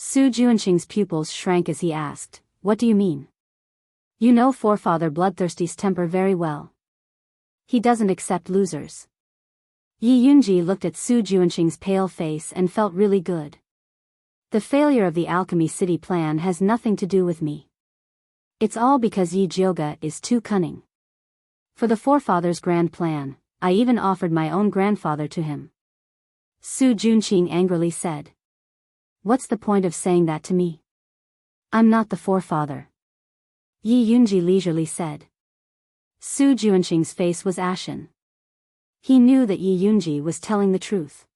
Su Juanqing's pupils shrank as he asked, "What do you mean? You know forefather Bloodthirsty's temper very well. He doesn't accept losers." Yi Yunji looked at Su Juanqing's pale face and felt really good. The failure of the Alchemy City plan has nothing to do with me. It's all because Yi Jioga is too cunning. For the forefather's grand plan, I even offered my own grandfather to him. Su Juanqing angrily said. What's the point of saying that to me? I'm not the forefather. Yi Yunji leisurely said. Su Juanqing's face was ashen. He knew that Yi Yunji was telling the truth.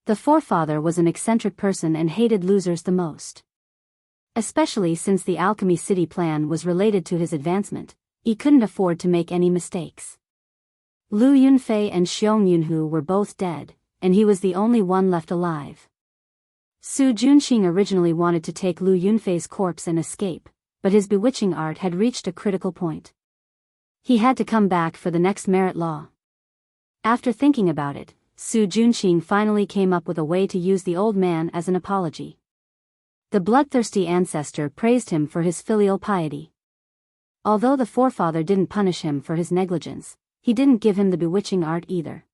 The forefather was an eccentric person and hated losers the most. Especially since the Alchemy City plan was related to his advancement, he couldn't afford to make any mistakes. Lu Yunfei and Xiong Yunhu were both dead, and he was the only one left alive. Su Juanqing originally wanted to take Lu Yunfei's corpse and escape, but his bewitching art had reached a critical point. He had to come back for the next merit law. After thinking about it, Su Juanqing finally came up with a way to use the old man as an apology. The bloodthirsty ancestor praised him for his filial piety. Although the forefather didn't punish him for his negligence, he didn't give him the bewitching art either.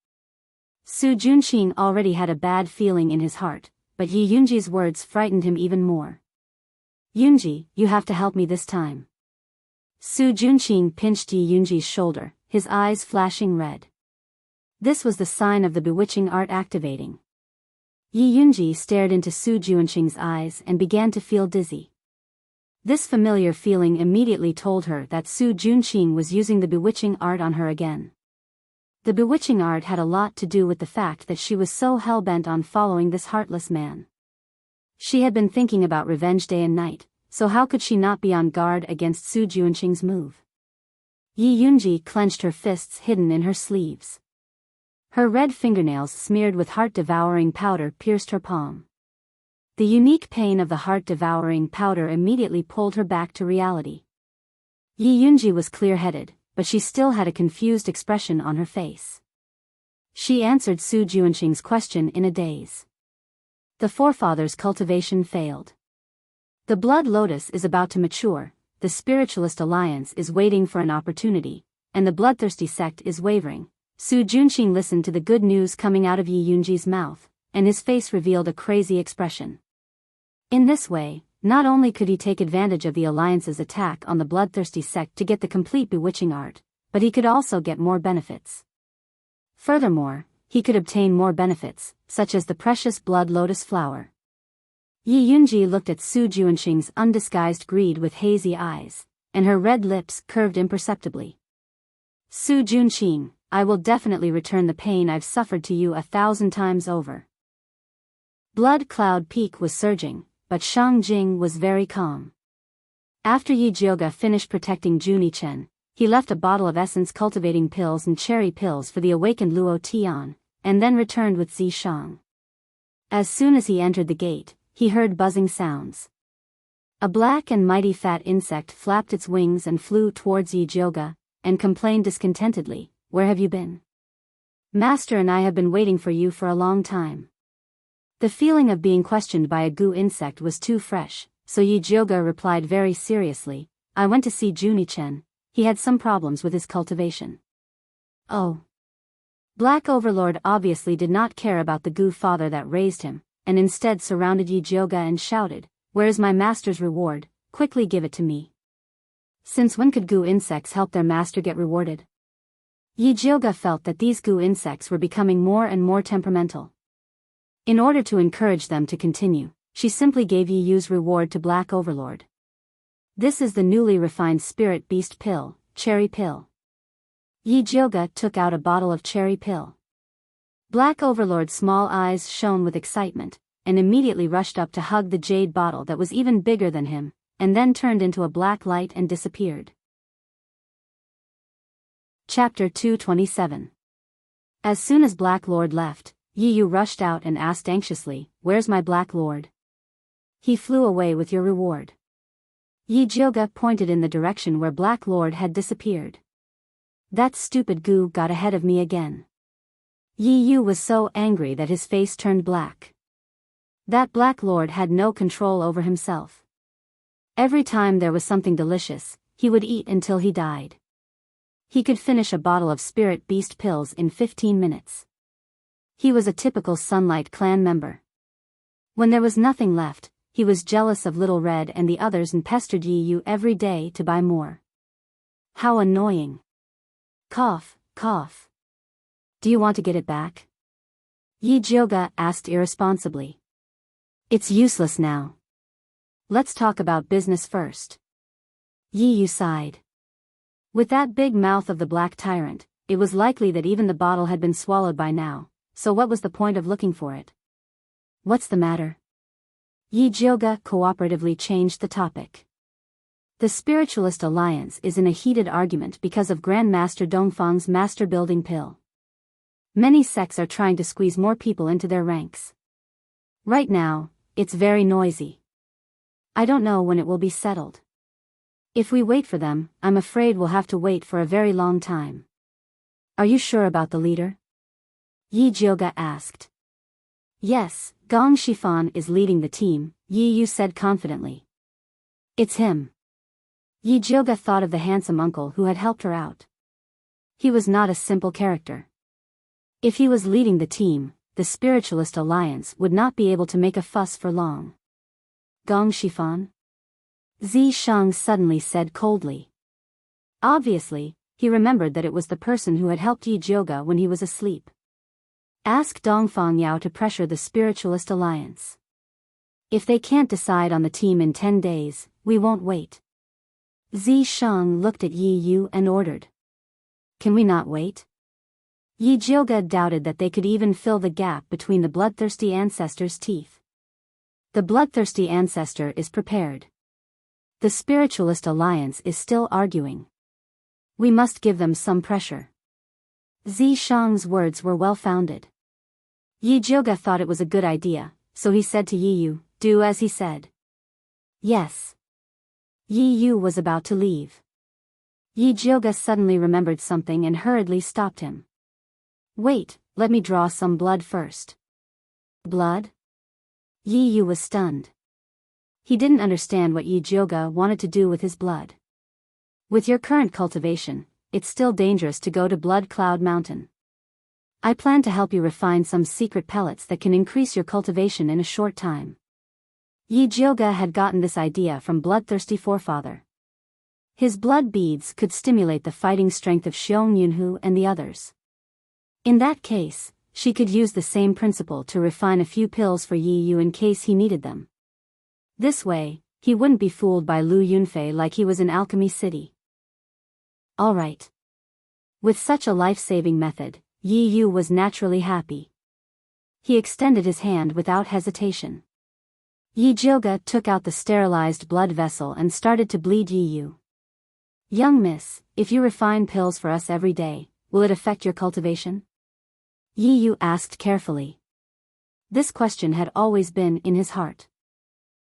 Su Juanqing already had a bad feeling in his heart, but Yi Yunji's words frightened him even more. Yunji, you have to help me this time. Su Juanqing pinched Yi Yunji's shoulder, his eyes flashing red. This was the sign of the bewitching art activating. Yi Yunji stared into Su Juanqing's eyes and began to feel dizzy. This familiar feeling immediately told her that Su Juanqing was using the bewitching art on her again. The bewitching art had a lot to do with the fact that she was so hell-bent on following this heartless man. She had been thinking about revenge day and night, so how could she not be on guard against Su Juanqing's move? Yi Yunji clenched her fists hidden in her sleeves. Her red fingernails smeared with heart-devouring powder pierced her palm. The unique pain of the heart-devouring powder immediately pulled her back to reality. Yi Yunji was clear-headed, but she still had a confused expression on her face. She answered Su Juanqing's question in a daze. The forefather's cultivation failed. The blood lotus is about to mature, the spiritualist alliance is waiting for an opportunity, and the bloodthirsty sect is wavering. Su Juanqing listened to the good news coming out of Yi Yunji's mouth, and his face revealed a crazy expression. In this way, not only could he take advantage of the alliance's attack on the bloodthirsty sect to get the complete bewitching art, but he could also get more benefits. Furthermore, he could obtain more benefits, such as the precious blood lotus flower. Yi Yunji looked at Su Juanqing's undisguised greed with hazy eyes, and her red lips curved imperceptibly. Su Juanqing, I will definitely return the pain I've suffered to you 1,000 times over. Blood Cloud Peak was surging, but Shang Jing was very calm. After Yi Jioga finished protecting Junichen, he left a bottle of essence-cultivating pills and cherry pills for the awakened Luo Tian, and then returned with Zi Shang. As soon as he entered the gate, he heard buzzing sounds. A black and mighty fat insect flapped its wings and flew towards Yi Jioga, and complained discontentedly, "Where have you been? Master and I have been waiting for you for a long time." The feeling of being questioned by a goo insect was too fresh, so Yi Jioga replied very seriously, "I went to see Junichen, he had some problems with his cultivation." Oh. Black Overlord obviously did not care about the goo father that raised him, and instead surrounded Yi Jioga and shouted, "Where is my master's reward? Quickly give it to me." Since when could goo insects help their master get rewarded? Yi Jioga felt that these goo insects were becoming more and more temperamental. In order to encourage them to continue, she simply gave Yi Yu's reward to Black Overlord. This is the newly refined Spirit Beast Pill, Cherry Pill. Yi Jioga took out a bottle of cherry pill. Black Overlord's small eyes shone with excitement, and immediately rushed up to hug the jade bottle that was even bigger than him, and then turned into a black light and disappeared. Chapter 227. As soon as Black Lord left, Yi Yu rushed out and asked anxiously, "Where's my Black Lord?" "He flew away with your reward." Yi Jioga pointed in the direction where Black Lord had disappeared. "That stupid goo got ahead of me again." Yi Yu was so angry that his face turned black. That Black Lord had no control over himself. Every time there was something delicious, he would eat until he died. He could finish a bottle of spirit beast pills in 15 minutes. He was a typical Sunlight Clan member. When there was nothing left, he was jealous of Little Red and the others and pestered Yi Yu every day to buy more. How annoying. Cough, cough. Do you want to get it back? Yi Jioga asked irresponsibly. It's useless now. Let's talk about business first. Yi Yu sighed. With that big mouth of the Black Tyrant, it was likely that even the bottle had been swallowed by now, so what was the point of looking for it? What's the matter? Yi Jioga cooperatively changed the topic. The Spiritualist Alliance is in a heated argument because of Grandmaster Dongfang's master building pill. Many sects are trying to squeeze more people into their ranks. Right now, it's very noisy. I don't know when it will be settled. If we wait for them, I'm afraid we'll have to wait for a very long time. Are you sure about the leader? Yi Jioga asked. Yes, Gong Shifan is leading the team, Yi Yu said confidently. It's him. Yi Jioga thought of the handsome uncle who had helped her out. He was not a simple character. If he was leading the team, the Spiritualist Alliance would not be able to make a fuss for long. Gong Shifan? Zi Shang suddenly said coldly. Obviously, he remembered that it was the person who had helped Yi Jioga when he was asleep. Ask Dongfang Yao to pressure the Spiritualist Alliance. If they can't decide on the team in 10 days, we won't wait. Zi Shang looked at Yi Yu and ordered. Can we not wait? Yi Jioga doubted that they could even fill the gap between the bloodthirsty ancestor's teeth. The bloodthirsty ancestor is prepared. The Spiritualist Alliance is still arguing. We must give them some pressure. Zi Shang's words were well-founded. Yi Jioga thought it was a good idea, so he said to Yi Yu, do as he said. Yes. Yi Yu was about to leave. Yi Jioga suddenly remembered something and hurriedly stopped him. Wait, let me draw some blood first. Blood? Yi Yu was stunned. He didn't understand what Yi Jioga wanted to do with his blood. With your current cultivation, it's still dangerous to go to Blood Cloud Mountain. I plan to help you refine some secret pellets that can increase your cultivation in a short time. Yi Jioga had gotten this idea from Bloodthirsty Forefather. His blood beads could stimulate the fighting strength of Xiong Yunhu and the others. In that case, she could use the same principle to refine a few pills for Yi Yu in case he needed them. This way, he wouldn't be fooled by Lu Yunfei like he was in Alchemy City. All right. With such a life-saving method, Yi Yu was naturally happy. He extended his hand without hesitation. Yi Jioga took out the sterilized blood vessel and started to bleed Yi Yu. Young miss, if you refine pills for us every day, will it affect your cultivation? Yi Yu asked carefully. This question had always been in his heart.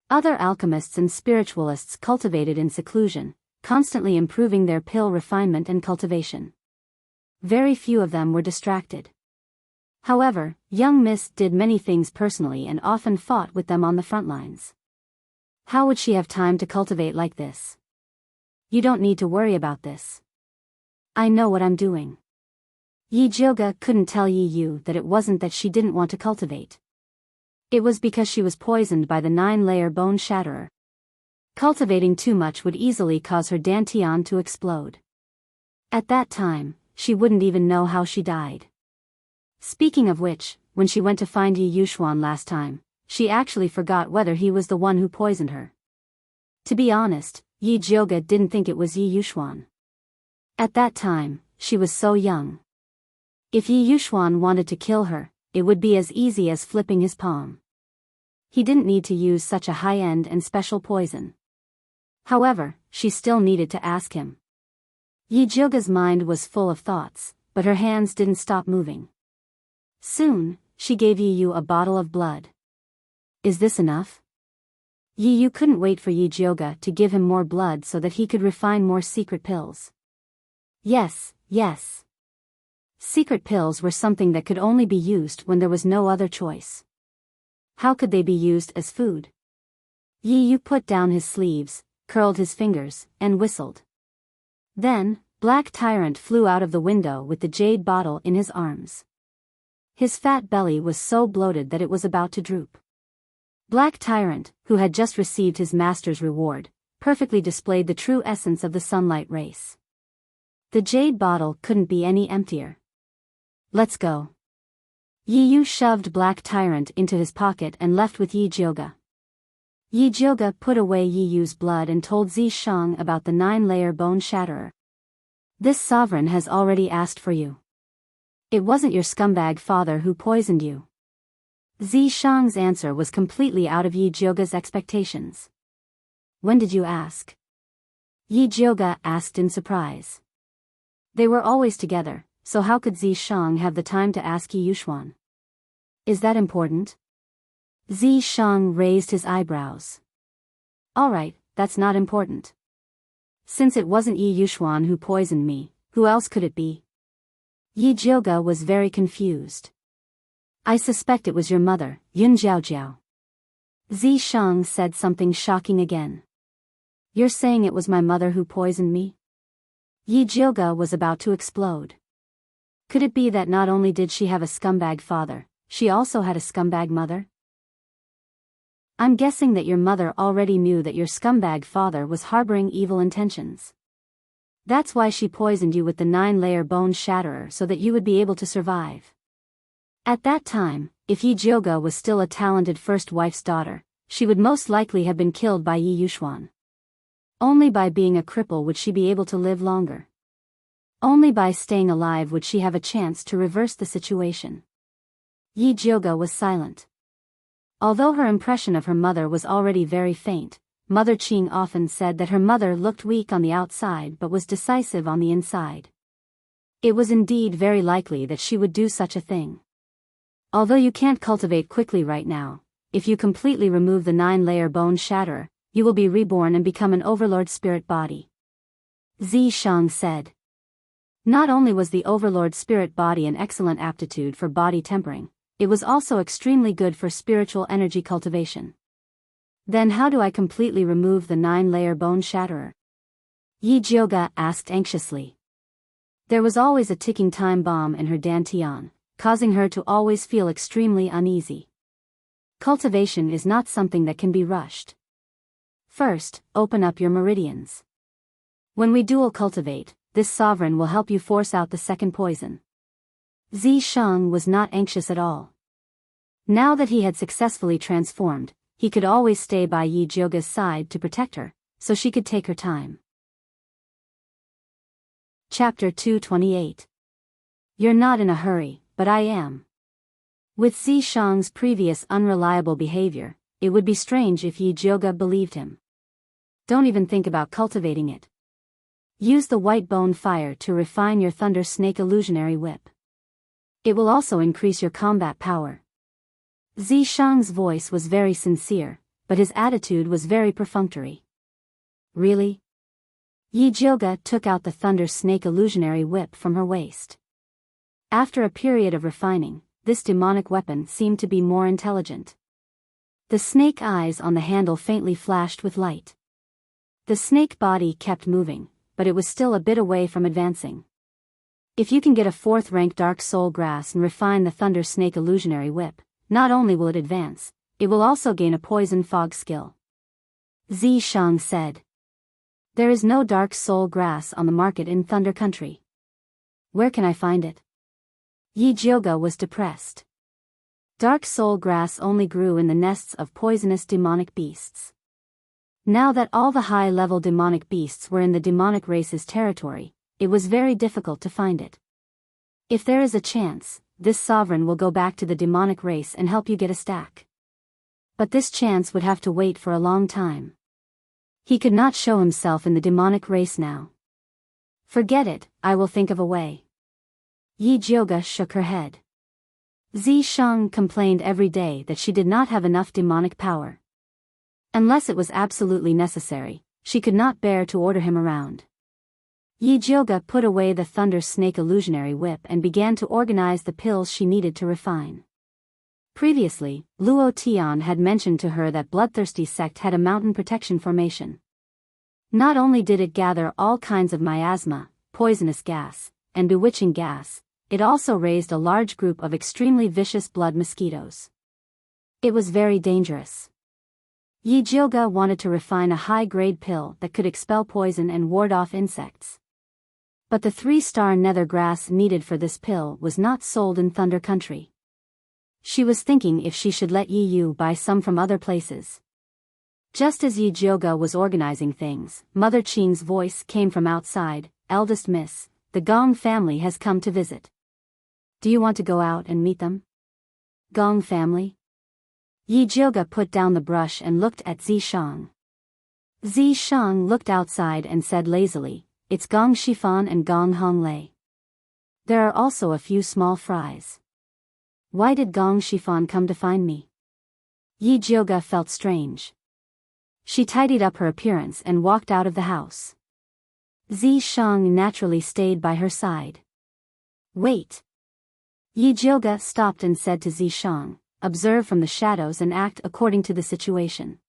Other alchemists and spiritualists cultivated in seclusion, constantly improving their pill refinement and cultivation. Very few of them were distracted. However, young Miss did many things personally and often fought with them on the front lines. How would she have time to cultivate like this? You don't need to worry about this. I know what I'm doing. Yi Jioga couldn't tell Yi Yu that it wasn't that she didn't want to cultivate. It was because she was poisoned by the 9-layer bone shatterer. Cultivating too much would easily cause her dantian to explode. At that time, she wouldn't even know how she died. Speaking of which, when she went to find Yi Yuxuan last time, she actually forgot whether he was the one who poisoned her. To be honest, Yi Jioga didn't think it was Yi Yuxuan. At that time, she was so young. If Yi Yuxuan wanted to kill her, it would be as easy as flipping his palm. He didn't need to use such a high-end and special poison. However, she still needed to ask him. Yi Jioga's mind was full of thoughts, but her hands didn't stop moving. Soon, she gave Yi Yu a bottle of blood. Is this enough? Yi Yu couldn't wait for Yi Jioga to give him more blood so that he could refine more secret pills. Yes, yes. Secret pills were something that could only be used when there was no other choice. How could they be used as food? Yi Yu put down his sleeves, curled his fingers, and whistled. Then, Black Tyrant flew out of the window with the jade bottle in his arms. His fat belly was so bloated that it was about to droop. Black Tyrant, who had just received his master's reward, perfectly displayed the true essence of the sunlight race. The jade bottle couldn't be any emptier. Let's go. Yi Yu shoved Black Tyrant into his pocket and left with Yi Jioga. Yi Jioga put away Yi Yu's blood and told Zishang about the 9-layer bone shatterer. This sovereign has already asked for you. It wasn't your scumbag father who poisoned you. Zishang's answer was completely out of Yi Jioga's expectations. When did you ask? Yi Jioga asked in surprise. They were always together, so how could Zishang have the time to ask Yi Yuxuan? Is that important? Zishang raised his eyebrows. Alright, that's not important. Since it wasn't Yi Yuxuan who poisoned me, who else could it be? Yi Jioga was very confused. I suspect it was your mother, Yun Jiaojiao. Zishang said something shocking again. You're saying it was my mother who poisoned me? Yi Jioga was about to explode. Could it be that not only did she have a scumbag father, she also had a scumbag mother? I'm guessing that your mother already knew that your scumbag father was harboring evil intentions. That's why she poisoned you with the 9-layer bone shatterer so that you would be able to survive. At that time, if Yi Jioga was still a talented first wife's daughter, she would most likely have been killed by Yi Yuxuan. Only by being a cripple would she be able to live longer. Only by staying alive would she have a chance to reverse the situation. Yi Jioga was silent. Although her impression of her mother was already very faint, Mother Qing often said that her mother looked weak on the outside but was decisive on the inside. It was indeed very likely that she would do such a thing. Although you can't cultivate quickly right now, if you completely remove the 9-layer bone shatterer, you will be reborn and become an overlord spirit body. Zishang said. Not only was the overlord spirit body an excellent aptitude for body tempering, it was also extremely good for spiritual energy cultivation. Then how do I completely remove the 9-layer bone shatterer? Yi Jioga asked anxiously. There was always a ticking time bomb in her dantian, causing her to always feel extremely uneasy. Cultivation is not something that can be rushed. First, open up your meridians. When we dual cultivate, this sovereign will help you force out the second poison. Zishang was not anxious at all. Now that he had successfully transformed, he could always stay by Yi Jioga's side to protect her, so she could take her time. Chapter 228. You're not in a hurry, but I am. With Zishang's previous unreliable behavior, it would be strange if Yi Jioga believed him. Don't even think about cultivating it. Use the white bone fire to refine your thunder snake illusionary whip. It will also increase your combat power. Zishang's voice was very sincere, but his attitude was very perfunctory. Really? Yi Jioga took out the thunder snake illusionary whip from her waist. After a period of refining, this demonic weapon seemed to be more intelligent. The snake eyes on the handle faintly flashed with light. The snake body kept moving, but it was still a bit away from advancing. If you can get a 4th-rank Dark Soul Grass and refine the Thunder Snake Illusionary Whip, not only will it advance, it will also gain a Poison Fog skill. Zishang said. There is no Dark Soul Grass on the market in Thunder Country. Where can I find it? Yi Jioga was depressed. Dark Soul Grass only grew in the nests of poisonous demonic beasts. Now that all the high-level demonic beasts were in the demonic race's territory, it was very difficult to find it. If there is a chance, this sovereign will go back to the demonic race and help you get a stack. But this chance would have to wait for a long time. He could not show himself in the demonic race now. Forget it, I will think of a way. Yi Jioga shook her head. Zishang complained every day that she did not have enough demonic power. Unless it was absolutely necessary, she could not bear to order him around. Yi Jioga put away the Thunder Snake Illusionary Whip and began to organize the pills she needed to refine. Previously, Luo Tian had mentioned to her that Bloodthirsty sect had a mountain protection formation. Not only did it gather all kinds of miasma, poisonous gas, and bewitching gas, it also raised a large group of extremely vicious blood mosquitoes. It was very dangerous. Yi Jioga wanted to refine a high-grade pill that could expel poison and ward off insects. But the 3-star nether grass needed for this pill was not sold in Thunder Country. She was thinking if she should let Yi Yu buy some from other places. Just as Yi Jioga was organizing things, Mother Qing's voice came from outside. "Eldest miss, the Gong family has come to visit. Do you want to go out and meet them?" Gong family? Yi Jioga put down the brush and looked at Zishang. Zishang looked outside and said lazily, "It's Gong Shifan and Gong Honglei. There are also a few small fries. Why did Gong Shifan come to find me?" Yi Jioga felt strange. She tidied up her appearance and walked out of the house. Zishang naturally stayed by her side. "Wait." Yi Jioga stopped and said to Zishang, "Observe from the shadows and act according to the situation."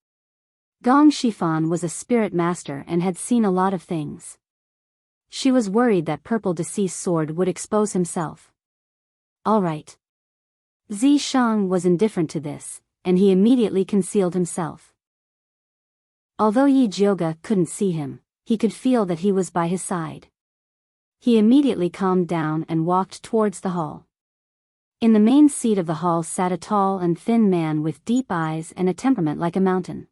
Gong Shifan was a spirit master and had seen a lot of things. She was worried that Purple Deceased Sword would expose himself. All right. Zishang was indifferent to this, and he immediately concealed himself. Although Yi Jioga couldn't see him, he could feel that he was by his side. He immediately calmed down and walked towards the hall. In the main seat of the hall sat a tall and thin man with deep eyes and a temperament like a mountain.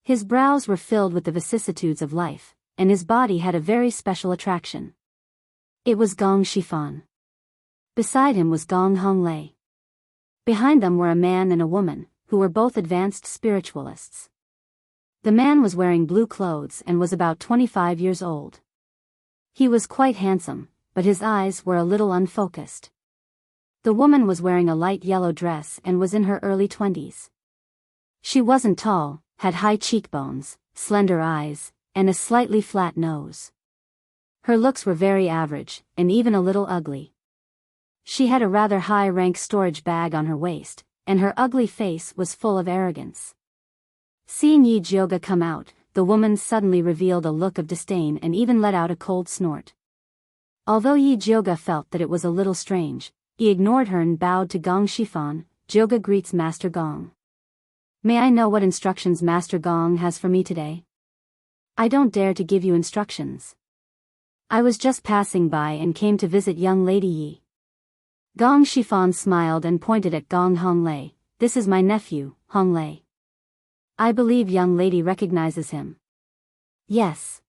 His brows were filled with the vicissitudes of life, and his body had a very special attraction. It was Gong Shifan. Beside him was Gong Honglei. Behind them were a man and a woman, who were both advanced spiritualists. The man was wearing blue clothes and was about 25 years old. He was quite handsome, but his eyes were a little unfocused. The woman was wearing a light yellow dress and was in her early 20s. She wasn't tall, had high cheekbones, slender eyes, and a slightly flat nose. Her looks were very average, and even a little ugly. She had a rather high-rank storage bag on her waist, and her ugly face was full of arrogance. Seeing Yi Jioga come out, the woman suddenly revealed a look of disdain and even let out a cold snort. Although Yi Jioga felt that it was a little strange, he ignored her and bowed to Gong Shifan. "Jioga greets Master Gong. May I know what instructions Master Gong has for me today?" "I don't dare to give you instructions. I was just passing by and came to visit young Lady Yi." Gong Shifan smiled and pointed at Gong Honglei. "This is my nephew, Honglei. I believe young lady recognizes him." "Yes."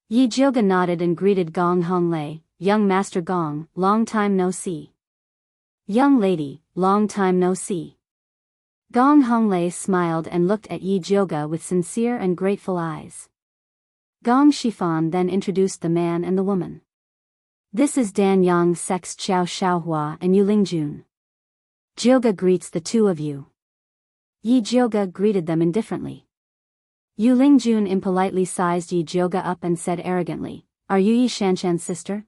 Yi Jioga nodded and greeted Gong Honglei. "Young Master Gong, long time no see." "Young lady, long time no see." Gong Honglei smiled and looked at Yi Jioga with sincere and grateful eyes. Gong Shifan then introduced the man and the woman. "This is Dan Yang Sec's Qiao Xiaohua and Yu Lingjun. Jioga greets the two of you." Yi Jioga greeted them indifferently. Yu Lingjun impolitely sized Yi Jioga up and said arrogantly, "Are you Yi Shanshan's sister?"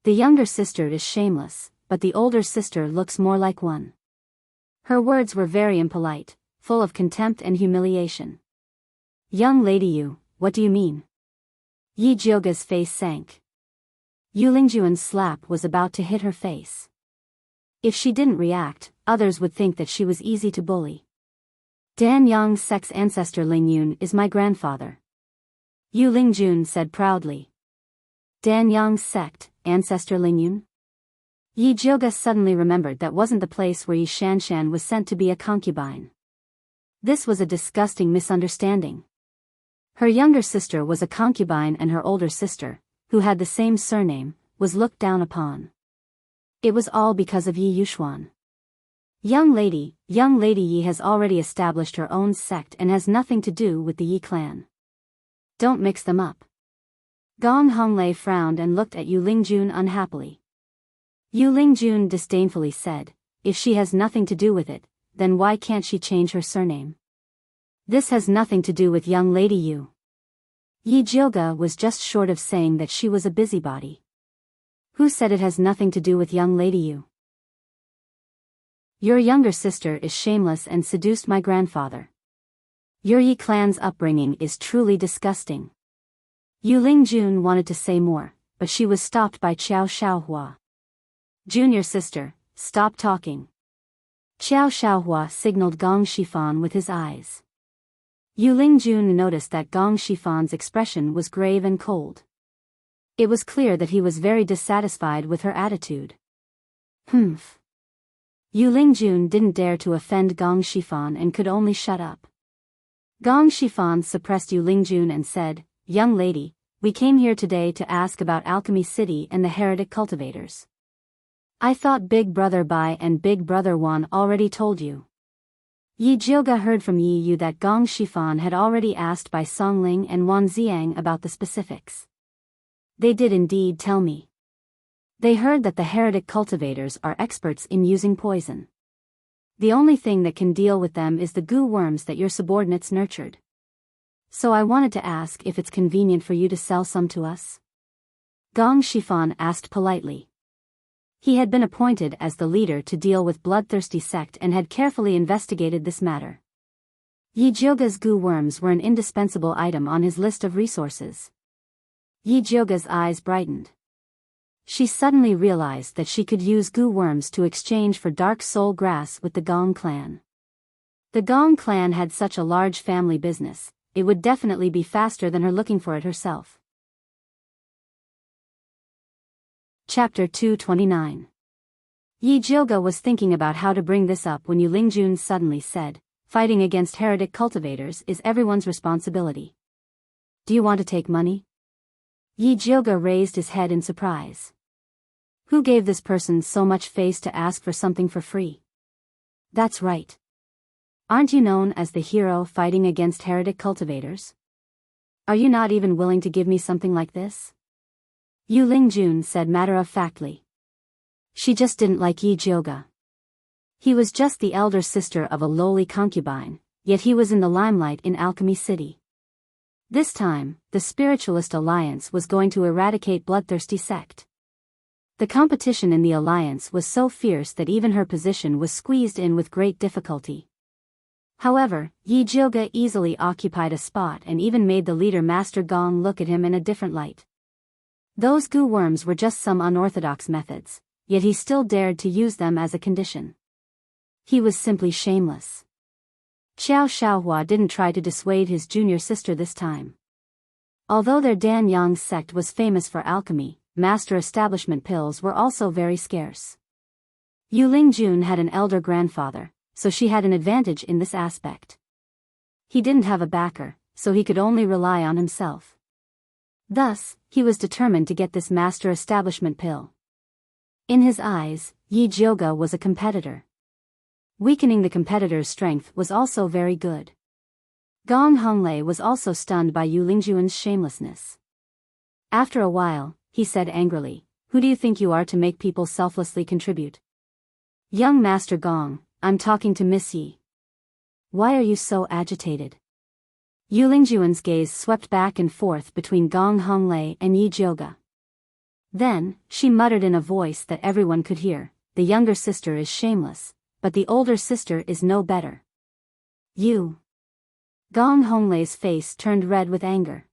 The younger sister is shameless, but the older sister looks more like one. Her words were very impolite, full of contempt and humiliation. "Young lady Yu, what do you mean?" Yi Jioga's face sank. Yu Lingjuan's slap was about to hit her face. If she didn't react, others would think that she was easy to bully. "Dan Yang Sec's ancestor Lingyun is my grandfather," Yu Lingjun said proudly. Dan Yang sect, ancestor Lingyun? Yi Jioga suddenly remembered that wasn't the place where Yi Shanshan was sent to be a concubine. This was a disgusting misunderstanding. Her younger sister was a concubine and her older sister, who had the same surname, was looked down upon. It was all because of Yi Yuxuan. Young lady Yi has already established her own sect and has nothing to do with the Yi clan. Don't mix them up. Gong Honglei frowned and looked at Yu Lingjun unhappily. Yu Lingjun disdainfully said, "If she has nothing to do with it, then why can't she change her surname? This has nothing to do with young lady Yu." Yi Jioga was just short of saying that she was a busybody. Who said it has nothing to do with young lady Yu? Your younger sister is shameless and seduced my grandfather. Your Yi clan's upbringing is truly disgusting. Yu Lingjun wanted to say more, but she was stopped by Qiao Shaohua. Junior sister, stop talking. Qiao Shaohua signaled Gong Shifan with his eyes. Yu Lingjun noticed that Gong Shifan's expression was grave and cold. It was clear that he was very dissatisfied with her attitude. Humph. Yu Lingjun didn't dare to offend Gong Shifan and could only shut up. Gong Shifan suppressed Yu Lingjun and said, "Young lady, we came here today to ask about Alchemy City and the heretic cultivators. I thought Big Brother Bai and Big Brother Wan already told you." Yi Jioga heard from Yi Yu that Gong Shifan had already asked Bai Songling and Wan Xiang about the specifics. They did indeed tell me. They heard that the heretic cultivators are experts in using poison. The only thing that can deal with them is the goo worms that your subordinates nurtured. So I wanted to ask if it's convenient for you to sell some to us? Gong Shifan asked politely. He had been appointed as the leader to deal with bloodthirsty sect and had carefully investigated this matter. Yi Jioga's goo worms were an indispensable item on his list of resources. Yi Jioga's eyes brightened. She suddenly realized that she could use goo worms to exchange for dark soul grass with the Gong clan. The Gong clan had such a large family business, it would definitely be faster than her looking for it herself. Chapter 229. Yi Jioga was thinking about how to bring this up when Yu Lingjun suddenly said, "Fighting against heretic cultivators is everyone's responsibility. Do you want to take money?" Yi Jioga raised his head in surprise. Who gave this person so much face to ask for something for free? That's right. Aren't you known as the hero fighting against heretic cultivators? Are you not even willing to give me something like this? Yu Lingjun said matter-of-factly. She just didn't like Yi Jioga. He was just the elder sister of a lowly concubine, yet he was in the limelight in Alchemy City. This time, the Spiritualist Alliance was going to eradicate bloodthirsty sect. The competition in the alliance was so fierce that even her position was squeezed in with great difficulty. However, Yi Jioga easily occupied a spot and even made the leader Master Gong look at him in a different light. Those goo worms were just some unorthodox methods, yet he still dared to use them as a condition. He was simply shameless. Qiao Shaohua didn't try to dissuade his junior sister this time. Although their Danyang sect was famous for alchemy, master establishment pills were also very scarce. Yu Lingjun had an elder grandfather, so she had an advantage in this aspect. He didn't have a backer, so he could only rely on himself. Thus, he was determined to get this master establishment pill. In his eyes, Yi Jioga was a competitor. Weakening the competitor's strength was also very good. Gong Honglei was also stunned by Yu Lingjun's shamelessness. After a while, he said angrily, "Who do you think you are to make people selflessly contribute?" "Young Master Gong, I'm talking to Miss Yi." "Why are you so agitated?" Yu Lingjun's gaze swept back and forth between Gong Honglei and Yi Jioga. Then, she muttered in a voice that everyone could hear, "The younger sister is shameless, but the older sister is no better." "You." Gong Honglei's face turned red with anger.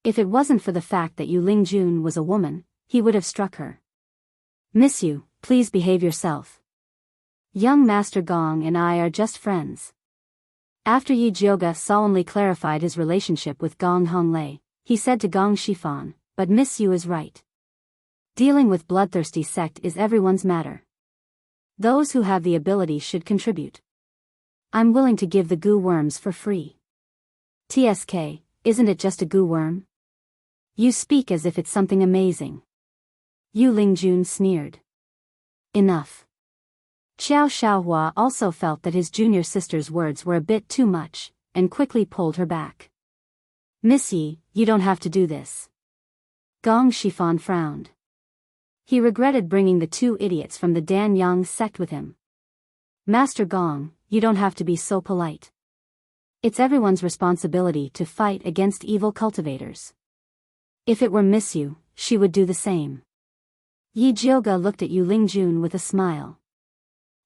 If it wasn't for the fact that Yu Lingjun was a woman, he would have struck her. "Miss Yu, please behave yourself. Young Master Gong and I are just friends." After Yi Jioga solemnly clarified his relationship with Gong Honglei, he said to Gong Shifan, "But Miss Yu is right. Dealing with bloodthirsty sect is everyone's matter. Those who have the ability should contribute. I'm willing to give the goo worms for free." "TSK, isn't it just a goo worm? You speak as if it's something amazing." Yu Lingjun sneered. "Enough." Qiao Shaohua also felt that his junior sister's words were a bit too much, and quickly pulled her back. "Miss Yi, you don't have to do this." Gong Shifan frowned. He regretted bringing the two idiots from the Danyang sect with him. "Master Gong, you don't have to be so polite. It's everyone's responsibility to fight against evil cultivators. If it were Miss Yu, she would do the same." Yi Jioga looked at Yu Lingjun with a smile.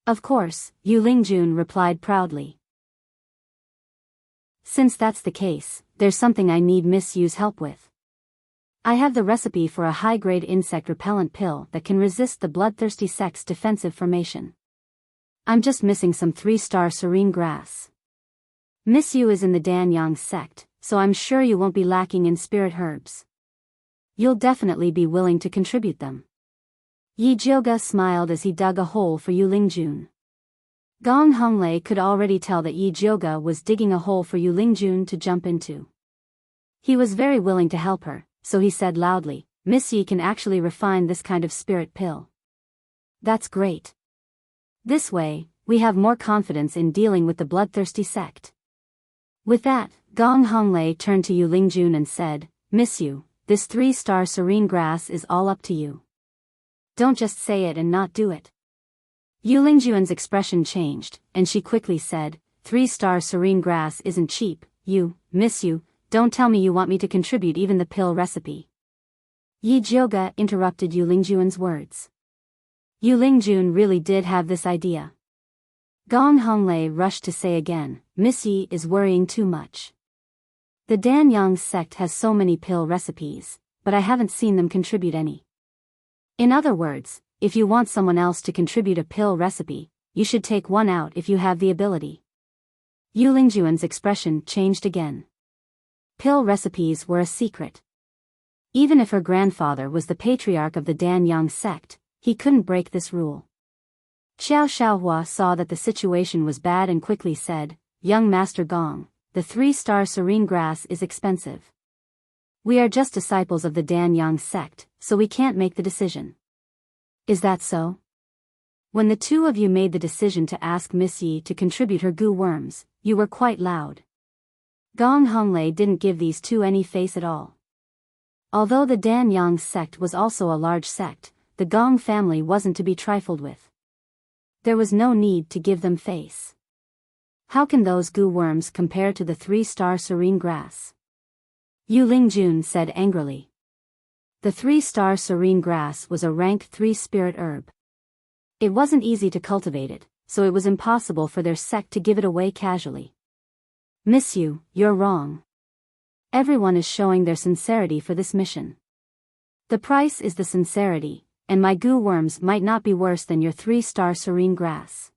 Of course, Yu Lingjun replied proudly. Since that's the case, there's something I need Miss Yu's help with. I have the recipe for a high-grade insect repellent pill that can resist the bloodthirsty sect's defensive formation. I'm just missing some 3-star serene grass. Miss Yu is in the Danyang sect, so I'm sure you won't be lacking in spirit herbs. You'll definitely be willing to contribute them. Yi Jioga smiled as he dug a hole for Yu Lingjun. Gong Honglei could already tell that Yi Jioga was digging a hole for Yu Lingjun to jump into. He was very willing to help her, so he said loudly, Miss Yi can actually refine this kind of spirit pill. That's great. This way, we have more confidence in dealing with the bloodthirsty sect. With that, Gong Honglei turned to Yu Lingjun and said, Miss Yu, this 3-star serene grass is all up to you. Don't just say it and not do it. Yu Lingjun's expression changed, and she quickly said, 3-star serene grass isn't cheap. Miss Yu, don't tell me you want me to contribute even the pill recipe. Yi Jioga interrupted Yu Lingjun's words. Yu Lingjun really did have this idea. Gong Honglei rushed to say again, Miss Yi is worrying too much. The Danyang sect has so many pill recipes, but I haven't seen them contribute any. In other words, if you want someone else to contribute a pill recipe, you should take one out if you have the ability. Yu Lingjun's expression changed again. Pill recipes were a secret. Even if her grandfather was the patriarch of the Danyang sect, he couldn't break this rule. Xiao Xiaohua saw that the situation was bad and quickly said, Young Master Gong, the 3-star serene grass is expensive. We are just disciples of the Danyang sect, so we can't make the decision. Is that so? When the two of you made the decision to ask Miss Yi to contribute her goo worms, you were quite loud. Gong Honglei didn't give these two any face at all. Although the Danyang sect was also a large sect, the Gong family wasn't to be trifled with. There was no need to give them face. How can those goo worms compare to the 3-star serene grass? Yu Lingjun said angrily. The 3-star serene grass was a rank 3 spirit herb. It wasn't easy to cultivate it, so it was impossible for their sect to give it away casually. Miss Yu, you're wrong. Everyone is showing their sincerity for this mission. The price is the sincerity, and my goo worms might not be worse than your 3-star serene grass.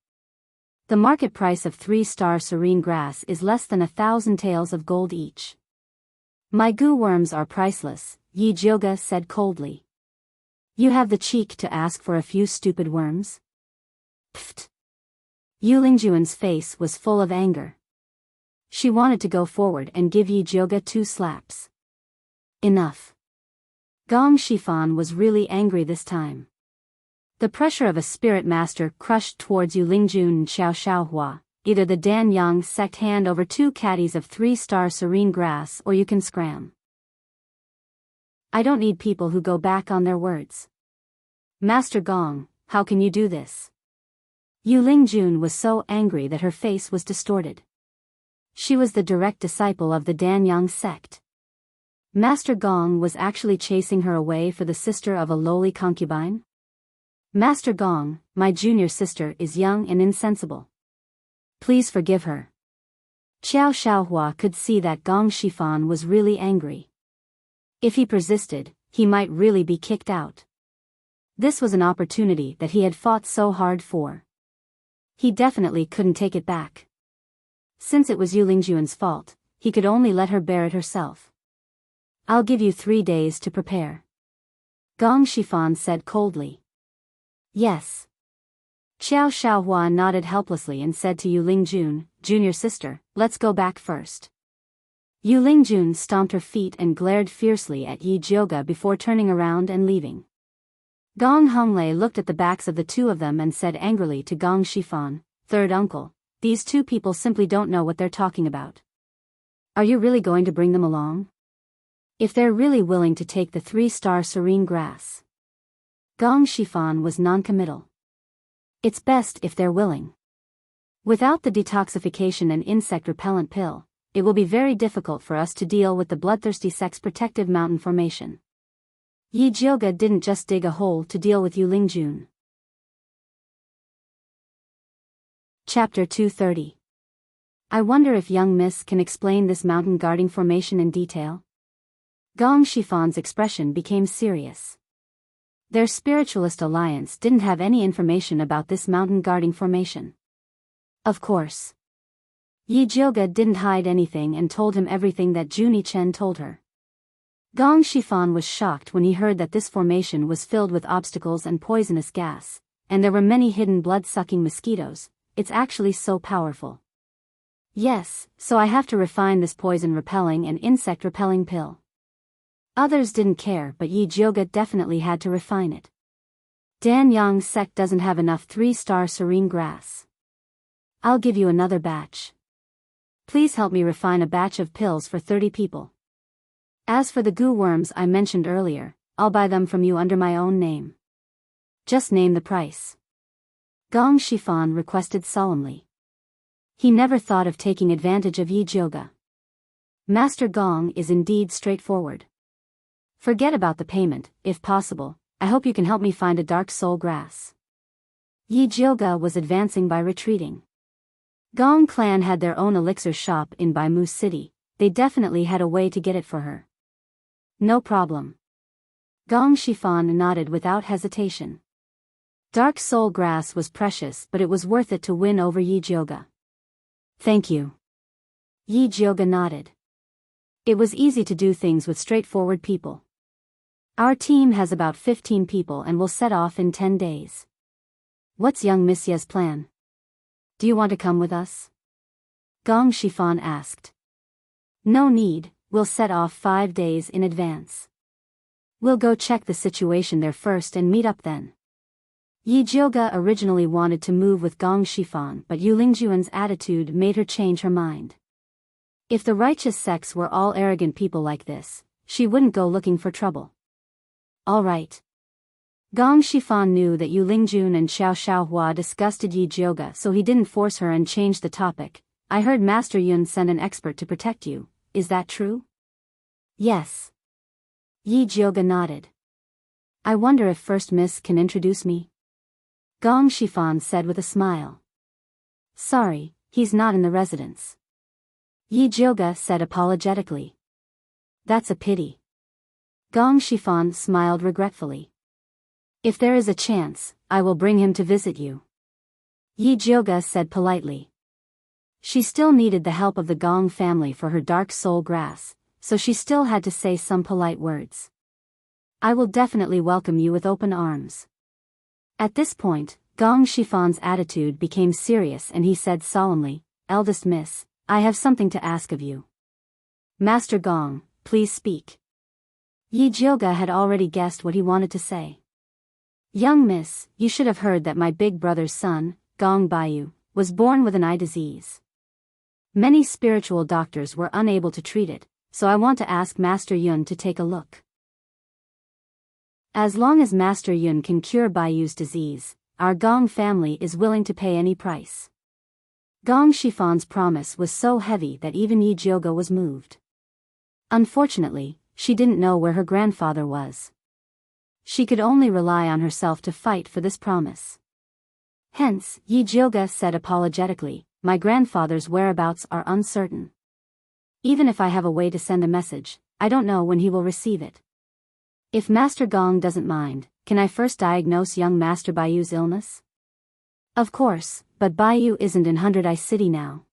The market price of 3-star serene grass is less than 1,000 taels of gold each. My goo worms are priceless, Yi Jioga said coldly. You have the cheek to ask for a few stupid worms? Pfft. Yu Lingjun's face was full of anger. She wanted to go forward and give Yi Jioga 2 slaps. Enough. Gong Shifan was really angry this time. The pressure of a spirit master crushed towards Yu Lingjun and Xiao Xiaohua. Either the Danyang sect hand over 2 caddies of 3-star serene grass or you can scram. I don't need people who go back on their words. Master Gong, how can you do this? Yu Lingjun was so angry that her face was distorted. She was the direct disciple of the Danyang sect. Master Gong was actually chasing her away for the sister of a lowly concubine? Master Gong, my junior sister is young and insensible. Please forgive her. Xiao Xiaohua could see that Gong Shifan was really angry. If he persisted, he might really be kicked out. This was an opportunity that he had fought so hard for. He definitely couldn't take it back. Since it was Yu Lingjun's fault, he could only let her bear it herself. I'll give you 3 days to prepare. Gong Shifan said coldly. Yes. Xiao Xiaohua nodded helplessly and said to Yu Lingjun, Junior sister, let's go back first. Yu Lingjun stomped her feet and glared fiercely at Yi Jioga before turning around and leaving. Gong Honglei looked at the backs of the two of them and said angrily to Gong Shifan, Third uncle, these two people simply don't know what they're talking about. Are you really going to bring them along? If they're really willing to take the 3-star serene grass. Gong Shifan was non-committal. It's best if they're willing. Without the detoxification and insect repellent pill, it will be very difficult for us to deal with the bloodthirsty sect's protective mountain formation. Yi Jioga didn't just dig a hole to deal with Yu Lingjun. Chapter 230. I wonder if young Miss can explain this mountain guarding formation in detail? Gong Shifan's expression became serious. Their spiritualist alliance didn't have any information about this mountain guarding formation. Of course. Yi Jioga didn't hide anything and told him everything that Junie Chen told her. Gong Shifan was shocked when he heard that this formation was filled with obstacles and poisonous gas, and there were many hidden blood-sucking mosquitoes. It's actually so powerful. Yes, so I have to refine this poison-repelling and insect-repelling pill. Others didn't care, but Yi Jioga definitely had to refine it. Dan Yang's sect doesn't have enough 3-star serene grass. I'll give you another batch. Please help me refine a batch of pills for 30 people. As for the goo worms I mentioned earlier, I'll buy them from you under my own name. Just name the price. Gong Shifan requested solemnly. He never thought of taking advantage of Yi Jioga. Master Gong is indeed straightforward. Forget about the payment, if possible. I hope you can help me find a dark soul grass. Yi Jioga was advancing by retreating. Gong clan had their own elixir shop in Baimu City. They definitely had a way to get it for her. No problem. Gong Shifan nodded without hesitation. Dark soul grass was precious, but it was worth it to win over Yi Jioga. Thank you. Yi Jioga nodded. It was easy to do things with straightforward people. Our team has about 15 people and will set off in 10 days. What's young Miss Ye's plan? Do you want to come with us? Gong Shifan asked. No need, we'll set off 5 days in advance. We'll go check the situation there first and meet up then. Yi Jioga originally wanted to move with Gong Shifan, but Yu Lingjuan's attitude made her change her mind. If the righteous sects were all arrogant people like this, she wouldn't go looking for trouble. All right. Gong Shifan knew that Yu Lingjun and Xiao Xiaohua disgusted Yi Jioga, so he didn't force her and changed the topic. I heard Master Yun sent an expert to protect you, is that true? Yes. Yi Jioga nodded. I wonder if First Miss can introduce me? Gong Shifan said with a smile. Sorry, he's not in the residence. Yi Jioga said apologetically. That's a pity. Gong Shifan smiled regretfully. If there is a chance, I will bring him to visit you. Yi Jioga said politely. She still needed the help of the Gong family for her dark soul grass, so she still had to say some polite words. I will definitely welcome you with open arms. At this point, Gong Shifan's attitude became serious and he said solemnly, Eldest Miss, I have something to ask of you. Master Gong, please speak. Yi Jioga had already guessed what he wanted to say. Young Miss, you should have heard that my big brother's son, Gong Baiyu, was born with an eye disease. Many spiritual doctors were unable to treat it, so I want to ask Master Yun to take a look. As long as Master Yun can cure Baiyu's disease, our Gong family is willing to pay any price. Gong Shifan's promise was so heavy that even Yi Jioga was moved. Unfortunately, she didn't know where her grandfather was. She could only rely on herself to fight for this promise. Hence, Yi Jioga said apologetically, my grandfather's whereabouts are uncertain. Even if I have a way to send a message, I don't know when he will receive it. If Master Gong doesn't mind, can I first diagnose young Master Baiyu's illness? Of course, but Baiyu isn't in 100 Eye City now.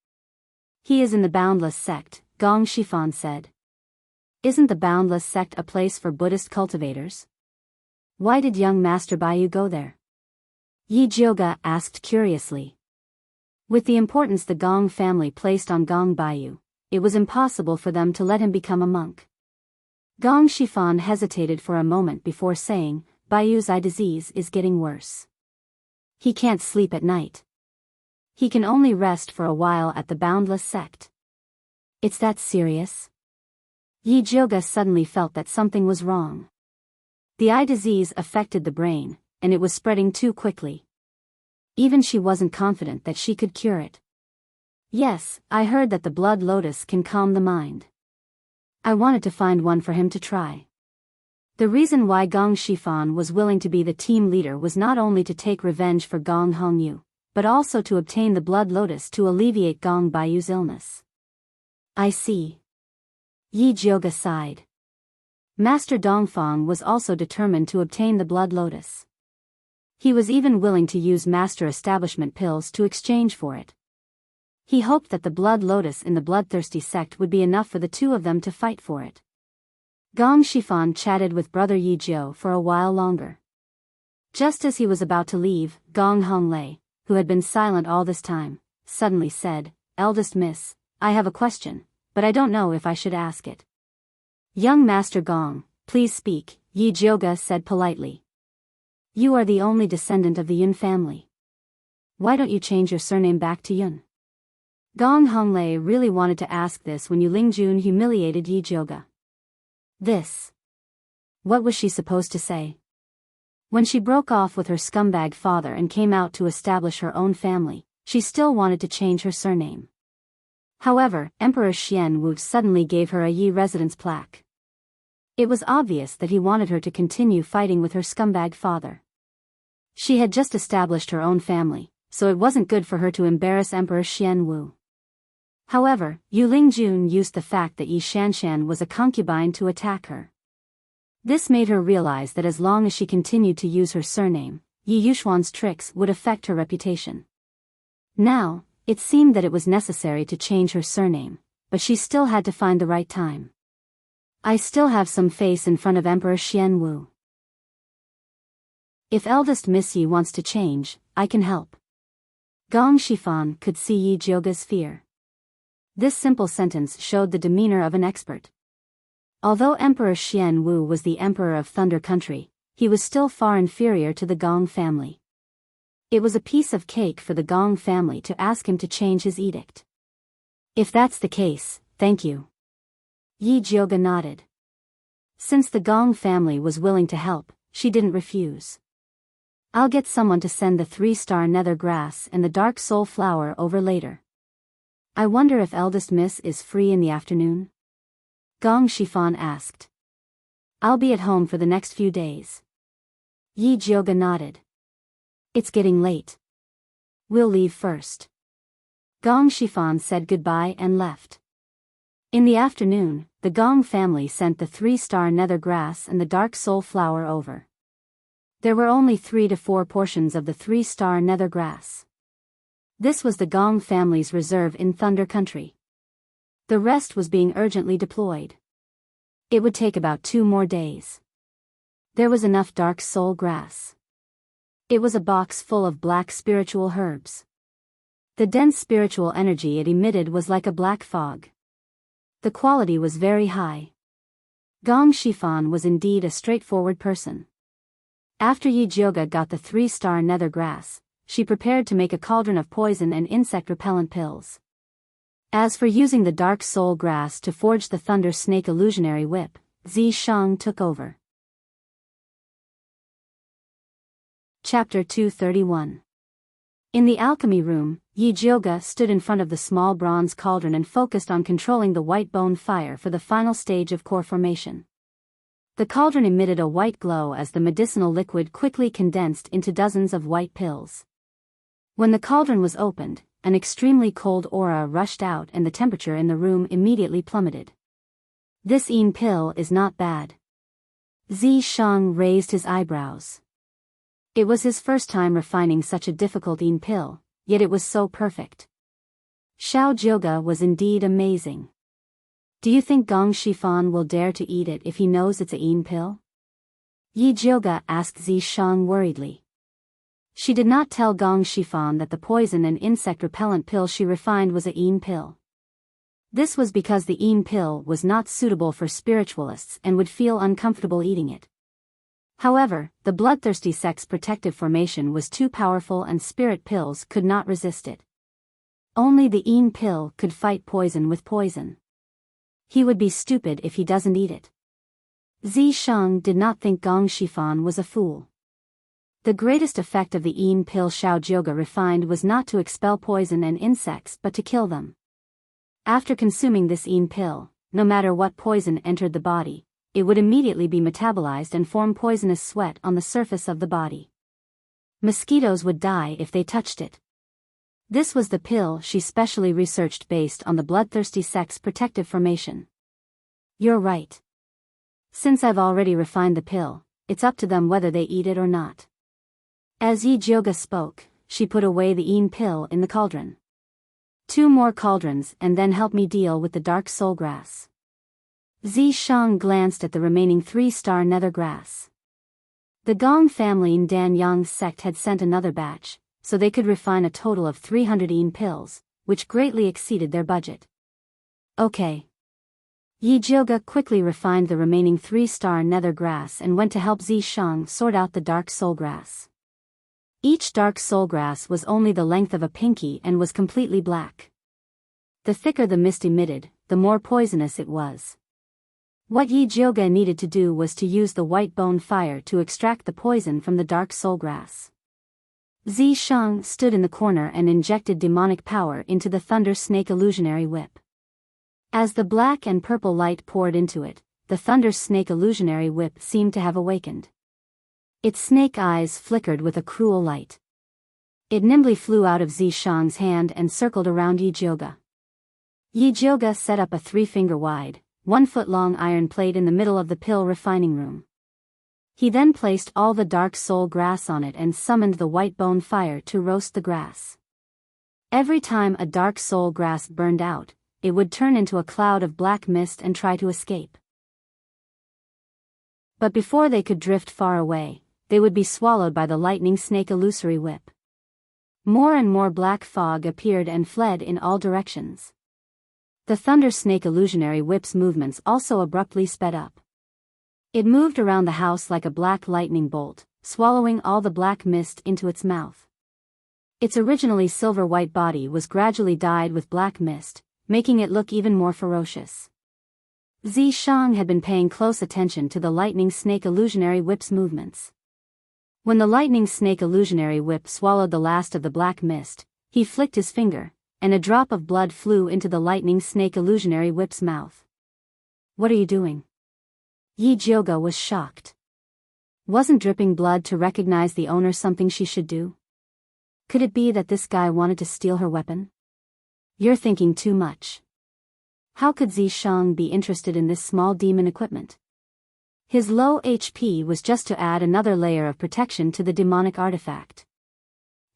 He is in the Boundless sect, Gong Shifan said. Isn't the Boundless sect a place for Buddhist cultivators? Why did young Master Baiyu go there? Yi Jioga asked curiously. With the importance the Gong family placed on Gong Baiyu, it was impossible for them to let him become a monk. Gong Shifan hesitated for a moment before saying, Baiyu's eye disease is getting worse. He can't sleep at night. He can only rest for a while at the Boundless sect. It's that serious? Yi Jioga suddenly felt that something was wrong. The eye disease affected the brain, and it was spreading too quickly. Even she wasn't confident that she could cure it. Yes, I heard that the blood lotus can calm the mind. I wanted to find one for him to try. The reason why Gong Shifan was willing to be the team leader was not only to take revenge for Gong Hongyu, but also to obtain the blood lotus to alleviate Gong Baiyu's illness. I see. Yi Jiuge sighed. Master Dongfang was also determined to obtain the blood lotus. He was even willing to use master establishment pills to exchange for it. He hoped that the blood lotus in the bloodthirsty sect would be enough for the two of them to fight for it. Gong Shifan chatted with brother Yi Jiu for a while longer. Just as he was about to leave, Gong Honglei, who had been silent all this time, suddenly said, "Eldest miss, I have a question, but I don't know if I should ask it." "Young Master Gong, please speak," Yi Jiuge said politely. "You are the only descendant of the Yun family. Why don't you change your surname back to Yun?" Gong Honglei really wanted to ask this when Yu Lingjun humiliated Yi Jiuge. This. What was she supposed to say? When she broke off with her scumbag father and came out to establish her own family, she still wanted to change her surname. However, Emperor Xian Wu suddenly gave her a Yi residence plaque. It was obvious that he wanted her to continue fighting with her scumbag father. She had just established her own family, so it wasn't good for her to embarrass Emperor Xian Wu. However, Yu Lingjun used the fact that Yi Shanshan was a concubine to attack her. This made her realize that as long as she continued to use her surname, Yi Yuxuan's tricks would affect her reputation. Now, it seemed that it was necessary to change her surname, but she still had to find the right time. "I still have some face in front of Emperor Xian Wu. If eldest Miss Yi wants to change, I can help." Gong Shifan could see Yi Jiuge's fear. This simple sentence showed the demeanor of an expert. Although Emperor Xian Wu was the emperor of Thunder Country, he was still far inferior to the Gong family. It was a piece of cake for the Gong family to ask him to change his edict. "If that's the case, thank you." Yi Jiuge nodded. Since the Gong family was willing to help, she didn't refuse. "I'll get someone to send the 3-star nether grass and the dark soul flower over later. I wonder if eldest miss is free in the afternoon?" Gong Shifan asked. "I'll be at home for the next few days." Yi Jiuge nodded. "It's getting late. We'll leave first." Gong Shifan said goodbye and left. In the afternoon, the Gong family sent the 3-star nether grass and the dark soul flower over. There were only 3 to 4 portions of the 3-star nether grass. This was the Gong family's reserve in Thunder Country. The rest was being urgently deployed. It would take about 2 more days. There was enough dark soul grass. It was a box full of black spiritual herbs. The dense spiritual energy it emitted was like a black fog. The quality was very high. Gong Shifan was indeed a straightforward person. After Yi Jiuge got the 3-star nether grass, she prepared to make a cauldron of poison and insect-repellent pills. As for using the dark soul grass to forge the thunder snake illusionary whip, Zi Shang took over. Chapter 231. In the alchemy room, Yi Jiuge stood in front of the small bronze cauldron and focused on controlling the white bone fire for the final stage of core formation. The cauldron emitted a white glow as the medicinal liquid quickly condensed into dozens of white pills. When the cauldron was opened, an extremely cold aura rushed out and the temperature in the room immediately plummeted. "This Yin pill is not bad." Zi Shang raised his eyebrows. It was his first time refining such a difficult Yin pill, yet it was so perfect. Xiao Jiuge was indeed amazing. "Do you think Gong Shifan will dare to eat it if he knows it's a Yin pill?" Yi Jiuge asked Zi Shang worriedly. She did not tell Gong Shifan that the poison and insect repellent pill she refined was a Yin pill. This was because the Yin pill was not suitable for spiritualists and would feel uncomfortable eating it. However, the bloodthirsty sect's protective formation was too powerful and spirit pills could not resist it. Only the Yin pill could fight poison with poison. He would be stupid if he doesn't eat it. Zi Shang did not think Gong Shifan was a fool. The greatest effect of the Yin pill Xiao Jiuge refined was not to expel poison and insects but to kill them. After consuming this Yin pill, no matter what poison entered the body, it would immediately be metabolized and form poisonous sweat on the surface of the body. Mosquitoes would die if they touched it. This was the pill she specially researched based on the bloodthirsty sect's protective formation. You're right. Since I've already refined the pill, it's up to them whether they eat it or not. As Yi Jioga spoke, she put away the Een pill in the cauldron. 2 more cauldrons and then help me deal with the dark soul grass. Zi Shang glanced at the remaining 3-star nether grass. The Gong family in Danyang's sect had sent another batch, so they could refine a total of 300 Een pills, which greatly exceeded their budget. Okay. Yi Jioga quickly refined the remaining 3-star nether grass and went to help Zi Shang sort out the dark soul grass. Each dark soul grass was only the length of a pinky and was completely black. The thicker the mist emitted, the more poisonous it was. What Yi Jioga needed to do was to use the white bone fire to extract the poison from the dark soul grass. Zi Shang stood in the corner and injected demonic power into the thunder snake illusionary whip. As the black and purple light poured into it, the thunder snake illusionary whip seemed to have awakened. Its snake eyes flickered with a cruel light. It nimbly flew out of Zi Shang's hand and circled around Yi Jioga. Yi Jioga set up a 3-finger-wide, 1-foot-long iron plate in the middle of the pill refining room. He then placed all the dark soul grass on it and summoned the white bone fire to roast the grass. Every time a dark soul grass burned out, it would turn into a cloud of black mist and try to escape. But before they could drift far away, they would be swallowed by the lightning snake illusory whip. More and more black fog appeared and fled in all directions. The thunder snake illusionary whip's movements also abruptly sped up. It moved around the house like a black lightning bolt, swallowing all the black mist into its mouth. Its originally silver-white body was gradually dyed with black mist, making it look even more ferocious. Zi Shang had been paying close attention to the lightning snake illusionary whip's movements. When the lightning snake illusionary whip swallowed the last of the black mist, he flicked his finger, and a drop of blood flew into the lightning snake illusionary whip's mouth. What are you doing? Yi Jioga was shocked. Wasn't dripping blood to recognize the owner something she should do? Could it be that this guy wanted to steal her weapon? You're thinking too much. How could Zi Shang be interested in this small demon equipment? His low HP was just to add another layer of protection to the demonic artifact.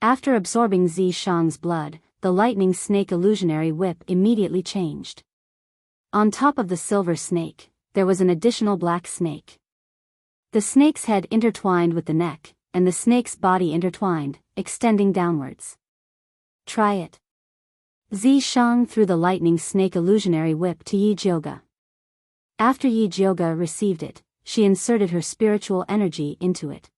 After absorbing Zi Shang's blood, the lightning snake illusionary whip immediately changed. On top of the silver snake, there was an additional black snake. The snake's head intertwined with the neck, and the snake's body intertwined, extending downwards. Try it. Zi Shang threw the lightning snake illusionary whip to Yi Jioga. After Yi Jioga received it, she inserted her spiritual energy into it.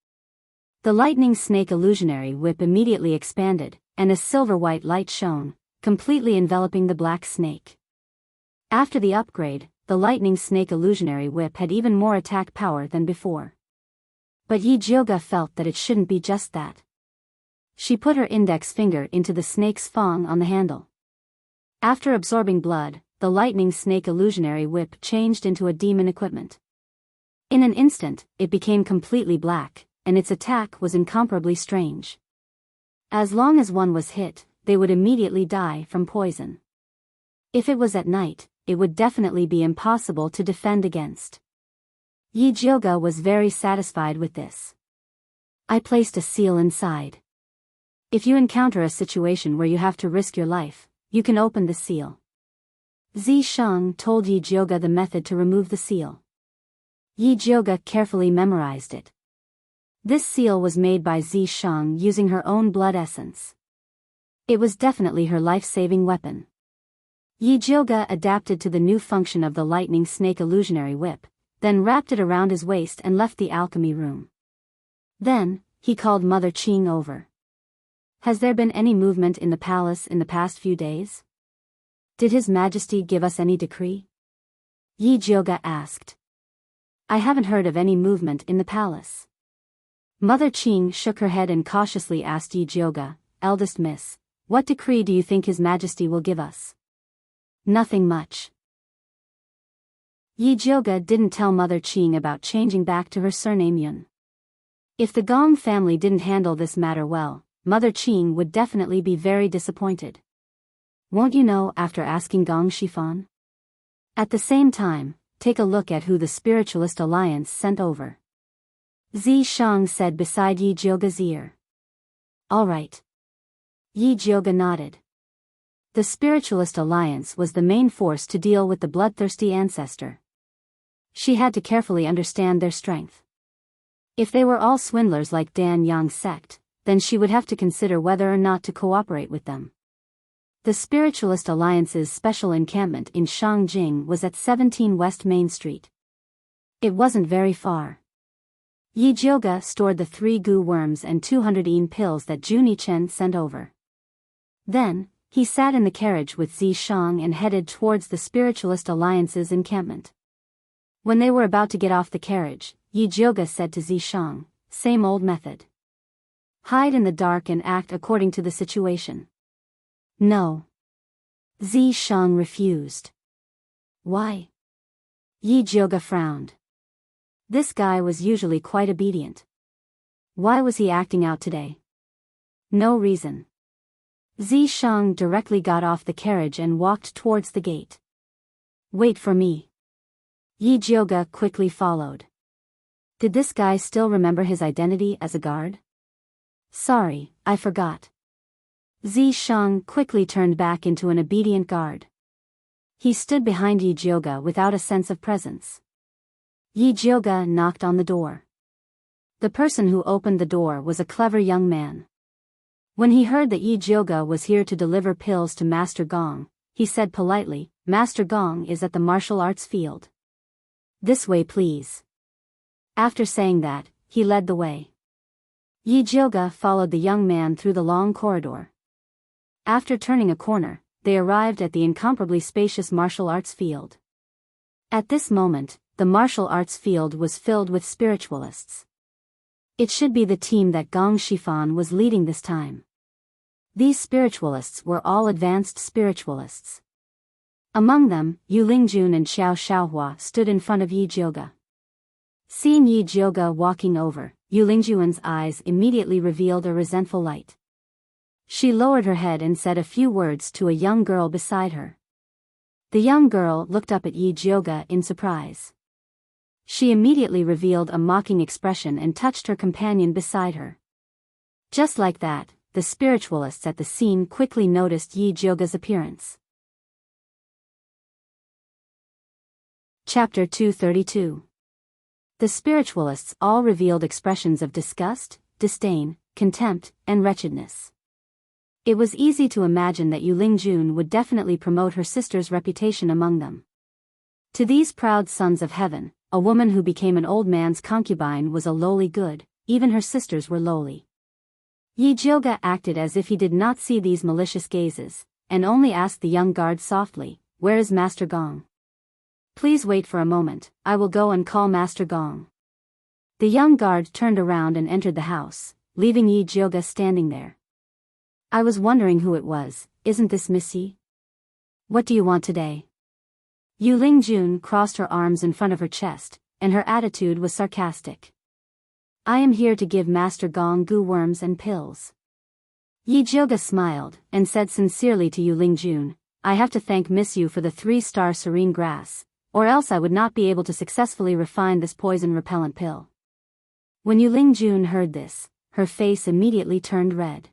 The lightning snake illusionary whip immediately expanded, and a silver-white light shone, completely enveloping the black snake. After the upgrade, the lightning snake illusionary whip had even more attack power than before. But Yi Jioga felt that it shouldn't be just that. She put her index finger into the snake's fang on the handle. After absorbing blood, the lightning snake illusionary whip changed into a demon equipment. In an instant, it became completely black, and its attack was incomparably strange. As long as one was hit, they would immediately die from poison. If it was at night, it would definitely be impossible to defend against. Yi Jioga was very satisfied with this. I placed a seal inside. If you encounter a situation where you have to risk your life, you can open the seal. Zi Shang told Yi Jioga the method to remove the seal. Yi Jioga carefully memorized it. This seal was made by Zi Shang using her own blood essence. It was definitely her life-saving weapon. Yi Jioga adapted to the new function of the lightning snake illusionary whip, then wrapped it around his waist and left the alchemy room. Then, he called Mother Qing over. Has there been any movement in the palace in the past few days? Did His Majesty give us any decree? Yi Jioga asked. I haven't heard of any movement in the palace. Mother Qing shook her head and cautiously asked Yi Jioga, Eldest Miss, what decree do you think His Majesty will give us? Nothing much. Yi Jioga didn't tell Mother Qing about changing back to her surname Yun. If the Gong family didn't handle this matter well, Mother Qing would definitely be very disappointed. Won't you know after asking Gong Shifan? At the same time, take a look at who the Spiritualist Alliance sent over. Zi Shang said beside Yi Jioga's ear. All right. Yi Jioga nodded. The Spiritualist Alliance was the main force to deal with the bloodthirsty ancestor. She had to carefully understand their strength. If they were all swindlers like Dan Yang's sect, then she would have to consider whether or not to cooperate with them. The Spiritualist Alliance's special encampment in Shangjing was at 17 West Main Street. It wasn't very far. Yi Jioga stored the 3 goo worms and 200 yin pills that Juni Chen sent over. Then, he sat in the carriage with Zi Shang and headed towards the Spiritualist Alliance's encampment. When they were about to get off the carriage, Yi Jioga said to Zi Shang, "Same old method. Hide in the dark and act according to the situation." "No." Zi Shang refused. "Why?" Yi Jioga frowned. This guy was usually quite obedient. Why was he acting out today? No reason. Zi Shang directly got off the carriage and walked towards the gate. "Wait for me." Yi Jioga quickly followed. Did this guy still remember his identity as a guard? "Sorry, I forgot." Zi Shang quickly turned back into an obedient guard. He stood behind Yi Jioga without a sense of presence. Yi Jioga knocked on the door. The person who opened the door was a clever young man. When he heard that Yi Jioga was here to deliver pills to Master Gong, he said politely, "Master Gong is at the martial arts field. This way please." After saying that, he led the way. Yi Jioga followed the young man through the long corridor. After turning a corner, they arrived at the incomparably spacious martial arts field. At this moment, the martial arts field was filled with spiritualists. It should be the team that Gong Shifan was leading this time. These spiritualists were all advanced spiritualists. Among them, Yu Lingjun and Xiao Xiaohua stood in front of Yi Jioga. Seeing Yi Jioga walking over, Yu Lingjun's eyes immediately revealed a resentful light. She lowered her head and said a few words to a young girl beside her. The young girl looked up at Yi Jioga in surprise. She immediately revealed a mocking expression and touched her companion beside her. Just like that, the spiritualists at the scene quickly noticed Yi Jioga's appearance. Chapter 232. The spiritualists all revealed expressions of disgust, disdain, contempt, and wretchedness. It was easy to imagine that Yu Lingjun would definitely promote her sister's reputation among them. To these proud sons of heaven, a woman who became an old man's concubine was a lowly good, even her sisters were lowly. Yi Jioga acted as if he did not see these malicious gazes, and only asked the young guard softly, "Where is Master Gong?" "Please wait for a moment, I will go and call Master Gong." The young guard turned around and entered the house, leaving Yi Jioga standing there. "I was wondering who it was, isn't this Miss Yi? What do you want today?" Yu Lingjun crossed her arms in front of her chest, and her attitude was sarcastic. "I am here to give Master Gong goo worms and pills." Yi Jioga smiled, and said sincerely to Yu Lingjun, "I have to thank Miss Yu for the 3-star serene grass, or else I would not be able to successfully refine this poison-repellent pill." When Yu Lingjun heard this, her face immediately turned red.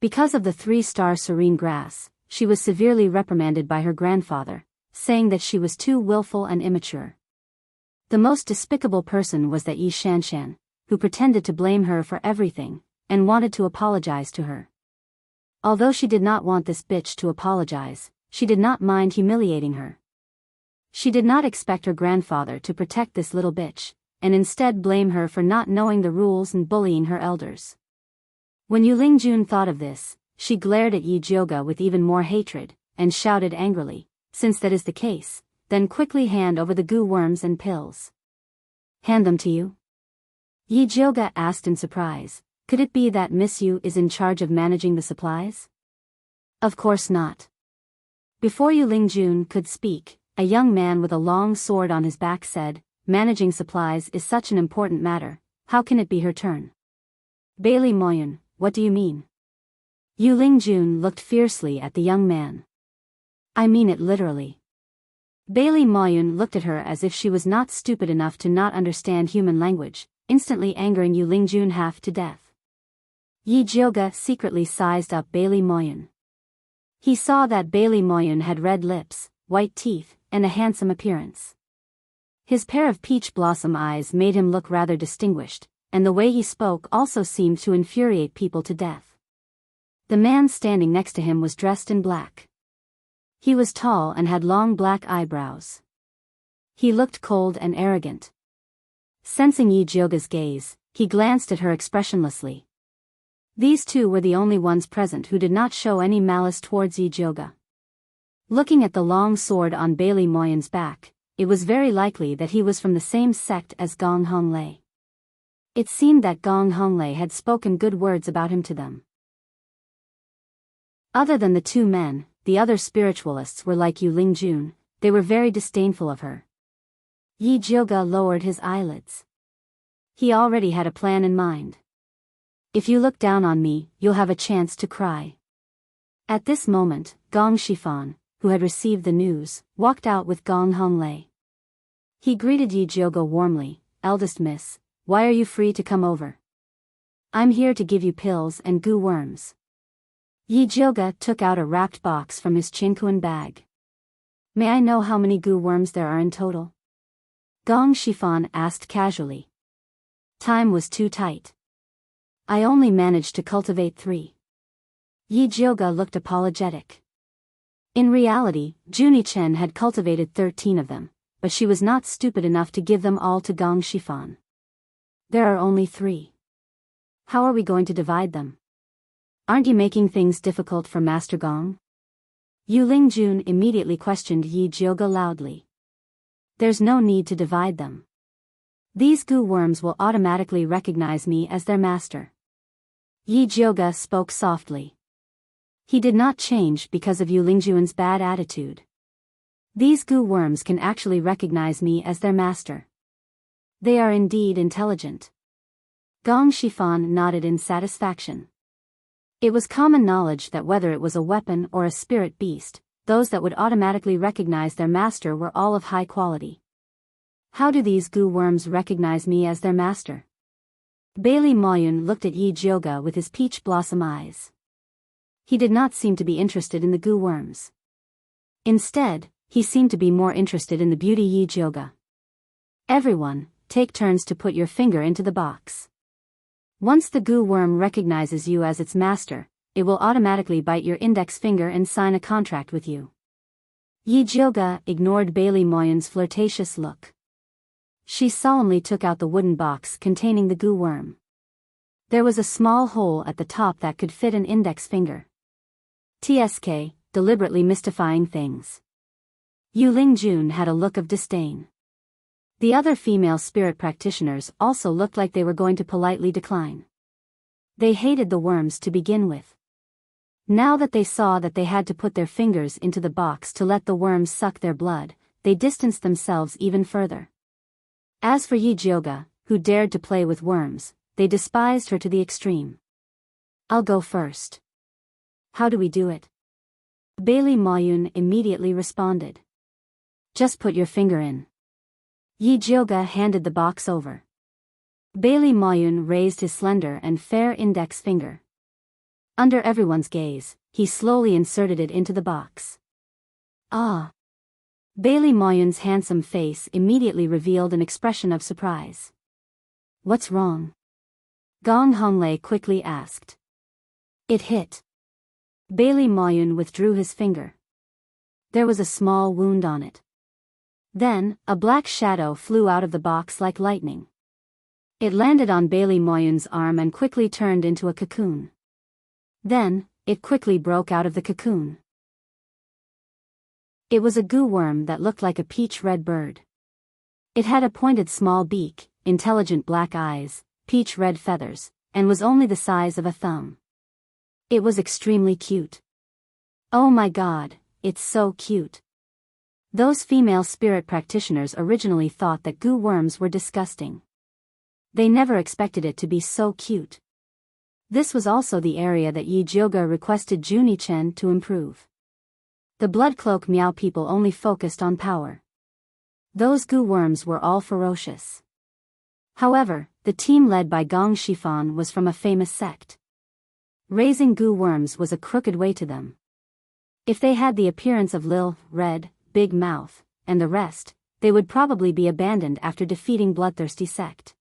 Because of the 3-star serene grass, she was severely reprimanded by her grandfather, saying that she was too willful and immature. The most despicable person was that Yi Shanshan, who pretended to blame her for everything, and wanted to apologize to her. Although she did not want this bitch to apologize, she did not mind humiliating her. She did not expect her grandfather to protect this little bitch, and instead blame her for not knowing the rules and bullying her elders. When Yu Lingjun thought of this, she glared at Yi Jioga with even more hatred, and shouted angrily, "Since that is the case, then quickly hand over the goo worms and pills." "Hand them to you?" Yi Jioga asked in surprise. Could it be that Miss Yu is in charge of managing the supplies? Of course not. Before Yu Lingjun could speak, a young man with a long sword on his back said, "Managing supplies is such an important matter, how can it be her turn?" "Bailey Moyun, what do you mean? Yu Lingjun looked fiercely at the young man. I mean it literally. Bailey Moyun looked at her as if she was not stupid enough to not understand human language, instantly angering Yu Lingjun half to death. Yi Jioga secretly sized up Bailey Moyun. He saw that Bailey Moyun had red lips, white teeth, and a handsome appearance. His pair of peach blossom eyes made him look rather distinguished, and the way he spoke also seemed to infuriate people to death. The man standing next to him was dressed in black. He was tall and had long black eyebrows. He looked cold and arrogant. Sensing Yi Jioga's gaze, he glanced at her expressionlessly. These two were the only ones present who did not show any malice towards Yi Jioga. Looking at the long sword on Bailey Moyun's back, it was very likely that he was from the same sect as Gong Honglei. It seemed that Gong Honglei had spoken good words about him to them. Other than the two men, the other spiritualists were like Yu Lingjun, they were very disdainful of her. Yi Jioga lowered his eyelids. He already had a plan in mind. If you look down on me, you'll have a chance to cry. At this moment, Gong Shifan, who had received the news, walked out with Gong Honglei. He greeted Yi Jioga warmly, eldest miss, why are you free to come over? I'm here to give you pills and goo worms. Yi Jioga took out a wrapped box from his chinkuan bag. May I know how many goo worms there are in total? Gong Shifan asked casually. Time was too tight. I only managed to cultivate 3. Yi Jioga looked apologetic. In reality, Junie Chen had cultivated 13 of them, but she was not stupid enough to give them all to Gong Shifan. There are only 3. How are we going to divide them? Aren't you making things difficult for Master Gong? Yu Lingjun immediately questioned Yi Jioga loudly. There's no need to divide them. These goo worms will automatically recognize me as their master. Yi Jioga spoke softly. He did not change because of Yu Lingjun's bad attitude. These goo worms can actually recognize me as their master. They are indeed intelligent. Gong Shifan nodded in satisfaction. It was common knowledge that whether it was a weapon or a spirit beast, those that would automatically recognize their master were all of high quality. How do these goo worms recognize me as their master? Bailey Moyun looked at Yi Jioga with his peach blossom eyes. He did not seem to be interested in the goo worms. Instead, he seemed to be more interested in the beauty Yi Jioga. Everyone, take turns to put your finger into the box. Once the goo worm recognizes you as its master, it will automatically bite your index finger and sign a contract with you. Yi Jioga ignored Bailey Moyun's flirtatious look. She solemnly took out the wooden box containing the goo worm. There was a small hole at the top that could fit an index finger. TSK, deliberately mystifying things. Yu Lingjun had a look of disdain. The other female spirit practitioners also looked like they were going to politely decline. They hated the worms to begin with. Now that they saw that they had to put their fingers into the box to let the worms suck their blood, they distanced themselves even further. As for Yi Jioga, who dared to play with worms, they despised her to the extreme. I'll go first. How do we do it? Bailey Moyun immediately responded. Just put your finger in. Yi Jioga handed the box over. Bailey Moyun raised his slender and fair index finger. Under everyone's gaze, he slowly inserted it into the box. Ah! Bailey Moyun's handsome face immediately revealed an expression of surprise. What's wrong? Gong Honglei quickly asked. It hit. Bailey Moyun withdrew his finger. There was a small wound on it. Then, a black shadow flew out of the box like lightning. It landed on Bailey Moyun's arm and quickly turned into a cocoon. Then, it quickly broke out of the cocoon. It was a goo worm that looked like a peach-red bird. It had a pointed small beak, intelligent black eyes, peach-red feathers, and was only the size of a thumb. It was extremely cute. Oh my god, it's so cute. Those female spirit practitioners originally thought that goo worms were disgusting. They never expected it to be so cute. This was also the area that Yi Jioga requested Juni Chen to improve. The Blood Cloak Miao people only focused on power. Those goo worms were all ferocious. However, the team led by Gong Shifan was from a famous sect. Raising goo worms was a crooked way to them. If they had the appearance of Lil, Red, Big Mouth, and the rest, they would probably be abandoned after defeating bloodthirsty sect.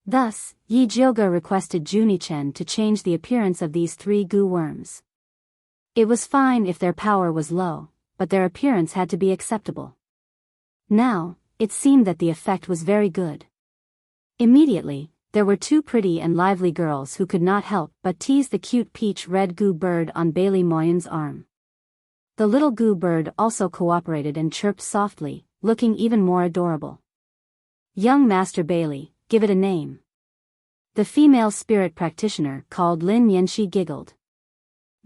Thus, Yi Jioga requested Juni Chen to change the appearance of these 3 goo worms. It was fine if their power was low, but their appearance had to be acceptable. Now, it seemed that the effect was very good. Immediately, there were 2 pretty and lively girls who could not help but tease the cute peach-red goo bird on Bailey Moyen's arm. The little goo bird also cooperated and chirped softly, looking even more adorable. Young Master Bailey, give it a name. The female spirit practitioner called Lin Yanxi giggled.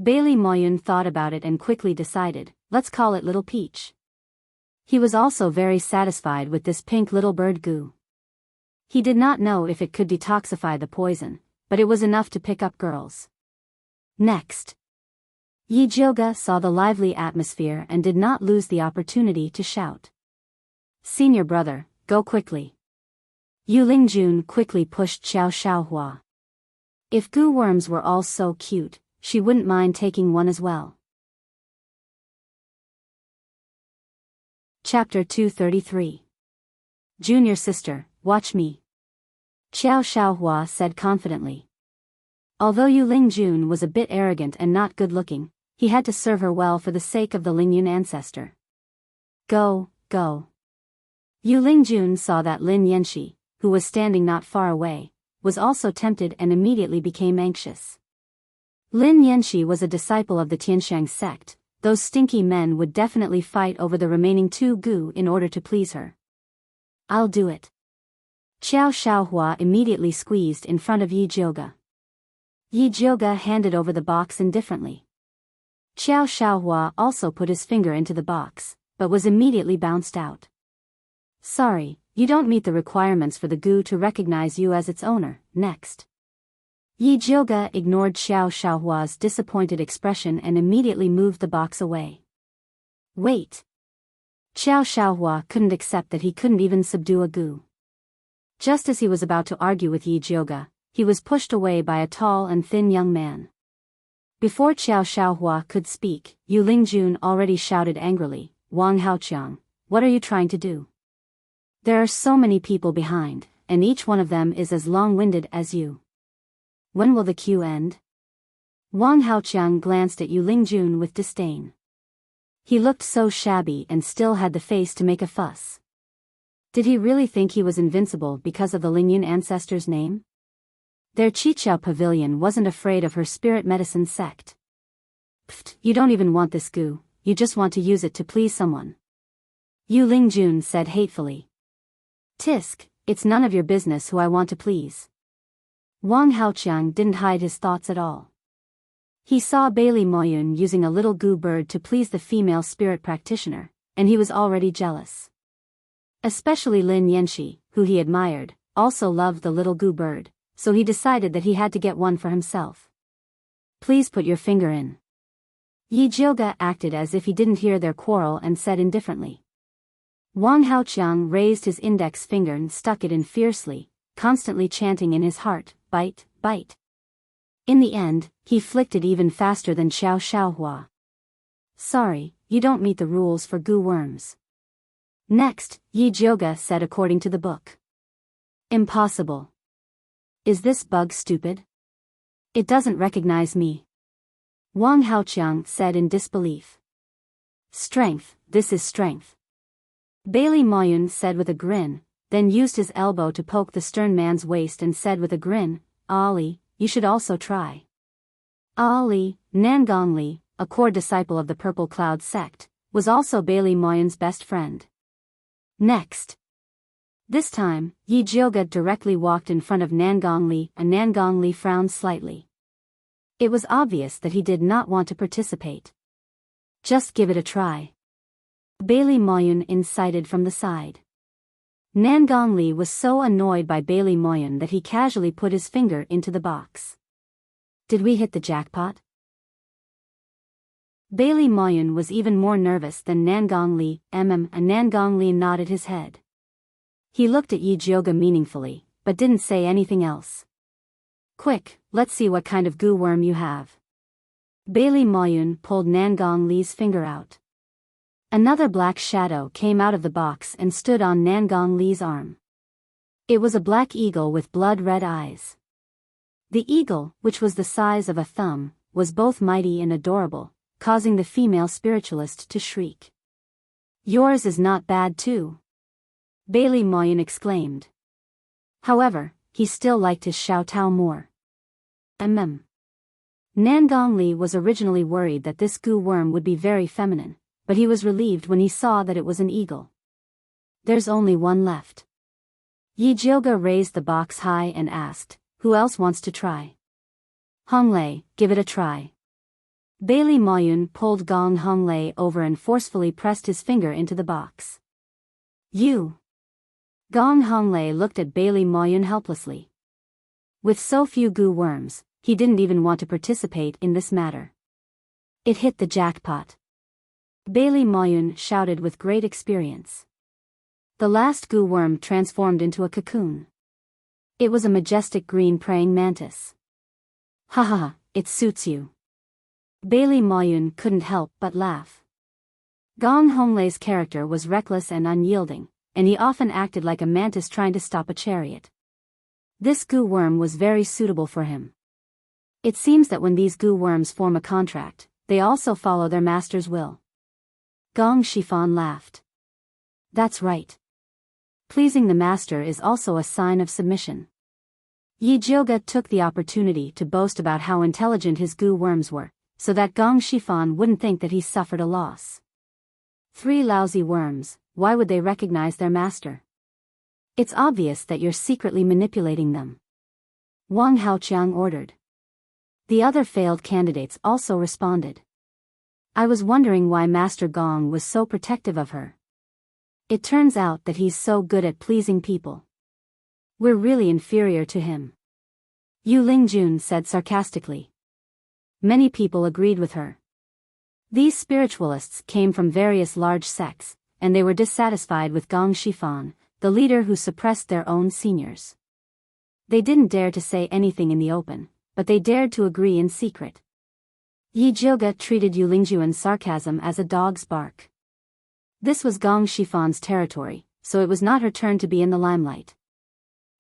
Bailey Moyun thought about it and quickly decided, let's call it Little Peach. He was also very satisfied with this pink little bird goo. He did not know if it could detoxify the poison, but it was enough to pick up girls. Next, Yi Jioga saw the lively atmosphere and did not lose the opportunity to shout. Senior brother, go quickly. Yu Lingjun quickly pushed Xiao Xiaohua. If goo worms were all so cute, she wouldn't mind taking one as well. Chapter 233. Junior sister, watch me. Xiao Xiaohua said confidently. Although Yu Lingjun was a bit arrogant and not good-looking, he had to serve her well for the sake of the Lingyun ancestor. Go, go. Yu Lingjun saw that Lin Yanxi, who was standing not far away, was also tempted and immediately became anxious. Lin Yanxi was a disciple of the Tianshang sect. Those stinky men would definitely fight over the remaining 2 goo in order to please her. I'll do it. Xiao Xiaohua immediately squeezed in front of Yi Jioga. Yi Jioga handed over the box indifferently. Xiao Xiaohua also put his finger into the box, but was immediately bounced out. Sorry, you don't meet the requirements for the goo to recognize you as its owner. Next. Yi Jioga ignored Xiao Xiaohua's disappointed expression and immediately moved the box away. Wait. Xiao Xiaohua couldn't accept that he couldn't even subdue a goo. Just as he was about to argue with Yi Jioga, he was pushed away by a tall and thin young man. Before Xiao Xiaohua could speak, Yu Lingjun already shouted angrily, Wang Haoqiang, what are you trying to do? There are so many people behind, and each one of them is as long-winded as you. When will the queue end? Wang Haoqiang glanced at Yu Lingjun with disdain. He looked so shabby and still had the face to make a fuss. Did he really think he was invincible because of the Lingyun ancestor's name? Their Chiqiao pavilion wasn't afraid of her spirit medicine sect. Pfft, you don't even want this goo, you just want to use it to please someone. Yu Lingjun said hatefully. Tisk, it's none of your business who I want to please. Wang Haoqiang didn't hide his thoughts at all. He saw Bailey Moyun using a little goo bird to please the female spirit practitioner, and he was already jealous. Especially Lin Yanxi, who he admired, also loved the little goo bird, so he decided that he had to get one for himself. Please put your finger in. Yi Jioga acted as if he didn't hear their quarrel and said indifferently. Wang Haoqiang raised his index finger and stuck it in fiercely, constantly chanting in his heart, bite, bite. In the end, he flicked it even faster than Xiao Xiaohua. Sorry, you don't meet the rules for goo worms. Next, Yi Jioga said according to the book. Impossible. Is this bug stupid? It doesn't recognize me. Wang Haoqiang said in disbelief. Strength, this is strength. Bailey Moyun said with a grin, then used his elbow to poke the stern man's waist and said with a grin, Ali, you should also try. Ali, Nangongli, a core disciple of the Purple Cloud sect, was also Bailey Moyun's best friend. Next. This time, Yi Jioga directly walked in front of Nangongli and Nangongli frowned slightly. It was obvious that he did not want to participate. Just give it a try. Bailey Moyun incited from the side. Nangongli was so annoyed by Bailey Moyun that he casually put his finger into the box. Did we hit the jackpot? Bailey Moyun was even more nervous than Nangong Li, and Nangong Li nodded his head. He looked at Yi Jioga meaningfully, but didn't say anything else. Quick, let's see what kind of goo worm you have. Bailey Moyun pulled Nangong Li's finger out. Another black shadow came out of the box and stood on Nangong Li's arm. It was a black eagle with blood-red eyes. The eagle, which was the size of a thumb, was both mighty and adorable, causing the female spiritualist to shriek. Yours is not bad too, Bailey Moyun exclaimed. However, he still liked his Xiao Tao more. Nangong Li was originally worried that this goo worm would be very feminine, but he was relieved when he saw that it was an eagle. There's only one left. Yi Jioga raised the box high and asked, who else wants to try? Honglei, give it a try. Bailey Moyun pulled Gong Honglei over and forcefully pressed his finger into the box. You! Gong Honglei looked at Bailey Moyun helplessly. With so few goo worms, he didn't even want to participate in this matter. It hit the jackpot. Bailey Moyun shouted with great experience. The last goo worm transformed into a cocoon. It was a majestic green praying mantis. Ha ha ha, it suits you. Bailey Moyun couldn't help but laugh. Gong Honglei's character was reckless and unyielding, and he often acted like a mantis trying to stop a chariot. This goo worm was very suitable for him. It seems that when these goo worms form a contract, they also follow their master's will. Gong Shifan laughed. That's right. Pleasing the master is also a sign of submission. Yi Jioga took the opportunity to boast about how intelligent his goo worms were, so that Gong Shifan wouldn't think that he suffered a loss. 3 lousy worms, why would they recognize their master? It's obvious that you're secretly manipulating them. Wang Haoqiang ordered. The other failed candidates also responded. I was wondering why Master Gong was so protective of her. It turns out that he's so good at pleasing people. We're really inferior to him. Yu Lingjun said sarcastically. Many people agreed with her. These spiritualists came from various large sects, and they were dissatisfied with Gong Shifan, the leader who suppressed their own seniors. They didn't dare to say anything in the open, but they dared to agree in secret. Yi Jioga treated Yu Lingjuan's sarcasm as a dog's bark. This was Gong Shifan's territory, so it was not her turn to be in the limelight.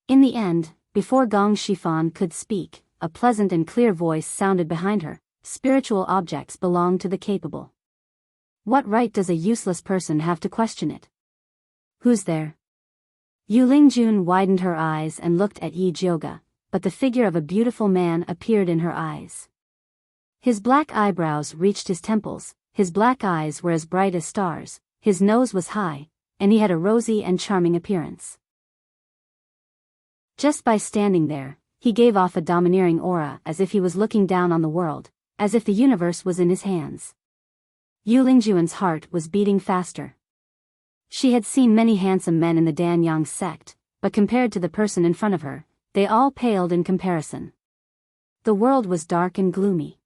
In the end, before Gong Shifan could speak, a pleasant and clear voice sounded behind her. Spiritual objects belong to the capable. What right does a useless person have to question it? Who's there? Yu Lingjun widened her eyes and looked at Yi Jioga, but the figure of a beautiful man appeared in her eyes. His black eyebrows reached his temples, his black eyes were as bright as stars, his nose was high, and he had a rosy and charming appearance. Just by standing there, he gave off a domineering aura as if he was looking down on the world, as if the universe was in his hands. Yu Lingjuan's heart was beating faster. She had seen many handsome men in the Danyang sect, but compared to the person in front of her, they all paled in comparison. The world was dark and gloomy.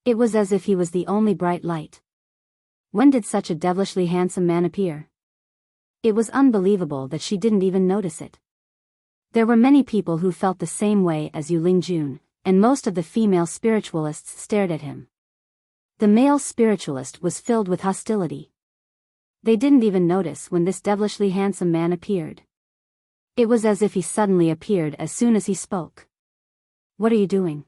It was as if he was the only bright light. When did such a devilishly handsome man appear? It was unbelievable that she didn't even notice it. There were many people who felt the same way as Yu Lingjun, and most of the female spiritualists stared at him. The male spiritualist was filled with hostility. They didn't even notice when this devilishly handsome man appeared. It was as if he suddenly appeared as soon as he spoke. What are you doing?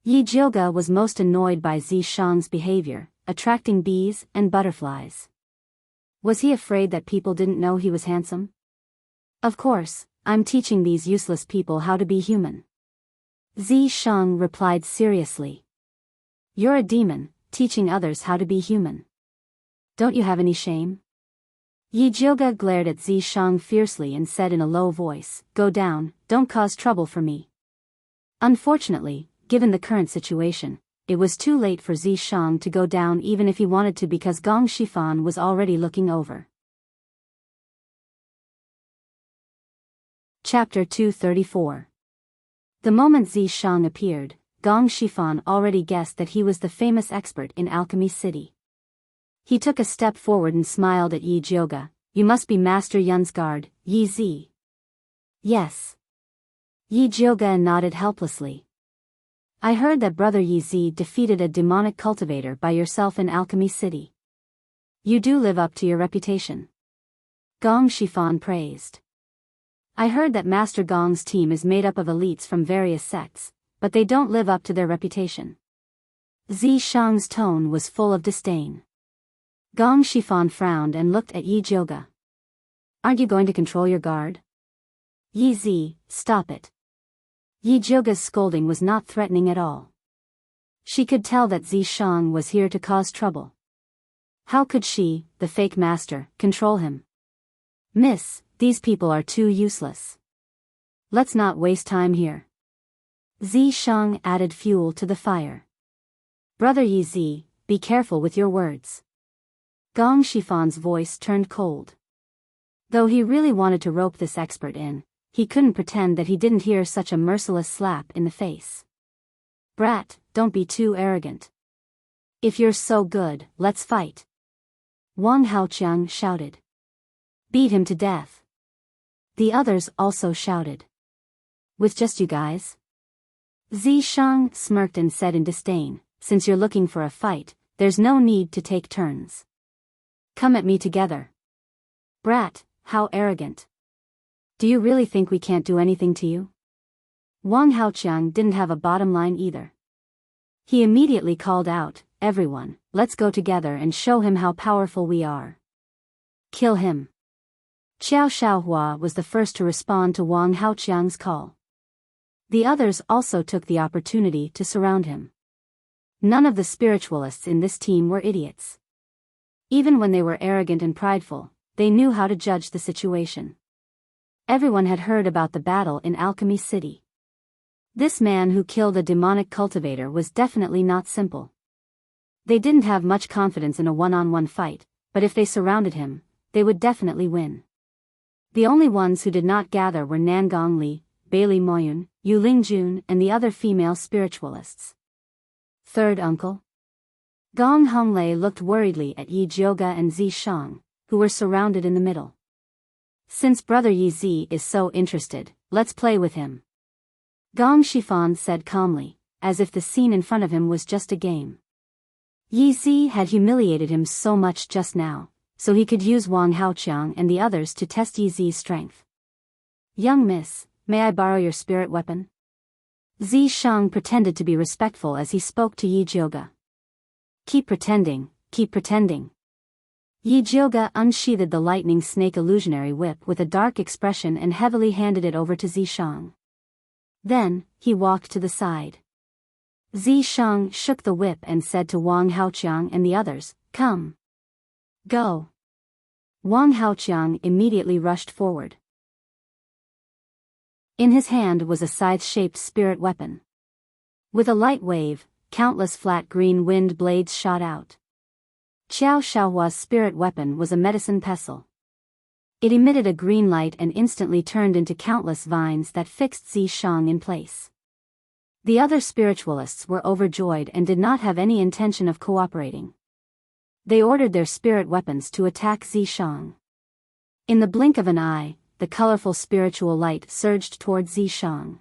Yi Jioga was most annoyed by Zi Shang's behavior, attracting bees and butterflies. Was he afraid that people didn't know he was handsome? Of course, I'm teaching these useless people how to be human. Zi Shang replied seriously. You're a demon, teaching others how to be human. Don't you have any shame? Yi Jioga glared at Zi Shang fiercely and said in a low voice, Go down, don't cause trouble for me. Unfortunately, given the current situation, it was too late for Zi Shang to go down even if he wanted to because Gong Shifan was already looking over. Chapter 234. The moment Zi Shang appeared, Gong Shifan already guessed that he was the famous expert in Alchemy City. He took a step forward and smiled at Yi Jioga. You must be Master Yun's guard, Yi Zi. Yes. Yi Jioga nodded helplessly. I heard that Brother Yi Zi defeated a demonic cultivator by yourself in Alchemy City. You do live up to your reputation. Gong Shifan praised. I heard that Master Gong's team is made up of elites from various sects, but they don't live up to their reputation. Zi Shang's tone was full of disdain. Gong Shifan frowned and looked at Yi Jioga. Aren't you going to control your guard? Yi Zi, stop it. Yi Jioga's scolding was not threatening at all. She could tell that Zi Shang was here to cause trouble. How could she, the fake master, control him? Miss, these people are too useless. Let's not waste time here. Zi Shang added fuel to the fire. Brother Yi Zi, be careful with your words. Gong Shifan's voice turned cold. Though he really wanted to rope this expert in, he couldn't pretend that he didn't hear such a merciless slap in the face. Brat, don't be too arrogant. If you're so good, let's fight. Wang Haoqiang shouted. Beat him to death. The others also shouted. With just you guys? Zi Shang smirked and said in disdain, since you're looking for a fight, there's no need to take turns. Come at me together. Brat, how arrogant. Do you really think we can't do anything to you? Wang Haoqiang didn't have a bottom line either. He immediately called out, everyone, let's go together and show him how powerful we are. Kill him. Qiao Shaohua was the first to respond to Wang Haoqiang's call. The others also took the opportunity to surround him. None of the spiritualists in this team were idiots. Even when they were arrogant and prideful, they knew how to judge the situation. Everyone had heard about the battle in Alchemy City. This man who killed a demonic cultivator was definitely not simple. They didn't have much confidence in a one-on-one fight, but if they surrounded him, they would definitely win. The only ones who did not gather were Nangong Li, Bailey Moyun, Yu Lingjun, and the other female spiritualists. Third uncle? Gong Honglei looked worriedly at Yi Jioga and Zi Shang, who were surrounded in the middle. Since Brother Yi Zi is so interested, let's play with him. Gong Shifan said calmly, as if the scene in front of him was just a game. Yi Zi had humiliated him so much just now, so he could use Wang Haoqiang and the others to test Yi Zi's strength. Young miss, may I borrow your spirit weapon? Zi Shang pretended to be respectful as he spoke to Yi Jioga. Keep pretending, keep pretending. Yi Jioga unsheathed the lightning snake illusionary whip with a dark expression and heavily handed it over to Zi Shang. Then, he walked to the side. Zi Shang shook the whip and said to Wang Haoqiang and the others, come. Go. Wang Haoqiang immediately rushed forward. In his hand was a scythe-shaped spirit weapon. With a light wave, countless flat green wind blades shot out. Qiao Shaohua's spirit weapon was a medicine pestle. It emitted a green light and instantly turned into countless vines that fixed Zi Shang in place. The other spiritualists were overjoyed and did not have any intention of cooperating. They ordered their spirit weapons to attack Zi Shang. In the blink of an eye, the colorful spiritual light surged toward Zi Shang.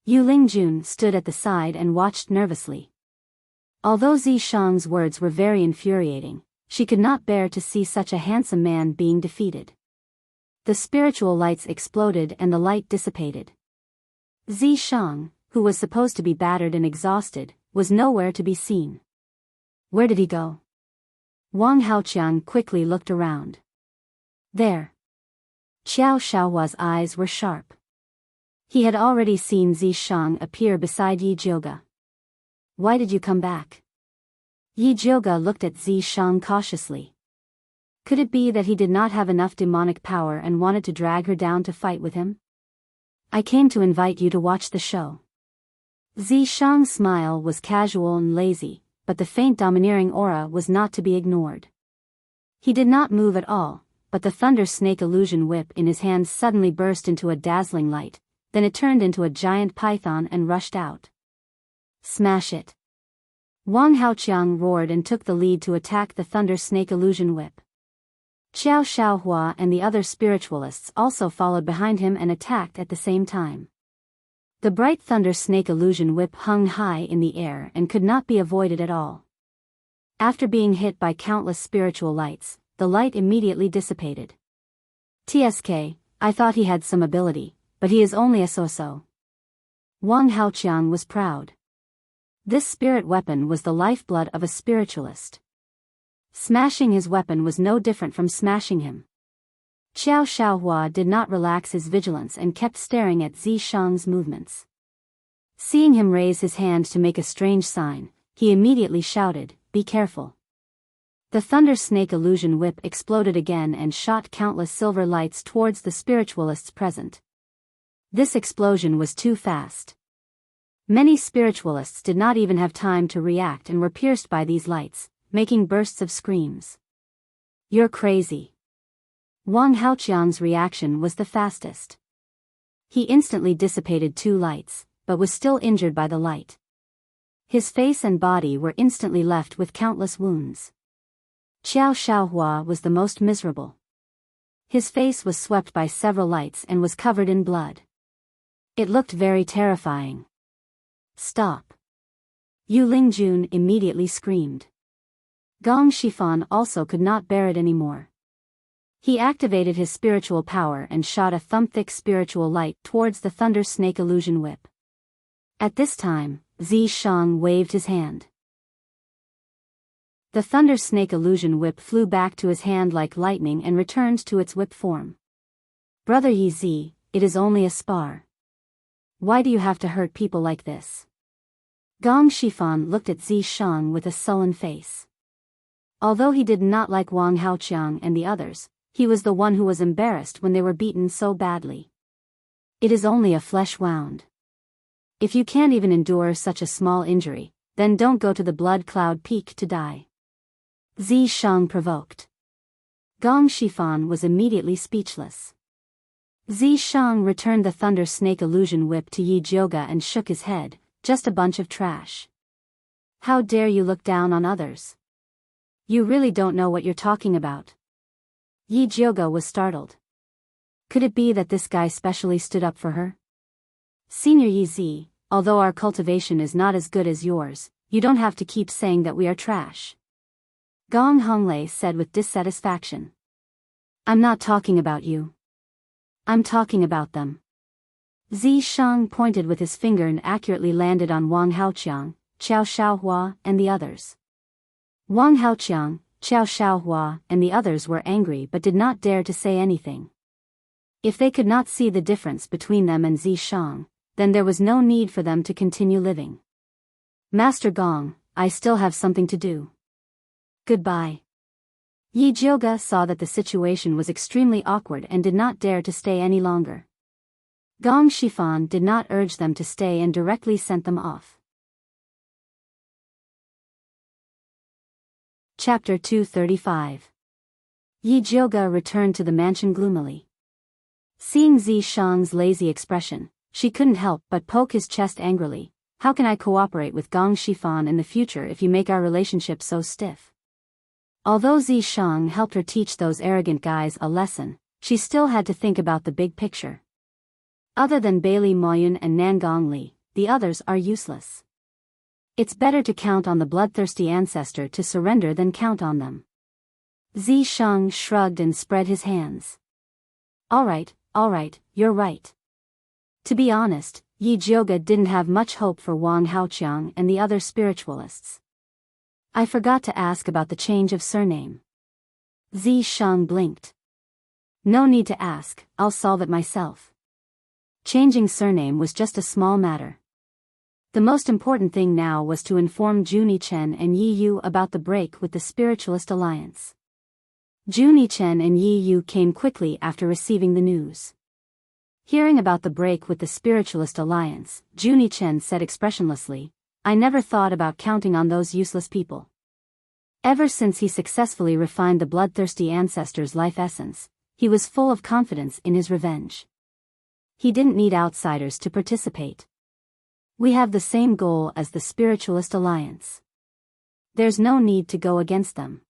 Yu Lingjun stood at the side and watched nervously. Although Zi Shang's words were very infuriating, she could not bear to see such a handsome man being defeated. The spiritual lights exploded and the light dissipated. Zi Shang, who was supposed to be battered and exhausted, was nowhere to be seen. Where did he go? Wang Haoqiang quickly looked around. There. Qiao Shaohua's eyes were sharp. He had already seen Zi Shang appear beside Yi Jioga. Why did you come back? Yi Jioga looked at Zi Shang cautiously. Could it be that he did not have enough demonic power and wanted to drag her down to fight with him? I came to invite you to watch the show. Zi Shang's smile was casual and lazy, but the faint domineering aura was not to be ignored. He did not move at all, but the thunder snake illusion whip in his hand suddenly burst into a dazzling light, then it turned into a giant python and rushed out. Smash it. Wang Haoqiang roared and took the lead to attack the Thunder Snake Illusion Whip. Xiao Xiaohua and the other spiritualists also followed behind him and attacked at the same time. The bright Thunder Snake Illusion Whip hung high in the air and could not be avoided at all. After being hit by countless spiritual lights, the light immediately dissipated. TSK, I thought he had some ability, but he is only a so-so. Wang Haoqiang was proud. This spirit weapon was the lifeblood of a spiritualist. Smashing his weapon was no different from smashing him. Xiao Xiaohua did not relax his vigilance and kept staring at Zi Shang's movements. Seeing him raise his hand to make a strange sign, he immediately shouted, "Be careful." The Thunder Snake Illusion Whip exploded again and shot countless silver lights towards the spiritualists present. This explosion was too fast. Many spiritualists did not even have time to react and were pierced by these lights, making bursts of screams. "You're crazy." Wang Haoqiang's reaction was the fastest. He instantly dissipated 2 lights, but was still injured by the light. His face and body were instantly left with countless wounds. Xiao Xiaohua was the most miserable. His face was swept by several lights and was covered in blood. It looked very terrifying. "Stop." Yu Lingjun immediately screamed. Gong Shifan also could not bear it anymore. He activated his spiritual power and shot a thumb-thick spiritual light towards the Thunder Snake Illusion Whip. At this time, Zi Shang waved his hand. The Thunder Snake Illusion Whip flew back to his hand like lightning and returned to its whip form. "Brother Yi Zi, it is only a spar. Why do you have to hurt people like this?" Gong Shifan looked at Zi Shang with a sullen face. Although he did not like Wang Haoqiang and the others, he was the one who was embarrassed when they were beaten so badly. "It is only a flesh wound. If you can't even endure such a small injury, then don't go to the Blood Cloud Peak to die." Zi Shang provoked. Gong Shifan was immediately speechless. Zi Shang returned the Thunder Snake Illusion Whip to Yi Jioga and shook his head, "Just a bunch of trash. How dare you look down on others? You really don't know what you're talking about." Yi Jioga was startled. Could it be that this guy specially stood up for her? "Senior Yi Zi, although our cultivation is not as good as yours, you don't have to keep saying that we are trash," Gong Honglei said with dissatisfaction. "I'm not talking about you. I'm talking about them." Zi Shang pointed with his finger and accurately landed on Wang Haoqiang, Xiao Xiaohua, and the others. Wang Haoqiang, Xiao Xiaohua, and the others were angry but did not dare to say anything. If they could not see the difference between them and Zi Shang, then there was no need for them to continue living. "Master Gong, I still have something to do. Goodbye." Yi Jioga saw that the situation was extremely awkward and did not dare to stay any longer. Gong Shifan did not urge them to stay and directly sent them off. Chapter 235. Yi Jioga returned to the mansion gloomily. Seeing Zi Shang's lazy expression, she couldn't help but poke his chest angrily. "How can I cooperate with Gong Shifan in the future if you make our relationship so stiff?" Although Zi Shang helped her teach those arrogant guys a lesson, she still had to think about the big picture. Other than Bailey Moyun and Nangong Li, the others are useless. It's better to count on the bloodthirsty ancestor to surrender than count on them. Zi Shang shrugged and spread his hands. All right, you're right." To be honest, Yi Jioga didn't have much hope for Wang Haoqiang and the other spiritualists. "I forgot to ask about the change of surname." Zi Shang blinked. "No need to ask, I'll solve it myself." Changing surname was just a small matter. The most important thing now was to inform Juni Chen and Yi Yu about the break with the Spiritualist Alliance. Juni Chen and Yi Yu came quickly after receiving the news. Hearing about the break with the Spiritualist Alliance, Juni Chen said expressionlessly, "I never thought about counting on those useless people." Ever since he successfully refined the bloodthirsty ancestor's life essence, he was full of confidence in his revenge. He didn't need outsiders to participate. We have the same goal as the Spiritualist Alliance. There's no need to go against them.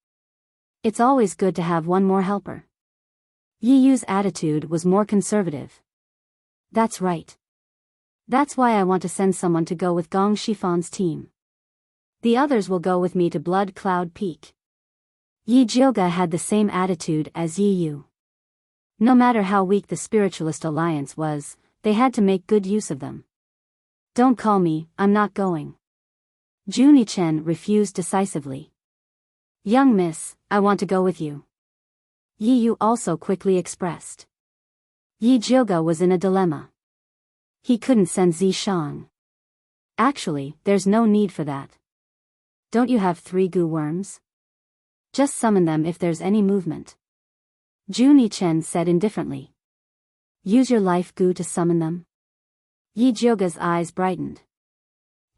It's always good to have one more helper. Yi Yu's attitude was more conservative. That's right. That's why I want to send someone to go with Gong Shifan's team. The others will go with me to Blood Cloud Peak. Yi Jioga had the same attitude as Yi Yu. No matter how weak the Spiritualist Alliance was, they had to make good use of them. Don't call me, I'm not going. Juni Chen refused decisively. Young miss, I want to go with you. Yi Yu also quickly expressed. Yi Jioga was in a dilemma. He couldn't send Zishang. Actually, there's no need for that. Don't you have 3 goo worms? Just summon them if there's any movement. Juni Chen said indifferently. Use your life goo to summon them? Yi Jioga's eyes brightened.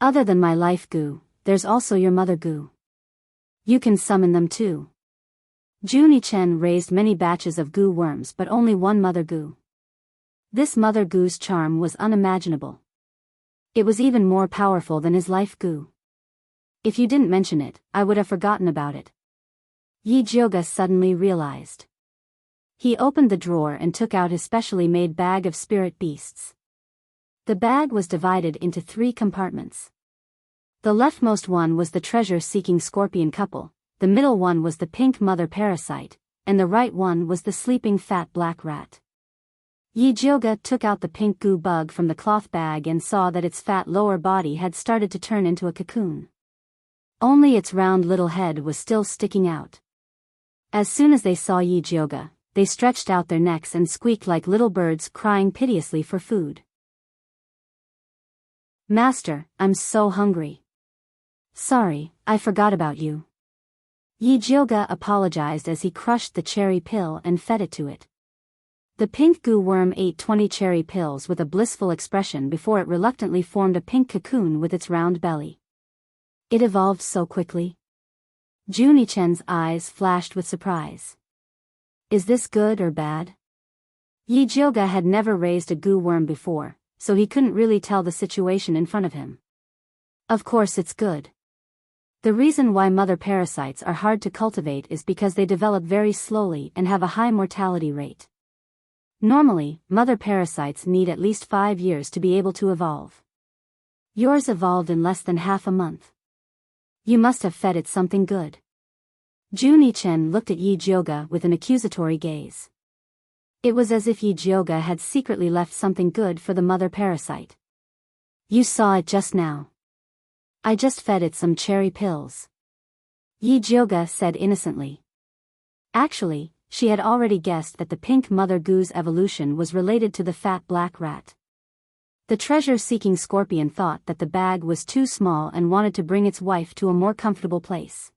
Other than my life goo, there's also your mother goo. You can summon them too. Juni Chen raised many batches of goo worms but only one mother goo. This mother goo's charm was unimaginable. It was even more powerful than his life goo. If you didn't mention it, I would have forgotten about it. Yi Jioga suddenly realized. He opened the drawer and took out his specially made bag of spirit beasts. The bag was divided into 3 compartments. The leftmost one was the treasure-seeking scorpion couple, the middle one was the pink mother parasite, and the right one was the sleeping fat black rat. Yi Jioga took out the pink goo bug from the cloth bag and saw that its fat lower body had started to turn into a cocoon. Only its round little head was still sticking out. As soon as they saw Yi Jioga, they stretched out their necks and squeaked like little birds crying piteously for food. Master, I'm so hungry. Sorry, I forgot about you. Yi Jioga apologized as he crushed the cherry pill and fed it to it. The pink goo worm ate 20 cherry pills with a blissful expression before it reluctantly formed a pink cocoon with its round belly. It evolved so quickly. Juni Chen's eyes flashed with surprise. Is this good or bad? Yi Jioga had never raised a goo worm before, so he couldn't really tell the situation in front of him. Of course it's good. The reason why mother parasites are hard to cultivate is because they develop very slowly and have a high mortality rate. Normally, mother parasites need at least 5 years to be able to evolve. Yours evolved in less than half a month. You must have fed it something good. Juni Chen looked at Yi Jioga with an accusatory gaze. It was as if Yi Jioga had secretly left something good for the mother parasite. You saw it just now. I just fed it some cherry pills. Yi Jioga said innocently. Actually, she had already guessed that the pink mother goo's evolution was related to the fat black rat. The treasure-seeking scorpion thought that the bag was too small and wanted to bring its wife to a more comfortable place.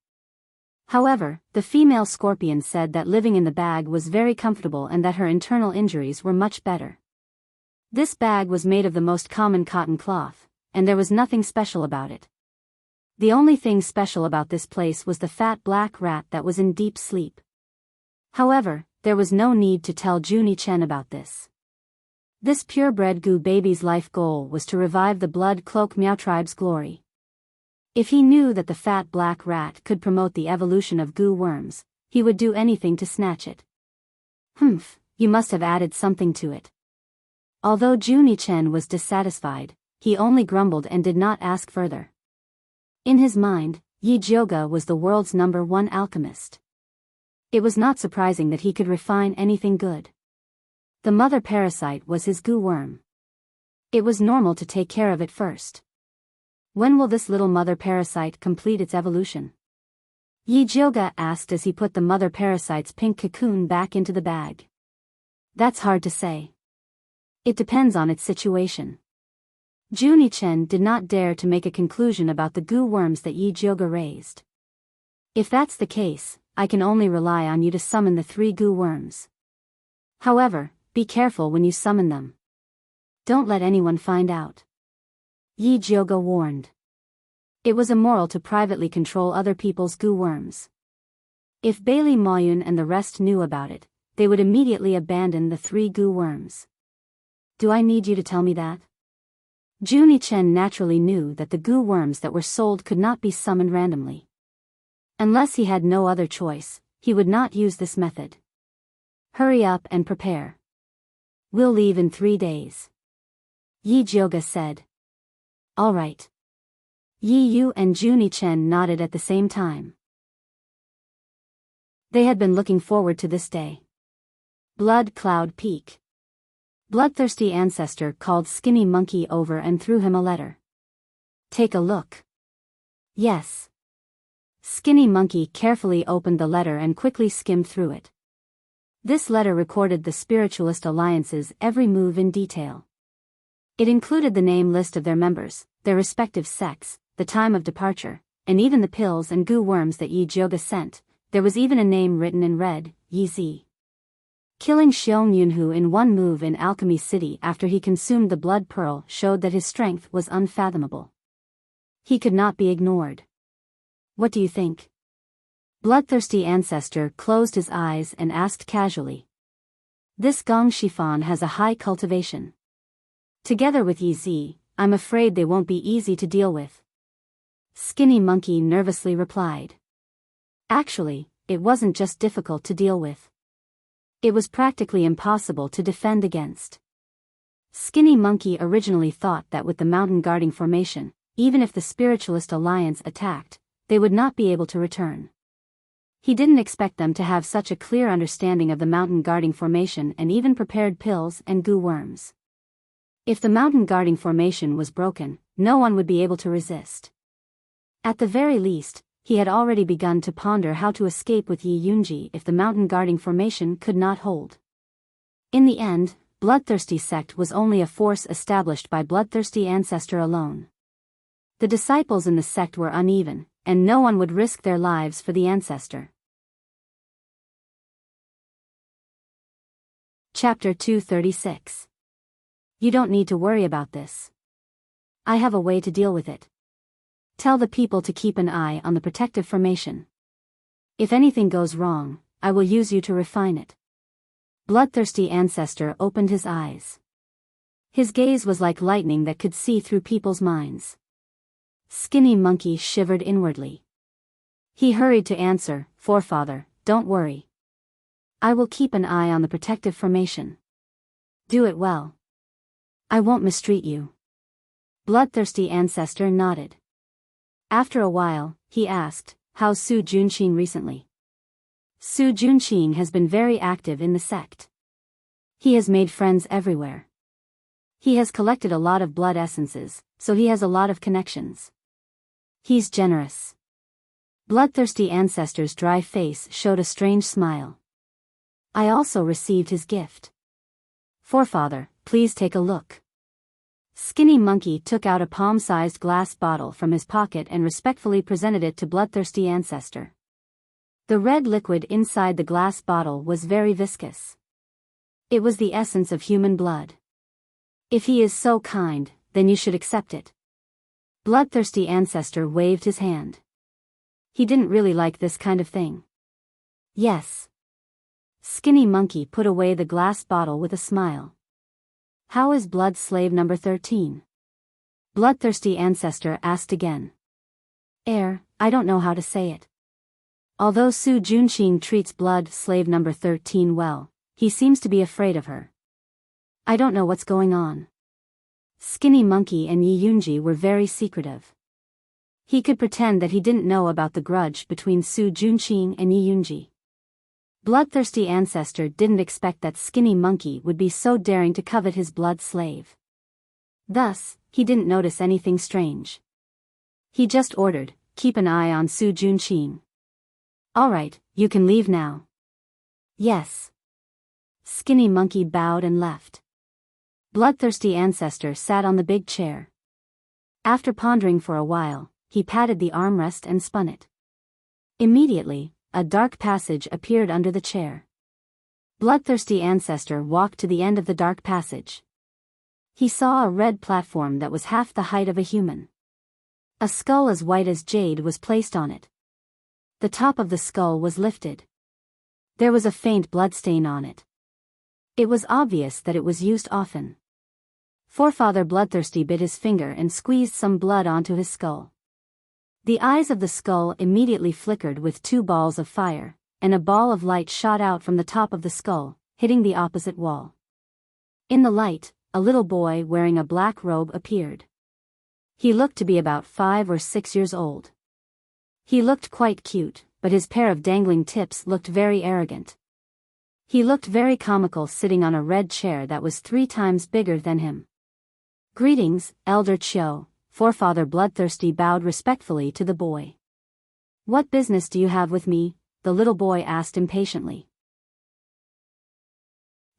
However, the female scorpion said that living in the bag was very comfortable and that her internal injuries were much better. This bag was made of the most common cotton cloth, and there was nothing special about it. The only thing special about this place was the fat black rat that was in deep sleep. However, there was no need to tell Juni Chen about this. This purebred goo baby's life goal was to revive the blood cloak Miao tribe's glory. If he knew that the fat black rat could promote the evolution of goo worms, he would do anything to snatch it. Humph, you must have added something to it. Although Juni Chen was dissatisfied, he only grumbled and did not ask further. In his mind, Yi Jioga was the world's #1 alchemist. It was not surprising that he could refine anything good. The mother parasite was his goo worm. It was normal to take care of it first. When will this little mother parasite complete its evolution? Yi Jioga asked as he put the mother parasite's pink cocoon back into the bag. That's hard to say. It depends on its situation. Juni Chen did not dare to make a conclusion about the goo worms that Yi Jioga raised. If that's the case, I can only rely on you to summon the 3 goo worms. However, be careful when you summon them. Don't let anyone find out. Yi Jioga warned. It was immoral to privately control other people's goo worms. If Bailey Maoyun and the rest knew about it, they would immediately abandon the 3 goo worms. Do I need you to tell me that? Juni-Chen naturally knew that the goo worms that were sold could not be summoned randomly. Unless he had no other choice, he would not use this method. Hurry up and prepare. We'll leave in 3 days. Yi Jioga said. All right. Yi Yu and Juni-Chen nodded at the same time. They had been looking forward to this day. Blood Cloud Peak. Bloodthirsty ancestor called Skinny Monkey over and threw him a letter. Take a look. Yes. Skinny Monkey carefully opened the letter and quickly skimmed through it. This letter recorded the Spiritualist Alliance's every move in detail. It included the name list of their members, their respective sects, the time of departure, and even the pills and goo worms that Yi Jioga sent. There was even a name written in red, Yi Zi. Killing Xiong Yunhu in one move in Alchemy City after he consumed the blood pearl showed that his strength was unfathomable. He could not be ignored. What do you think? Bloodthirsty ancestor closed his eyes and asked casually. This gong chiffon has a high cultivation. Together with Yi Zi, I'm afraid they won't be easy to deal with. Skinny Monkey nervously replied. Actually, it wasn't just difficult to deal with. It was practically impossible to defend against. Skinny Monkey originally thought that with the mountain guarding formation, even if the Spiritualist Alliance attacked, they would not be able to return. He didn't expect them to have such a clear understanding of the mountain guarding formation and even prepared pills and goo worms. If the mountain guarding formation was broken, no one would be able to resist. At the very least, he had already begun to ponder how to escape with Yi Yunji if the mountain guarding formation could not hold. In the end, Bloodthirsty sect was only a force established by Bloodthirsty ancestor alone. The disciples in the sect were uneven, and no one would risk their lives for the ancestor. Chapter 236. You don't need to worry about this. I have a way to deal with it. Tell the people to keep an eye on the protective formation. If anything goes wrong, I will use you to refine it. Bloodthirsty ancestor opened his eyes. His gaze was like lightning that could see through people's minds. Skinny Monkey shivered inwardly. He hurried to answer, Forefather, don't worry. I will keep an eye on the protective formation. Do it well. I won't mistreat you. Bloodthirsty ancestor nodded. After a while, he asked, how's Su Junqing recently? Su Junqing has been very active in the sect. He has made friends everywhere. He has collected a lot of blood essences, so he has a lot of connections. He's generous. Bloodthirsty ancestor's dry face showed a strange smile. I also received his gift. Forefather, please take a look. Skinny Monkey took out a palm-sized glass bottle from his pocket and respectfully presented it to Bloodthirsty ancestor. The red liquid inside the glass bottle was very viscous. It was the essence of human blood. If he is so kind, then you should accept it. Bloodthirsty ancestor waved his hand. He didn't really like this kind of thing. Yes. Skinny Monkey put away the glass bottle with a smile. How is blood slave number 13? Bloodthirsty ancestor asked again. I don't know how to say it. Although Su Junqing treats blood slave number 13 well, he seems to be afraid of her. I don't know what's going on. Skinny Monkey and Yi Yunji were very secretive. He could pretend that he didn't know about the grudge between Su Junqing and Yi Yunji. Bloodthirsty ancestor didn't expect that Skinny Monkey would be so daring to covet his blood slave. Thus, he didn't notice anything strange. He just ordered, keep an eye on Su Junqing. All right, you can leave now. Yes. Skinny Monkey bowed and left. Bloodthirsty ancestor sat on the big chair. After pondering for a while, he patted the armrest and spun it. Immediately, a dark passage appeared under the chair. Bloodthirsty ancestor walked to the end of the dark passage. He saw a red platform that was half the height of a human. A skull as white as jade was placed on it. The top of the skull was lifted. There was a faint bloodstain on it. It was obvious that it was used often. Forefather Bloodthirsty bit his finger and squeezed some blood onto his skull. The eyes of the skull immediately flickered with 2 balls of fire, and a ball of light shot out from the top of the skull, hitting the opposite wall. In the light, a little boy wearing a black robe appeared. He looked to be about 5 or 6 years old. He looked quite cute, but his pair of dangling tips looked very arrogant. He looked very comical sitting on a red chair that was 3 times bigger than him. "Greetings, Elder Chio," Forefather Bloodthirsty bowed respectfully to the boy. "What business do you have with me?" the little boy asked impatiently.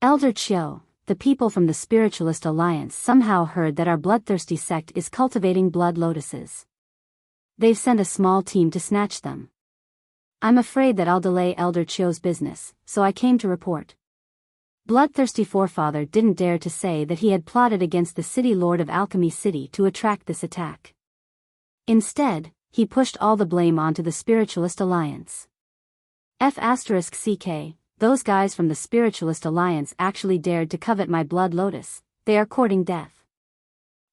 "Elder Chio, the people from the Spiritualist Alliance somehow heard that our bloodthirsty sect is cultivating blood lotuses. They've sent a small team to snatch them. I'm afraid that I'll delay Elder Chio's business, so I came to report." Bloodthirsty Forefather didn't dare to say that he had plotted against the City Lord of Alchemy City to attract this attack. Instead, he pushed all the blame onto the Spiritualist Alliance. F***CK, those guys from the Spiritualist Alliance actually dared to covet my blood lotus. They are courting death.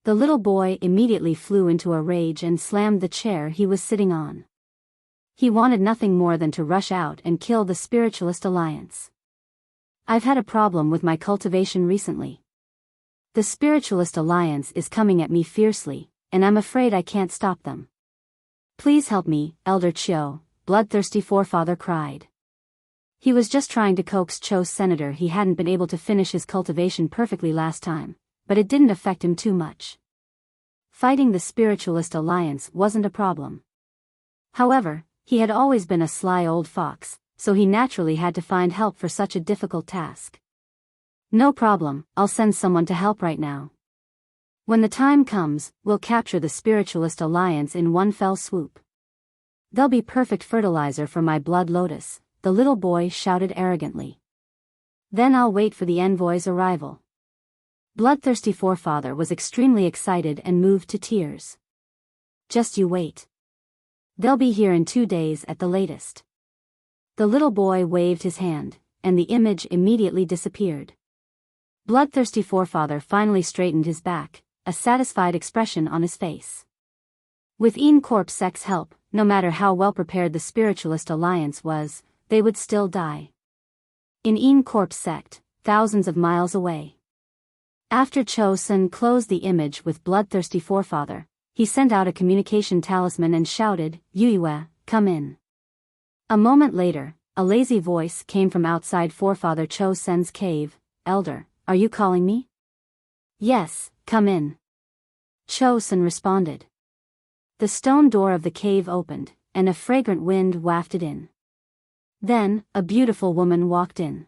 The little boy immediately flew into a rage and slammed the chair he was sitting on. He wanted nothing more than to rush out and kill the Spiritualist Alliance. "I've had a problem with my cultivation recently. The Spiritualist Alliance is coming at me fiercely, and I'm afraid I can't stop them. Please help me, Elder Chio," Bloodthirsty Forefather cried. He was just trying to coax Cho's senator. He hadn't been able to finish his cultivation perfectly last time, but it didn't affect him too much. Fighting the Spiritualist Alliance wasn't a problem. However, he had always been a sly old fox, so he naturally had to find help for such a difficult task. "No problem, I'll send someone to help right now. When the time comes, we'll capture the Spiritualist Alliance in one fell swoop. They'll be perfect fertilizer for my blood lotus," the little boy shouted arrogantly. "Then I'll wait for the envoy's arrival." Bloodthirsty Forefather was extremely excited and moved to tears. "Just you wait. They'll be here in 2 days at the latest." The little boy waved his hand, and the image immediately disappeared. Bloodthirsty Forefather finally straightened his back, a satisfied expression on his face. With Encorp Sect's help, no matter how well prepared the Spiritualist Alliance was, they would still die. In Encorp Sect, thousands of miles away. After Cho-sun closed the image with Bloodthirsty Forefather, he sent out a communication talisman and shouted, "Yuyue, come in." A moment later, a lazy voice came from outside Forefather Cho-sun's cave. "Elder, are you calling me?" "Yes, come in," Cho-sun responded. The stone door of the cave opened, and a fragrant wind wafted in. Then, a beautiful woman walked in.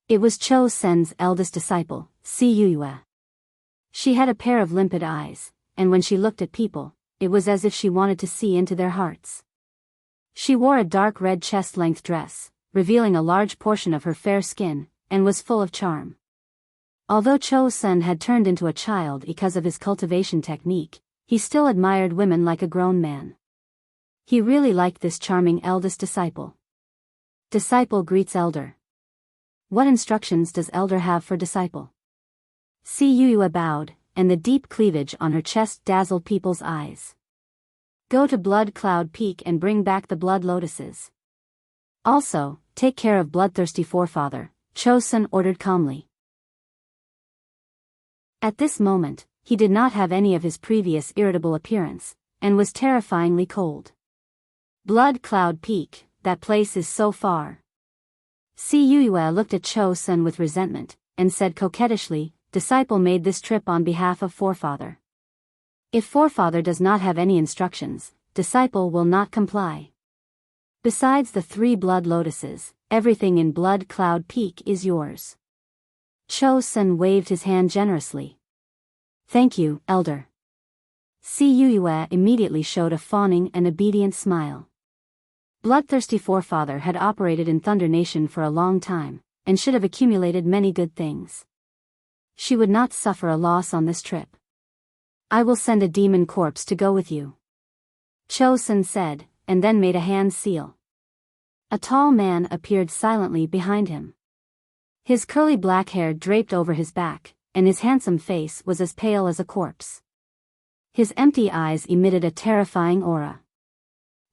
It was Cho-sun's eldest disciple, Yuyue. She had a pair of limpid eyes, and when she looked at people, it was as if she wanted to see into their hearts. She wore a dark red chest-length dress, revealing a large portion of her fair skin, and was full of charm. Although Cho-sun had turned into a child because of his cultivation technique, he still admired women like a grown man. He really liked this charming eldest disciple. Disciple greets Elder. What instructions does Elder have for disciple? Yuyue bowed, and the deep cleavage on her chest dazzled people's eyes. Go to Blood Cloud Peak and bring back the blood lotuses. Also, take care of Bloodthirsty Forefather, Cho-sun ordered calmly. At this moment, he did not have any of his previous irritable appearance, and was terrifyingly cold. Blood Cloud Peak, that place is so far. Yuyue looked at Cho-sun with resentment, and said coquettishly, "Disciple made this trip on behalf of Forefather. If Forefather does not have any instructions, disciple will not comply. Besides the 3 blood lotuses, everything in Blood Cloud Peak is yours." Cho-sun waved his hand generously. "Thank you, Elder." Yuyue immediately showed a fawning and obedient smile. Bloodthirsty Forefather had operated in Thunder Nation for a long time, and should have accumulated many good things. She would not suffer a loss on this trip. "I will send a demon corpse to go with you," Cho-sun said, and then made a hand seal. A tall man appeared silently behind him. His curly black hair draped over his back, and his handsome face was as pale as a corpse. His empty eyes emitted a terrifying aura.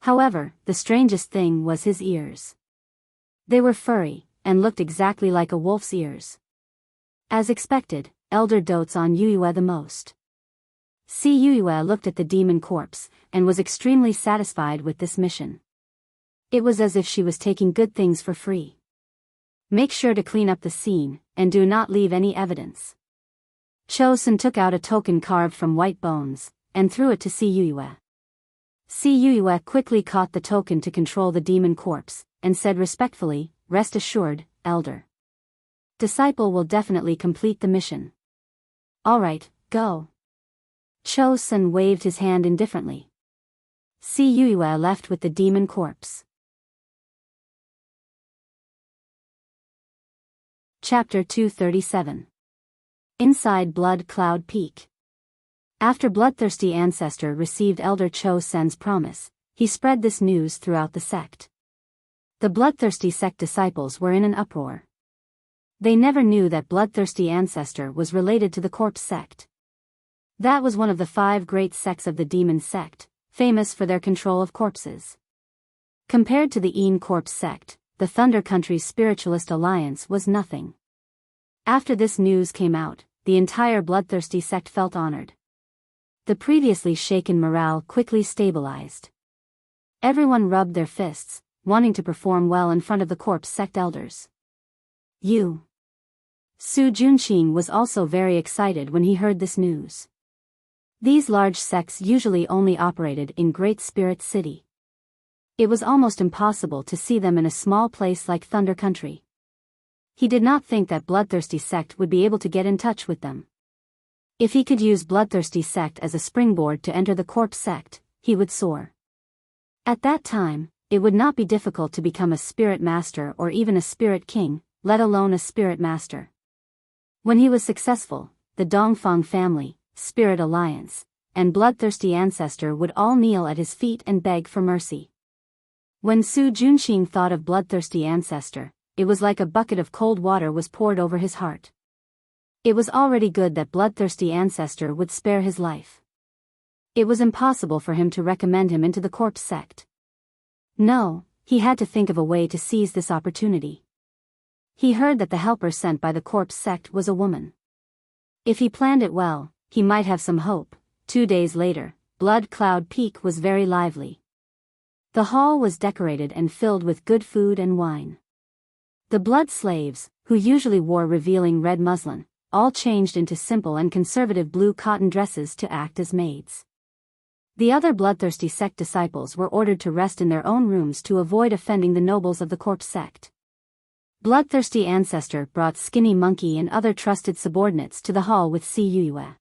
However, the strangest thing was his ears. They were furry, and looked exactly like a wolf's ears. As expected, Elder dotes on Yuyue the most. Si Yuyue looked at the demon corpse, and was extremely satisfied with this mission. It was as if she was taking good things for free. Make sure to clean up the scene, and do not leave any evidence. Cho-sun took out a token carved from white bones, and threw it to Si Yuyue. Si Yuyue quickly caught the token to control the demon corpse, and said respectfully, "Rest assured, Elder. Disciple will definitely complete the mission." "Alright, go." Cho-sun waved his hand indifferently. Si Yuyue left with the demon corpse. Chapter 237. Inside Blood Cloud Peak. After Bloodthirsty Ancestor received Elder Cho-sun's promise, he spread this news throughout the sect. The Bloodthirsty sect disciples were in an uproar. They never knew that Bloodthirsty Ancestor was related to the Corpse sect. That was one of the 5 great sects of the Demon sect, famous for their control of corpses. Compared to the Een Corpse sect, the Thunder Country's Spiritualist Alliance was nothing. After this news came out, the entire Bloodthirsty sect felt honored. The previously shaken morale quickly stabilized. Everyone rubbed their fists, wanting to perform well in front of the Corpse sect elders. Su Junqing was also very excited when he heard this news. These large sects usually only operated in Great Spirit City. It was almost impossible to see them in a small place like Thunder Country. He did not think that Bloodthirsty sect would be able to get in touch with them. If he could use Bloodthirsty sect as a springboard to enter the Corpse sect, he would soar. At that time, it would not be difficult to become a spirit master or even a spirit king, let alone a spirit master. When he was successful, the Dongfang family, Spirit Alliance, and Bloodthirsty Ancestor would all kneel at his feet and beg for mercy. When Su Junqing thought of Bloodthirsty Ancestor, it was like a bucket of cold water was poured over his heart. It was already good that Bloodthirsty Ancestor would spare his life. It was impossible for him to recommend him into the Corpse sect. No, he had to think of a way to seize this opportunity. He heard that the helper sent by the Corpse sect was a woman. If he planned it well, he might have some hope. 2 days later, Blood Cloud Peak was very lively. The hall was decorated and filled with good food and wine. The blood slaves, who usually wore revealing red muslin, all changed into simple and conservative blue cotton dresses to act as maids. The other Bloodthirsty sect disciples were ordered to rest in their own rooms to avoid offending the nobles of the Corpse sect. Bloodthirsty Ancestor brought Skinny Monkey and other trusted subordinates to the hall with Si Yuyue.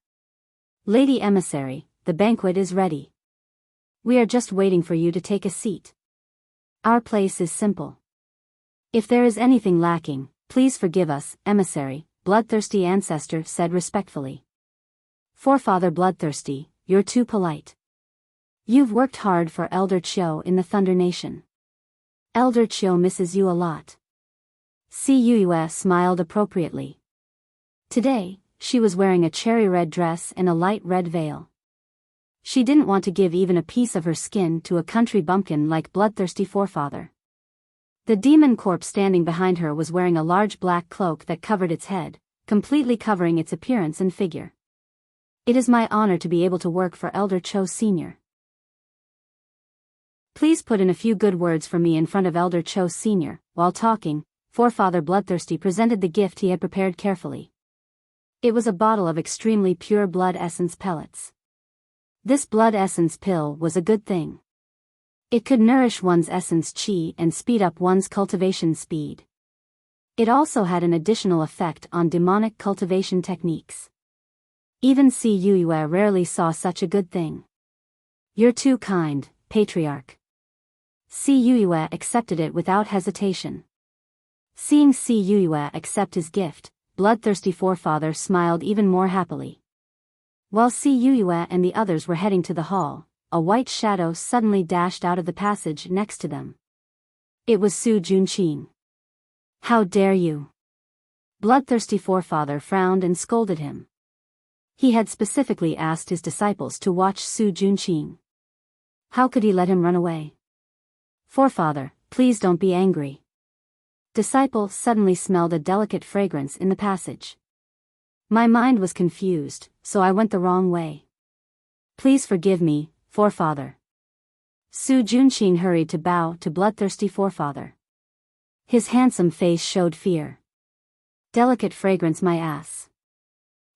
"Lady Emissary, the banquet is ready. We are just waiting for you to take a seat. Our place is simple. If there is anything lacking, please forgive us, Emissary," Bloodthirsty Ancestor said respectfully. "Forefather Bloodthirsty, you're too polite. You've worked hard for Elder Chiu in the Thunder Nation. Elder Chiu misses you a lot." Si Yuyue smiled appropriately. Today, she was wearing a cherry red dress and a light red veil. She didn't want to give even a piece of her skin to a country bumpkin like Bloodthirsty Forefather. The demon corpse standing behind her was wearing a large black cloak that covered its head, completely covering its appearance and figure. "It is my honor to be able to work for Elder Cho Sr. Please put in a few good words for me in front of Elder Cho Sr." While talking, Forefather Bloodthirsty presented the gift he had prepared carefully. It was a bottle of extremely pure blood essence pellets. This blood essence pill was a good thing. It could nourish one's essence chi and speed up one's cultivation speed. It also had an additional effect on demonic cultivation techniques. Even Si Yuyue rarely saw such a good thing. "You're too kind, Patriarch." Si Yuyue accepted it without hesitation. Seeing Si Yuyue accept his gift, Bloodthirsty Forefather smiled even more happily. While Si Yuyue and the others were heading to the hall, a white shadow suddenly dashed out of the passage next to them. It was Su Junqing. "How dare you!" Bloodthirsty forefather frowned and scolded him. He had specifically asked his disciples to watch Su Junqing. How could he let him run away? Forefather, please don't be angry. Disciple suddenly smelled a delicate fragrance in the passage. My mind was confused, so I went the wrong way. Please forgive me, forefather. Su Junqing hurried to bow to bloodthirsty forefather. His handsome face showed fear. Delicate fragrance, my ass.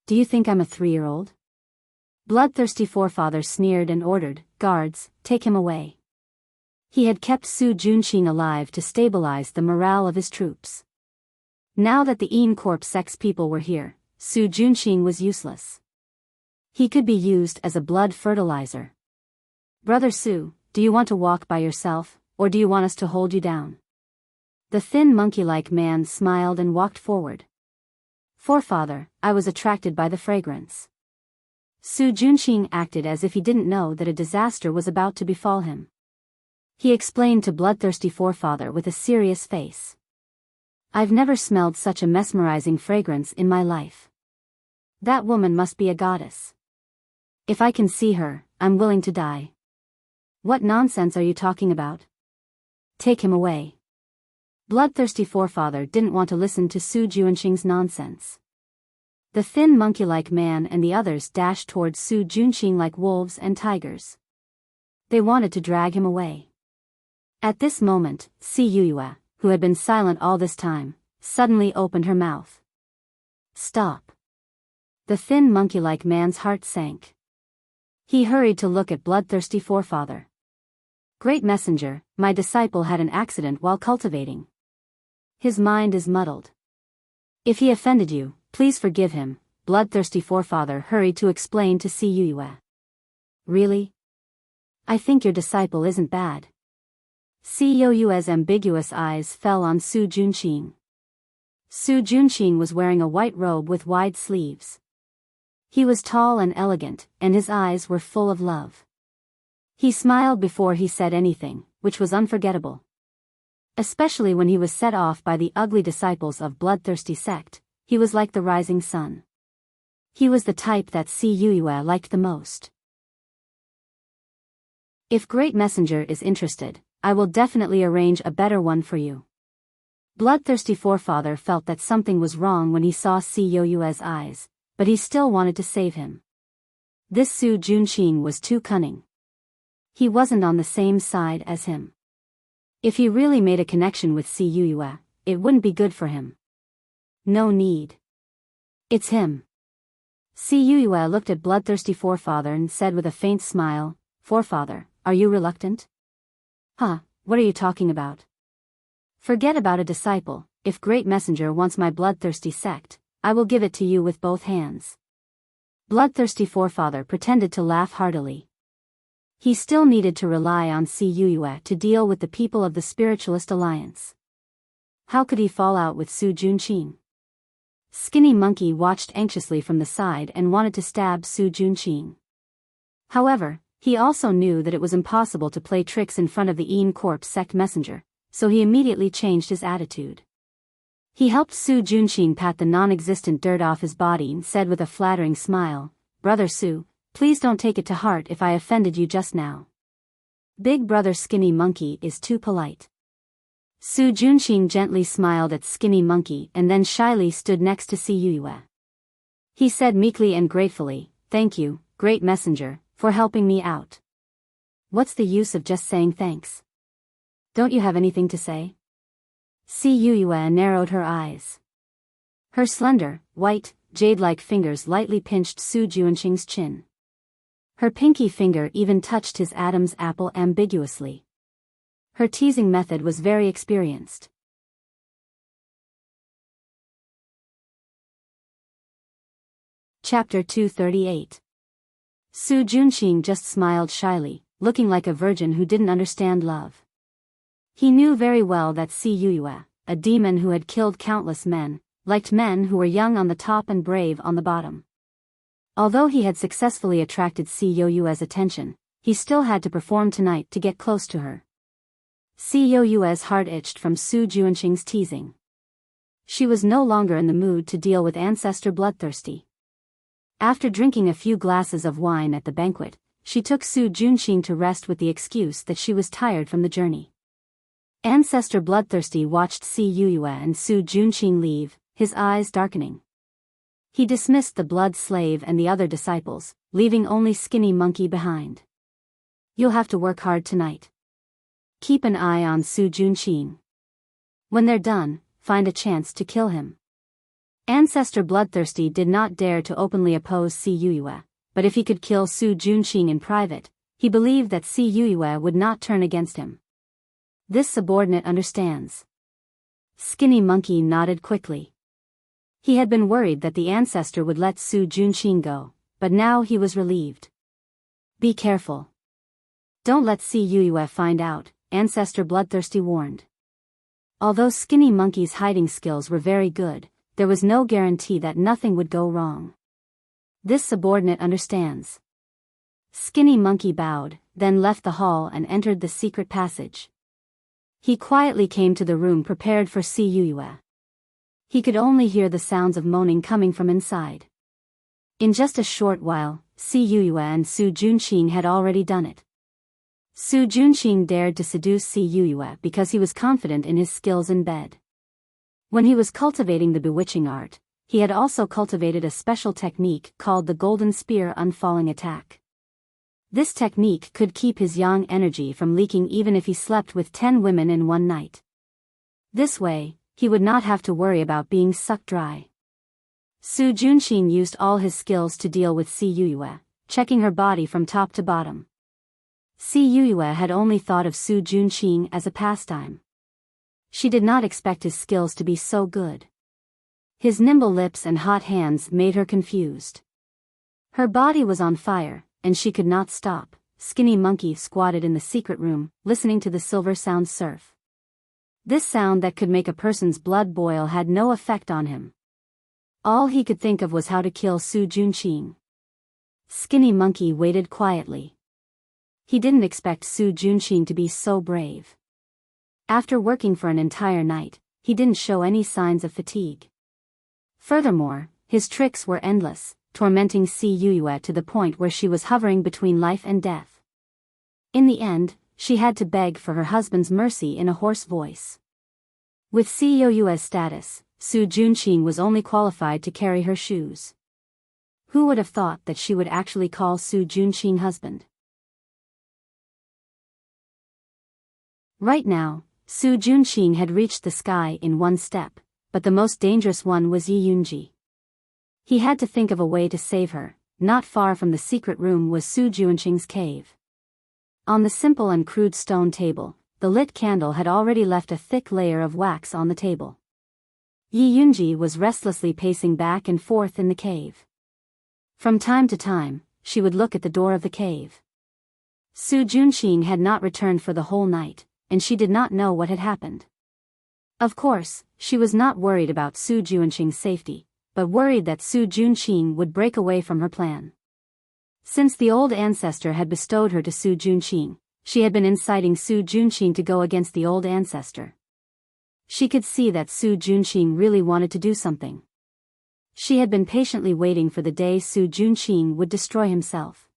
Do you think I'm a 3-year-old? Bloodthirsty forefather sneered and ordered, guards, take him away. He had kept Su Junqing alive to stabilize the morale of his troops. Now that the Encorp sex people were here, Su Junqing was useless. He could be used as a blood fertilizer. Brother Su, do you want to walk by yourself, or do you want us to hold you down? The thin monkey-like man smiled and walked forward. Forefather, I was attracted by the fragrance. Su Junqing acted as if he didn't know that a disaster was about to befall him. He explained to bloodthirsty forefather with a serious face. I've never smelled such a mesmerizing fragrance in my life. That woman must be a goddess. If I can see her, I'm willing to die. What nonsense are you talking about? Take him away. Bloodthirsty forefather didn't want to listen to Su Junqing's nonsense. The thin monkey-like man and the others dashed towards Su Junqing like wolves and tigers. They wanted to drag him away. At this moment, Si Yuyue, who had been silent all this time, suddenly opened her mouth. Stop. The thin monkey-like man's heart sank. He hurried to look at bloodthirsty forefather. Great messenger, my disciple had an accident while cultivating. His mind is muddled. If he offended you, please forgive him, bloodthirsty forefather hurried to explain to Si Yuyue. Really? I think your disciple isn't bad. Si Yuyue's ambiguous eyes fell on Su Junqing. Su Junqing was wearing a white robe with wide sleeves. He was tall and elegant, and his eyes were full of love. He smiled before he said anything, which was unforgettable. Especially when he was set off by the ugly disciples of bloodthirsty sect, he was like the rising sun. He was the type that Si Yuyue liked the most. If Great Messenger is interested, I will definitely arrange a better one for you. Bloodthirsty forefather felt that something was wrong when he saw Si Yuyue's eyes, but he still wanted to save him. This Su Junqing was too cunning. He wasn't on the same side as him. If he really made a connection with Si Yuyue, it wouldn't be good for him. No need. It's him. Si Yuyue looked at bloodthirsty forefather and said with a faint smile, Forefather, are you reluctant? Huh, what are you talking about? Forget about a disciple. If Great Messenger wants my bloodthirsty sect, I will give it to you with both hands. Bloodthirsty forefather pretended to laugh heartily. He still needed to rely on Si Yuyue to deal with the people of the Spiritualist Alliance. How could he fall out with Su Junqing? Skinny Monkey watched anxiously from the side and wanted to stab Su Junqing. However, he also knew that it was impossible to play tricks in front of the Encorp sect messenger, so he immediately changed his attitude. He helped Su Junqing pat the non-existent dirt off his body and said with a flattering smile, Brother Su, please don't take it to heart if I offended you just now. Big brother Skinny Monkey is too polite. Su Junqing gently smiled at Skinny Monkey and then shyly stood next to Si Yuyue. He said meekly and gratefully, Thank you, Great Messenger, for helping me out. What's the use of just saying thanks? Don't you have anything to say? Si Yuyue narrowed her eyes. Her slender, white, jade-like fingers lightly pinched Su Junqing's chin. Her pinky finger even touched his Adam's apple ambiguously. Her teasing method was very experienced. Chapter 238. Su Junqing just smiled shyly, looking like a virgin who didn't understand love. He knew very well that Si Yuyue, a demon who had killed countless men, liked men who were young on the top and brave on the bottom. Although he had successfully attracted Si Yuyue's attention, he still had to perform tonight to get close to her. Si Yuyue's heart itched from Su Junqing's teasing. She was no longer in the mood to deal with Ancestor Bloodthirsty. After drinking a few glasses of wine at the banquet, she took Su Junqing to rest with the excuse that she was tired from the journey. Ancestor Bloodthirsty watched Si Yuyue and Su Junqing leave, his eyes darkening. He dismissed the blood slave and the other disciples, leaving only Skinny Monkey behind. You'll have to work hard tonight. Keep an eye on Su Junqing. When they're done, find a chance to kill him. Ancestor Bloodthirsty did not dare to openly oppose Si Yuyue, but if he could kill Su Junqing in private, he believed that Si Yuyue would not turn against him. This subordinate understands. Skinny Monkey nodded quickly. He had been worried that the ancestor would let Su Junqing go, but now he was relieved. Be careful. Don't let Si Yuyue find out, Ancestor Bloodthirsty warned. Although Skinny Monkey's hiding skills were very good, there was no guarantee that nothing would go wrong. This subordinate understands. Skinny Monkey bowed, then left the hall and entered the secret passage. He quietly came to the room prepared for Si Yuyue. He could only hear the sounds of moaning coming from inside. In just a short while, Si Yuyue and Su Junqing had already done it. Su Junqing dared to seduce Si Yuyue because he was confident in his skills in bed. When he was cultivating the bewitching art, he had also cultivated a special technique called the Golden Spear Unfalling Attack. This technique could keep his yang energy from leaking even if he slept with 10 women in one night. This way, he would not have to worry about being sucked dry. Su Junqing used all his skills to deal with Si Yuyue, checking her body from top to bottom. Si Yuyue had only thought of Su Junqing as a pastime. She did not expect his skills to be so good. His nimble lips and hot hands made her confused. Her body was on fire, and she could not stop. Skinny Monkey squatted in the secret room, listening to the silver sound surf. This sound that could make a person's blood boil had no effect on him. All he could think of was how to kill Su Junqing. Skinny Monkey waited quietly. He didn't expect Su Junqing to be so brave. After working for an entire night, he didn't show any signs of fatigue. Furthermore, his tricks were endless, tormenting Si Yuyue to the point where she was hovering between life and death. In the end, she had to beg for her husband's mercy in a hoarse voice. With Si Yuyue's status, Su Junqing was only qualified to carry her shoes. Who would have thought that she would actually call Su Junqing husband? Right now, Su Junqing had reached the sky in one step, but the most dangerous one was Yi Yunji. He had to think of a way to save her. Not far from the secret room was Su Junqing's cave. On the simple and crude stone table, the lit candle had already left a thick layer of wax on the table. Yi Yunji was restlessly pacing back and forth in the cave. From time to time, she would look at the door of the cave. Su Junqing had not returned for the whole night, and she did not know what had happened. Of course, she was not worried about Su Junqing's safety, but worried that Su Junqing would break away from her plan. Since the old ancestor had bestowed her to Su Junqing, she had been inciting Su Junqing to go against the old ancestor. She could see that Su Junqing really wanted to do something. She had been patiently waiting for the day Su Junqing would destroy himself.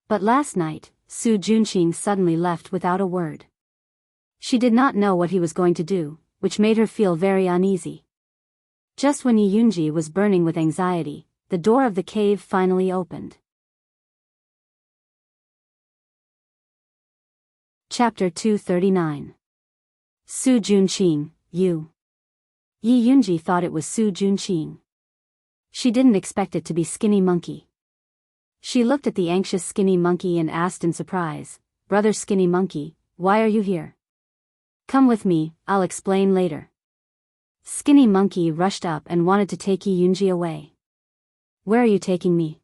But last night, Su Junqing suddenly left without a word. She did not know what he was going to do, which made her feel very uneasy. Just when Yi Yunji was burning with anxiety, the door of the cave finally opened. Chapter 239. Su Junqing, you. Yi Yunji thought it was Su Junqing. She didn't expect it to be Skinny Monkey. She looked at the anxious Skinny Monkey and asked in surprise, "Brother Skinny Monkey, why are you here?" "Come with me, I'll explain later." Skinny Monkey rushed up and wanted to take Yi Yunji away. "Where are you taking me?"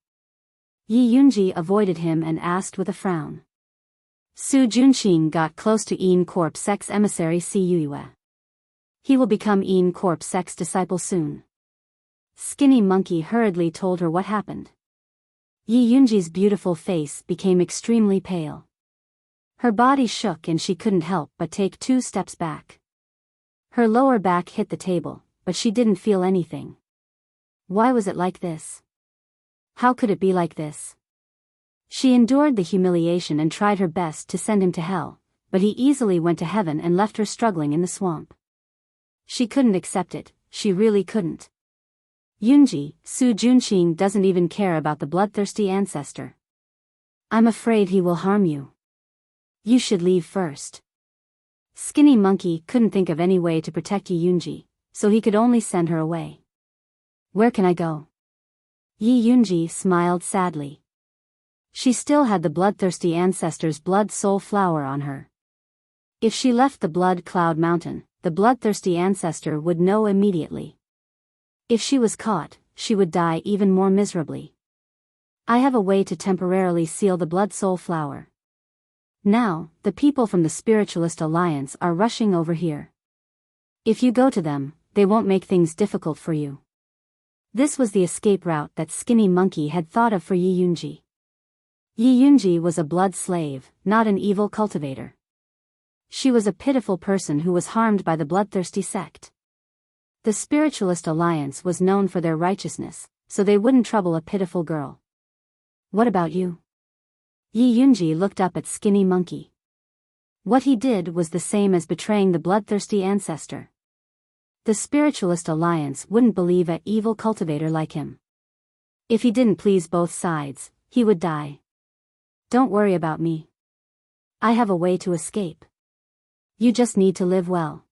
Yi Yunji avoided him and asked with a frown. Su Junqing got close to Een Corp's ex-emissary Si Yuyue. He will become Een Corp's ex-disciple soon. Skinny Monkey hurriedly told her what happened. Yi Yunji's beautiful face became extremely pale. Her body shook and she couldn't help but take 2 steps back. Her lower back hit the table, but she didn't feel anything. Why was it like this? How could it be like this? She endured the humiliation and tried her best to send him to hell, but he easily went to heaven and left her struggling in the swamp. She couldn't accept it, she really couldn't. Yoonji, Su Junqing doesn't even care about the bloodthirsty ancestor. I'm afraid he will harm you. You should leave first. Skinny Monkey couldn't think of any way to protect Yoonji, so he could only send her away. Where can I go? Yoonji smiled sadly. She still had the bloodthirsty ancestor's blood soul flower on her. If she left the blood cloud mountain, the bloodthirsty ancestor would know immediately. If she was caught, she would die even more miserably. I have a way to temporarily seal the blood soul flower. Now, the people from the Spiritualist Alliance are rushing over here. If you go to them, they won't make things difficult for you. This was the escape route that Skinny Monkey had thought of for Yoonji. Yoonji was a blood slave, not an evil cultivator. She was a pitiful person who was harmed by the bloodthirsty sect. The Spiritualist Alliance was known for their righteousness, so they wouldn't trouble a pitiful girl. What about you? Yoonji looked up at Skinny Monkey. What he did was the same as betraying the bloodthirsty ancestor. The Spiritualist Alliance wouldn't believe an evil cultivator like him. If he didn't please both sides, he would die. Don't worry about me. I have a way to escape. You just need to live well.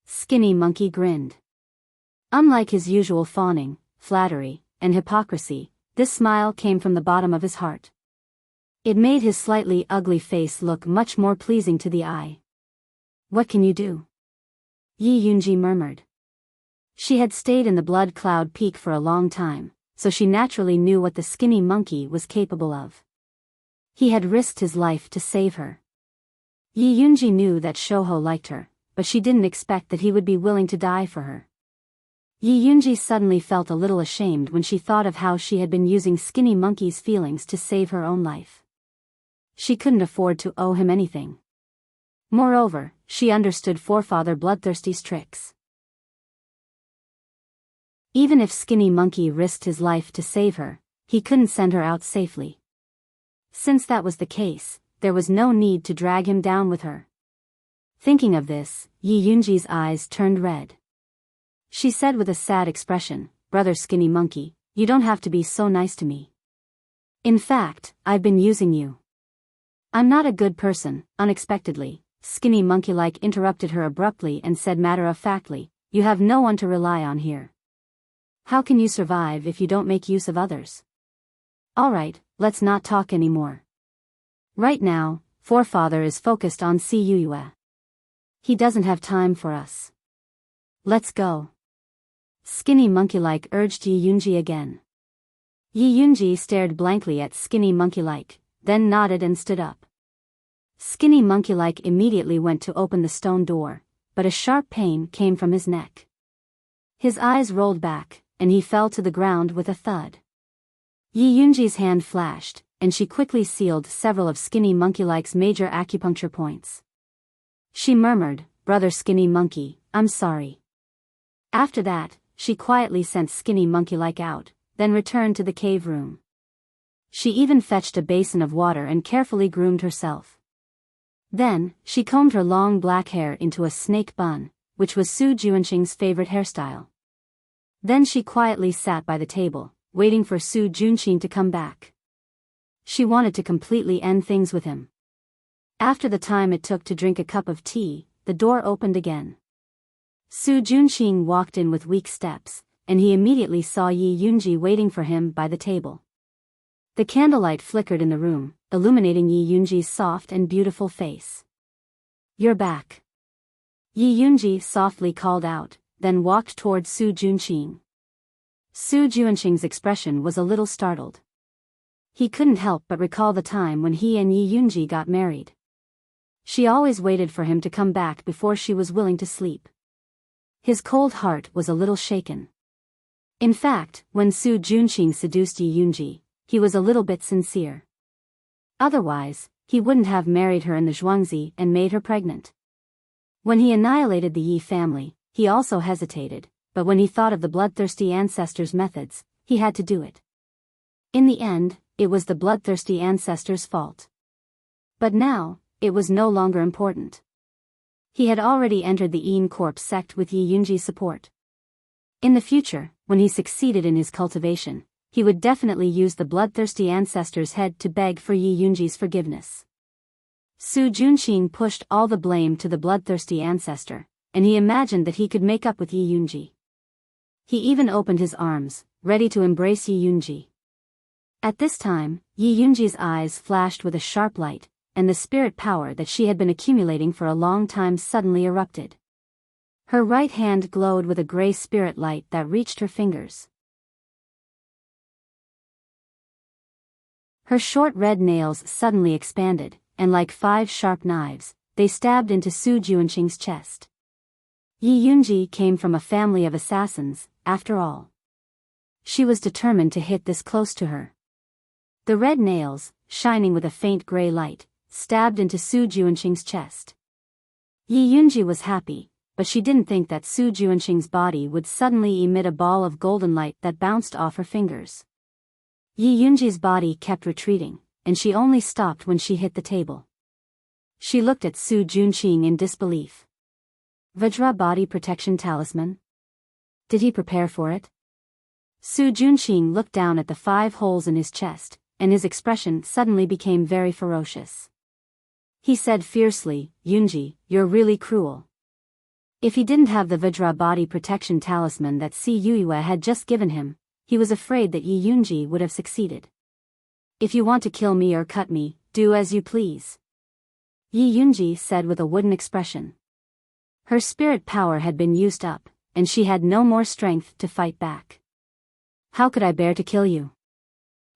Skinny Monkey grinned. Unlike his usual fawning, flattery, and hypocrisy, this smile came from the bottom of his heart. It made his slightly ugly face look much more pleasing to the eye. What can you do? Yoonji murmured. She had stayed in the Blood Cloud Peak for a long time, so she naturally knew what the Skinny Monkey was capable of. He had risked his life to save her. Yoonji knew that Shoho liked her, but she didn't expect that he would be willing to die for her. Yoonji suddenly felt a little ashamed when she thought of how she had been using Skinny Monkey's feelings to save her own life. She couldn't afford to owe him anything. Moreover, she understood Forefather Bloodthirsty's tricks. Even if Skinny Monkey risked his life to save her, he couldn't send her out safely. Since that was the case, there was no need to drag him down with her. Thinking of this, Yoonji's eyes turned red. She said with a sad expression, "Brother Skinny Monkey, you don't have to be so nice to me. In fact, I've been using you." "I'm not a good person," unexpectedly, Skinny Monkey-like interrupted her abruptly and said matter-of-factly, "You have no one to rely on here. How can you survive if you don't make use of others? Alright, let's not talk anymore. Right now, Forefather is focused on Cuyue. He doesn't have time for us. Let's go." Skinny Monkey-like urged Yoonji again. Yoonji stared blankly at Skinny Monkey-like, then nodded and stood up. Skinny Monkey-like immediately went to open the stone door, but a sharp pain came from his neck. His eyes rolled back, and he fell to the ground with a thud. Yoonji's hand flashed, and she quickly sealed several of Skinny Monkey-like's major acupuncture points. She murmured, "Brother Skinny Monkey, I'm sorry." After that, she quietly sent Skinny Monkey-like out, then returned to the cave room. She even fetched a basin of water and carefully groomed herself. Then, she combed her long black hair into a snake bun, which was Su Junqing's favorite hairstyle. Then she quietly sat by the table, waiting for Su Junqing to come back. She wanted to completely end things with him. After the time it took to drink a cup of tea, the door opened again. Su Junqing walked in with weak steps, and he immediately saw Yoonji waiting for him by the table. The candlelight flickered in the room, illuminating Yoonji's soft and beautiful face. "You're back." Yoonji softly called out, then walked toward Su Junqing. Su Junqing's expression was a little startled. He couldn't help but recall the time when he and Yoonji got married. She always waited for him to come back before she was willing to sleep. His cold heart was a little shaken. In fact, when Su Junqing seduced Yoonji, he was a little bit sincere. Otherwise, he wouldn't have married her in the Zhuangzi and made her pregnant. When he annihilated the Yi family, he also hesitated, but when he thought of the bloodthirsty ancestors' methods, he had to do it. In the end, it was the bloodthirsty ancestors' fault. But now, it was no longer important. He had already entered the Een Corpse sect with Yi Yunji's support. In the future, when he succeeded in his cultivation, he would definitely use the bloodthirsty ancestor's head to beg for Yi Yunji's forgiveness. Su Junqing pushed all the blame to the bloodthirsty ancestor, and he imagined that he could make up with Yi Yunji. He even opened his arms, ready to embrace Yi Yunji. At this time, Yi Yunji's eyes flashed with a sharp light, and the spirit power that she had been accumulating for a long time suddenly erupted. Her right hand glowed with a gray spirit light that reached her fingers. Her short red nails suddenly expanded, and like 5 sharp knives, they stabbed into Su Junqing's chest. Yi Yunji came from a family of assassins, after all. She was determined to hit this close to her. The red nails, shining with a faint gray light, stabbed into Su Junqing's chest. Yi Yunji was happy, but she didn't think that Su Junqing's body would suddenly emit a ball of golden light that bounced off her fingers. Yi Yunji's body kept retreating, and she only stopped when she hit the table. She looked at Su Junqing in disbelief. Vajra body protection talisman? Did he prepare for it? Su Junqing looked down at the 5 holes in his chest, and his expression suddenly became very ferocious. He said fiercely, "Yunji, you're really cruel." If he didn't have the Vajra body protection talisman that Si Yue had just given him, he was afraid that Yi Yunji would have succeeded. "If you want to kill me or cut me, do as you please," Yi Yunji said with a wooden expression. Her spirit power had been used up, and she had no more strength to fight back. "How could I bear to kill you?"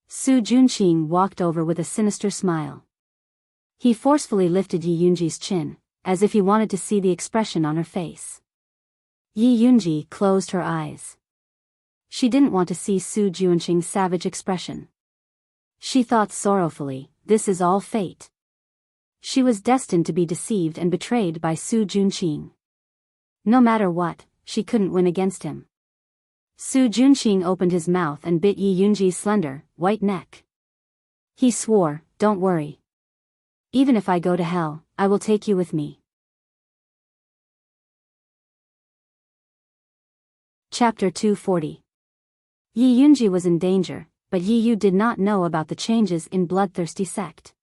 Su Junqing walked over with a sinister smile. He forcefully lifted Yi Yunji's chin, as if he wanted to see the expression on her face. Yi Yunji closed her eyes. She didn't want to see Su Junqing's savage expression. She thought sorrowfully, this is all fate. She was destined to be deceived and betrayed by Su Junqing. No matter what, she couldn't win against him. Su Junqing opened his mouth and bit Yi Yunji's slender, white neck. He swore, "Don't worry. Even if I go to hell, I will take you with me." Chapter 240. Yi Yunji was in danger, but Yi Yu did not know about the changes in Bloodthirsty sect.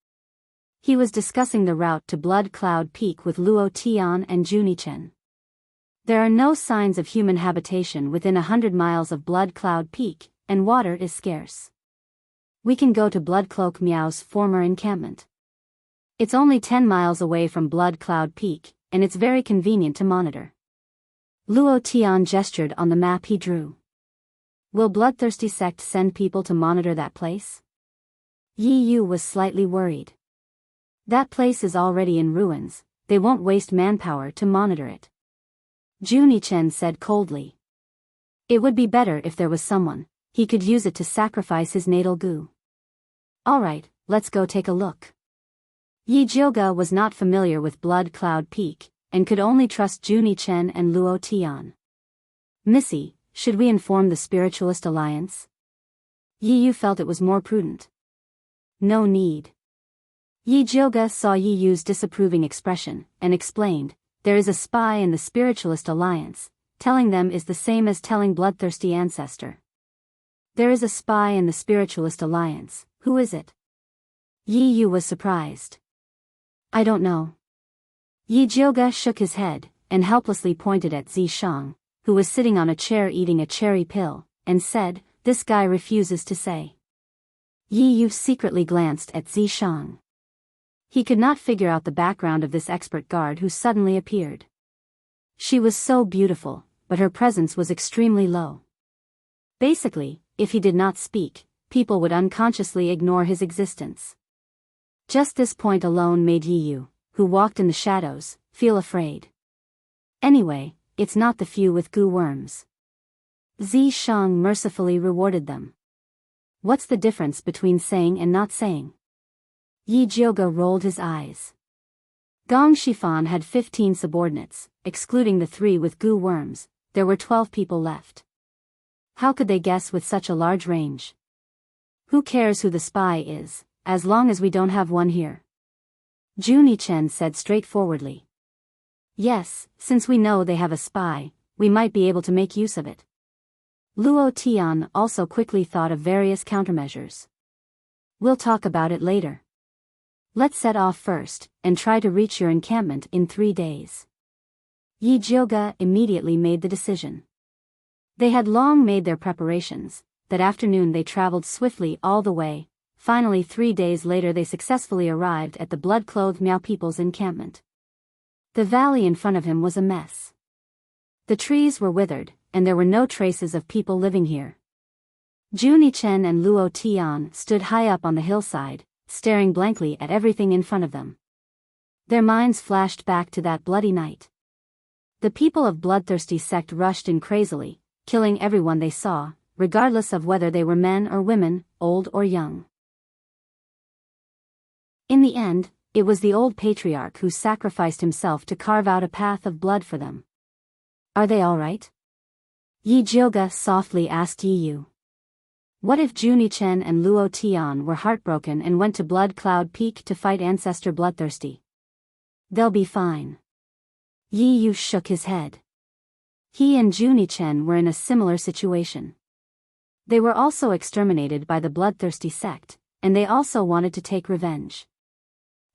He was discussing the route to Blood Cloud Peak with Luo Tian and Junichen. There are no signs of human habitation within 100 miles of Blood Cloud Peak, and water is scarce. We can go to Bloodcloak Miao's former encampment. It's only 10 miles away from Blood Cloud Peak, and it's very convenient to monitor. Luo Tian gestured on the map he drew. Will Bloodthirsty sect send people to monitor that place? Yi Yu was slightly worried. That place is already in ruins, they won't waste manpower to monitor it. Junichen said coldly. It would be better if there was someone, he could use it to sacrifice his natal gu. Alright, let's go take a look. Yi Jioga was not familiar with Blood Cloud Peak, and could only trust Junichen and Luo Tian. Missy, should we inform the Spiritualist Alliance? Yi Yu felt it was more prudent. No need. Yi Jioga saw Yi Yu's disapproving expression, and explained, there is a spy in the Spiritualist Alliance, telling them is the same as telling Bloodthirsty Ancestor. There is a spy in the Spiritualist Alliance, who is it? Yi Yu was surprised. I don't know. Yi Jioga shook his head, and helplessly pointed at Zi Shang, who was sitting on a chair eating a cherry pill, and said, this guy refuses to say. Yi Yu secretly glanced at Zi Shang. He could not figure out the background of this expert guard who suddenly appeared. She was so beautiful, but her presence was extremely low. Basically, if he did not speak, people would unconsciously ignore his existence. Just this point alone made Yi Yu, who walked in the shadows, feel afraid. Anyway, it's not the few with goo worms. Zi Shang mercifully rewarded them. What's the difference between saying and not saying? Yi Jioga rolled his eyes. Gong Shifan had 15 subordinates, excluding the 3 with goo worms, there were 12 people left. How could they guess with such a large range? Who cares who the spy is, as long as we don't have one here? Juni-chen said straightforwardly. Yes, since we know they have a spy, we might be able to make use of it. Luo Tian also quickly thought of various countermeasures. We'll talk about it later. Let's set off first, and try to reach your encampment in 3 days. Yi Jioga immediately made the decision. They had long made their preparations. That afternoon they traveled swiftly all the way. Finally 3 days later they successfully arrived at the blood-clothed Miao people's encampment. The valley in front of him was a mess. The trees were withered, and there were no traces of people living here. Juni-chen and Luo Tian stood high up on the hillside, staring blankly at everything in front of them. Their minds flashed back to that bloody night. The people of bloodthirsty sect rushed in crazily, killing everyone they saw, regardless of whether they were men or women, old or young. In the end, it was the old patriarch who sacrificed himself to carve out a path of blood for them. Are they all right? Yi Jioga softly asked Yi Yu. What if Juni-chen and Luo Tian were heartbroken and went to Blood Cloud Peak to fight Ancestor Bloodthirsty? They'll be fine. Yi Yu shook his head. He and Juni-chen were in a similar situation. They were also exterminated by the Bloodthirsty sect, and they also wanted to take revenge.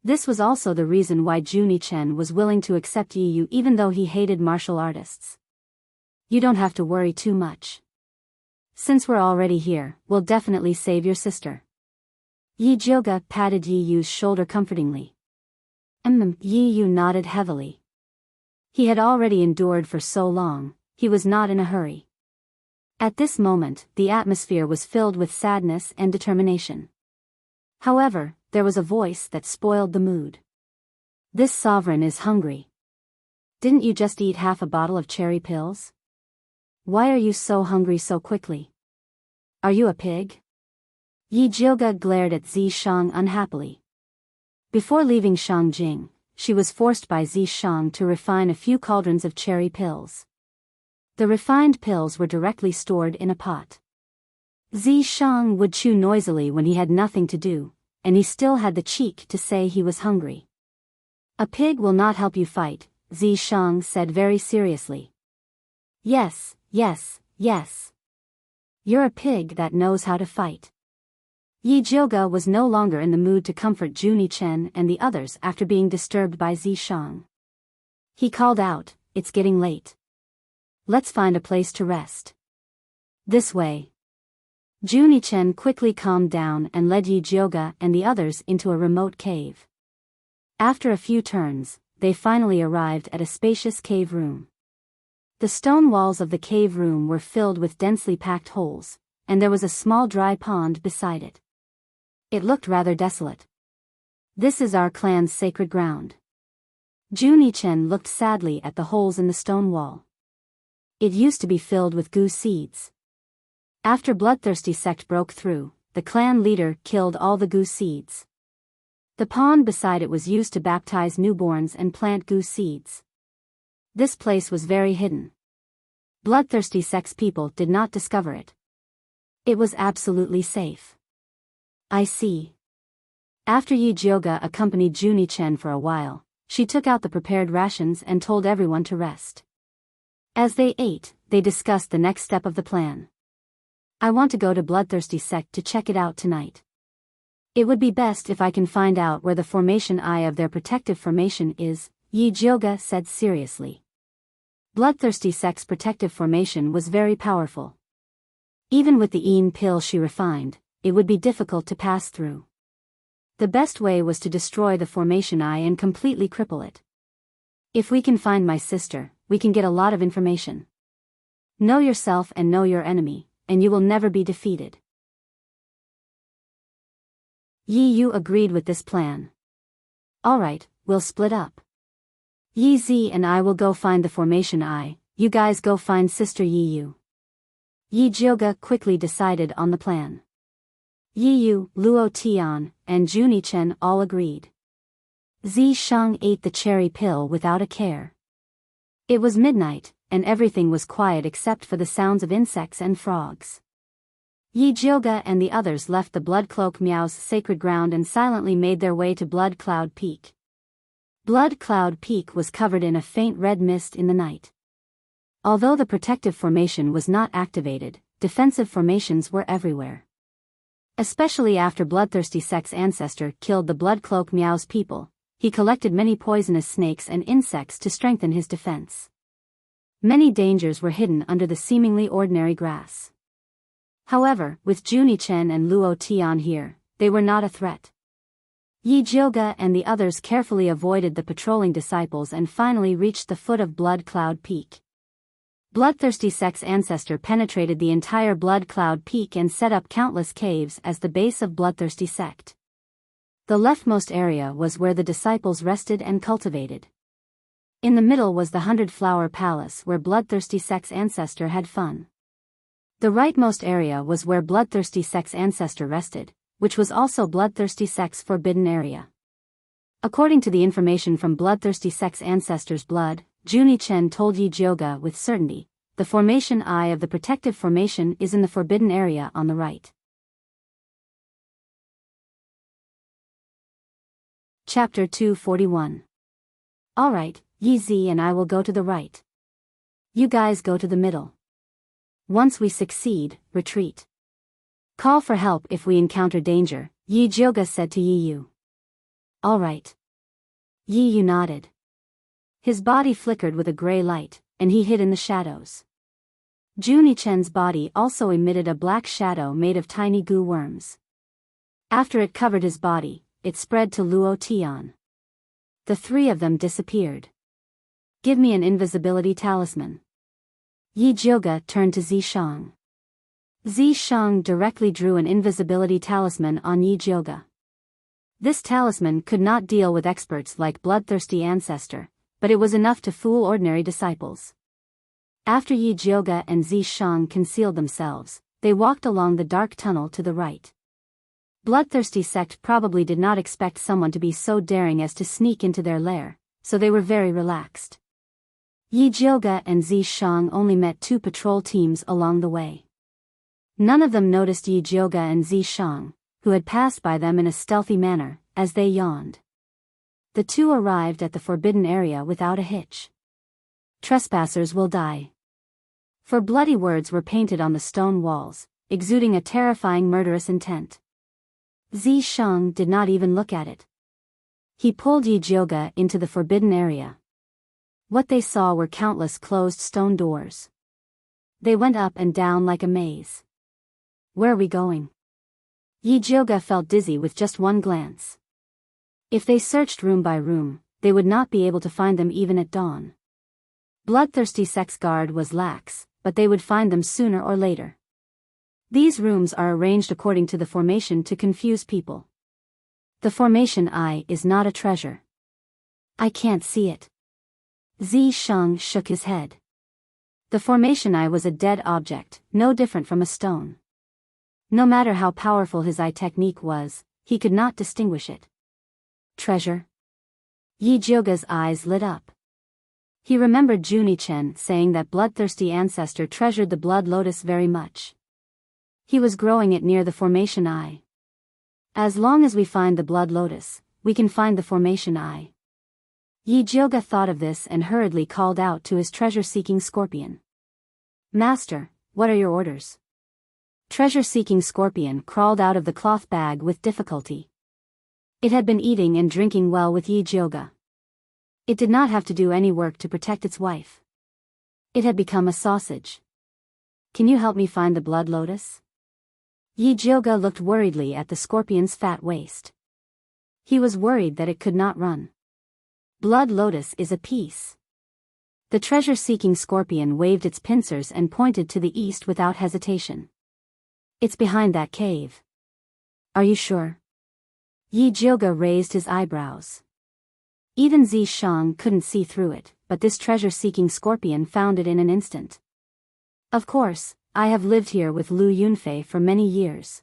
This was also the reason why Juni-chen was willing to accept Yi Yu even though he hated martial artists. You don't have to worry too much. Since we're already here, we'll definitely save your sister. Yi Jioga patted Yi Yu's shoulder comfortingly. Yi Yu nodded heavily. He had already endured for so long, he was not in a hurry. At this moment, the atmosphere was filled with sadness and determination. However, there was a voice that spoiled the mood. This sovereign is hungry. Didn't you just eat half a bottle of cherry pills? Why are you so hungry so quickly? Are you a pig? Yi Jioga glared at Zi Shang unhappily. Before leaving Shangjing, she was forced by Zi Shang to refine a few cauldrons of cherry pills. The refined pills were directly stored in a pot. Zi Shang would chew noisily when he had nothing to do, and he still had the cheek to say he was hungry. A pig will not help you fight, Zi Shang said very seriously. Yes, yes, yes. You're a pig that knows how to fight. Yi Jioga was no longer in the mood to comfort Juni-chen and the others after being disturbed by Zi Shang. He called out, "It's getting late. Let's find a place to rest. This way." Juni-chen quickly calmed down and led Yi Jioga and the others into a remote cave. After a few turns, they finally arrived at a spacious cave room. The stone walls of the cave room were filled with densely packed holes, and there was a small dry pond beside it. It looked rather desolate. This is our clan's sacred ground. Juni-chen looked sadly at the holes in the stone wall. It used to be filled with goose seeds. After Bloodthirsty sect broke through, the clan leader killed all the goose seeds. The pond beside it was used to baptize newborns and plant goose seeds. This place was very hidden. Bloodthirsty sect's people did not discover it. It was absolutely safe. I see. After Yi Jioga accompanied Juni-chen for a while, she took out the prepared rations and told everyone to rest. As they ate, they discussed the next step of the plan. I want to go to Bloodthirsty sect to check it out tonight. It would be best if I can find out where the formation eye of their protective formation is, Yi Jioga said seriously. Bloodthirsty sect's protective formation was very powerful. Even with the Een pill she refined, it would be difficult to pass through. The best way was to destroy the formation eye and completely cripple it. If we can find my sister, we can get a lot of information. Know yourself and know your enemy, and you will never be defeated. Yi Yu agreed with this plan. Alright, we'll split up. Yi Zi and I will go find the formation eye, you guys go find Sister Yi Yu. Yi Jioga quickly decided on the plan. Yi Yu, Luo Tian, and Juni-chen all agreed. Zi Shang ate the cherry pill without a care. It was midnight, and everything was quiet except for the sounds of insects and frogs. Yi Jioga and the others left the Blood Cloak Miao's sacred ground and silently made their way to Blood Cloud Peak. Blood Cloud Peak was covered in a faint red mist in the night. Although the protective formation was not activated, defensive formations were everywhere. Especially after Bloodthirsty Sek's ancestor killed the Blood Cloak Miao's people, he collected many poisonous snakes and insects to strengthen his defense. Many dangers were hidden under the seemingly ordinary grass. However, with Juni Chen and Luo Tian here, they were not a threat. Yi Jioga and the others carefully avoided the patrolling disciples and finally reached the foot of Blood Cloud Peak. Bloodthirsty Sek's ancestor penetrated the entire Blood Cloud Peak and set up countless caves as the base of Bloodthirsty Sect. The leftmost area was where the disciples rested and cultivated. In the middle was the 100-flower palace where Bloodthirsty Sek's ancestor had fun. The rightmost area was where Bloodthirsty Sek's ancestor rested, which was also Bloodthirsty Sek's forbidden area. According to the information from Bloodthirsty Sek's ancestor's blood, Juni Chen told Yi Jioga with certainty, the formation eye of the protective formation is in the forbidden area on the right. Chapter 241. Alright, Yi Zi and I will go to the right. You guys go to the middle. Once we succeed, retreat. Call for help if we encounter danger, Yi Jioga said to Yi Yu. Alright. Yi Yu nodded. His body flickered with a gray light, and he hid in the shadows. Juni Chen's body also emitted a black shadow made of tiny goo worms. After it covered his body, it spread to Luo Tian. The three of them disappeared. Give me an invisibility talisman. Yi Jioga turned to Zishang. Zishang directly drew an invisibility talisman on Yi Jioga. This talisman could not deal with experts like Bloodthirsty Ancestor, but it was enough to fool ordinary disciples. After Yi Jioga and Zishang concealed themselves, they walked along the dark tunnel to the right. Bloodthirsty Sect probably did not expect someone to be so daring as to sneak into their lair, so they were very relaxed. Yi Jioga and Zishang only met 2 patrol teams along the way. None of them noticed Yi Jioga and Zishang, who had passed by them in a stealthy manner, as they yawned. The 2 arrived at the forbidden area without a hitch. Trespassers will die. For bloody words were painted on the stone walls, exuding a terrifying murderous intent. Zishang did not even look at it. He pulled Yi Jioga into the forbidden area. What they saw were countless closed stone doors. They went up and down like a maze. Where are we going? Yi Jioga felt dizzy with just one glance. If they searched room by room, they would not be able to find them even at dawn. Bloodthirsty Sect's guard was lax, but they would find them sooner or later. These rooms are arranged according to the formation to confuse people. The formation eye is not a treasure. I can't see it. Zishang shook his head. The formation eye was a dead object, no different from a stone. No matter how powerful his eye technique was, he could not distinguish it. Treasure? Yi Jioga's eyes lit up. He remembered Juni Chen saying that Bloodthirsty Ancestor treasured the blood lotus very much. He was growing it near the formation eye. As long as we find the blood lotus, we can find the formation eye. Yi Jioga thought of this and hurriedly called out to his treasure-seeking scorpion. Master, what are your orders? Treasure-seeking scorpion crawled out of the cloth bag with difficulty. It had been eating and drinking well with Yi Jioga. It did not have to do any work to protect its wife. It had become a sausage. Can you help me find the blood lotus? Yi Jioga looked worriedly at the scorpion's fat waist. He was worried that it could not run. Blood lotus is a piece. The treasure-seeking scorpion waved its pincers and pointed to the east without hesitation. It's behind that cave. Are you sure? Yi Jioga raised his eyebrows. Even Zishang couldn't see through it, but this treasure-seeking scorpion found it in an instant. Of course, I have lived here with Lu Yunfei for many years.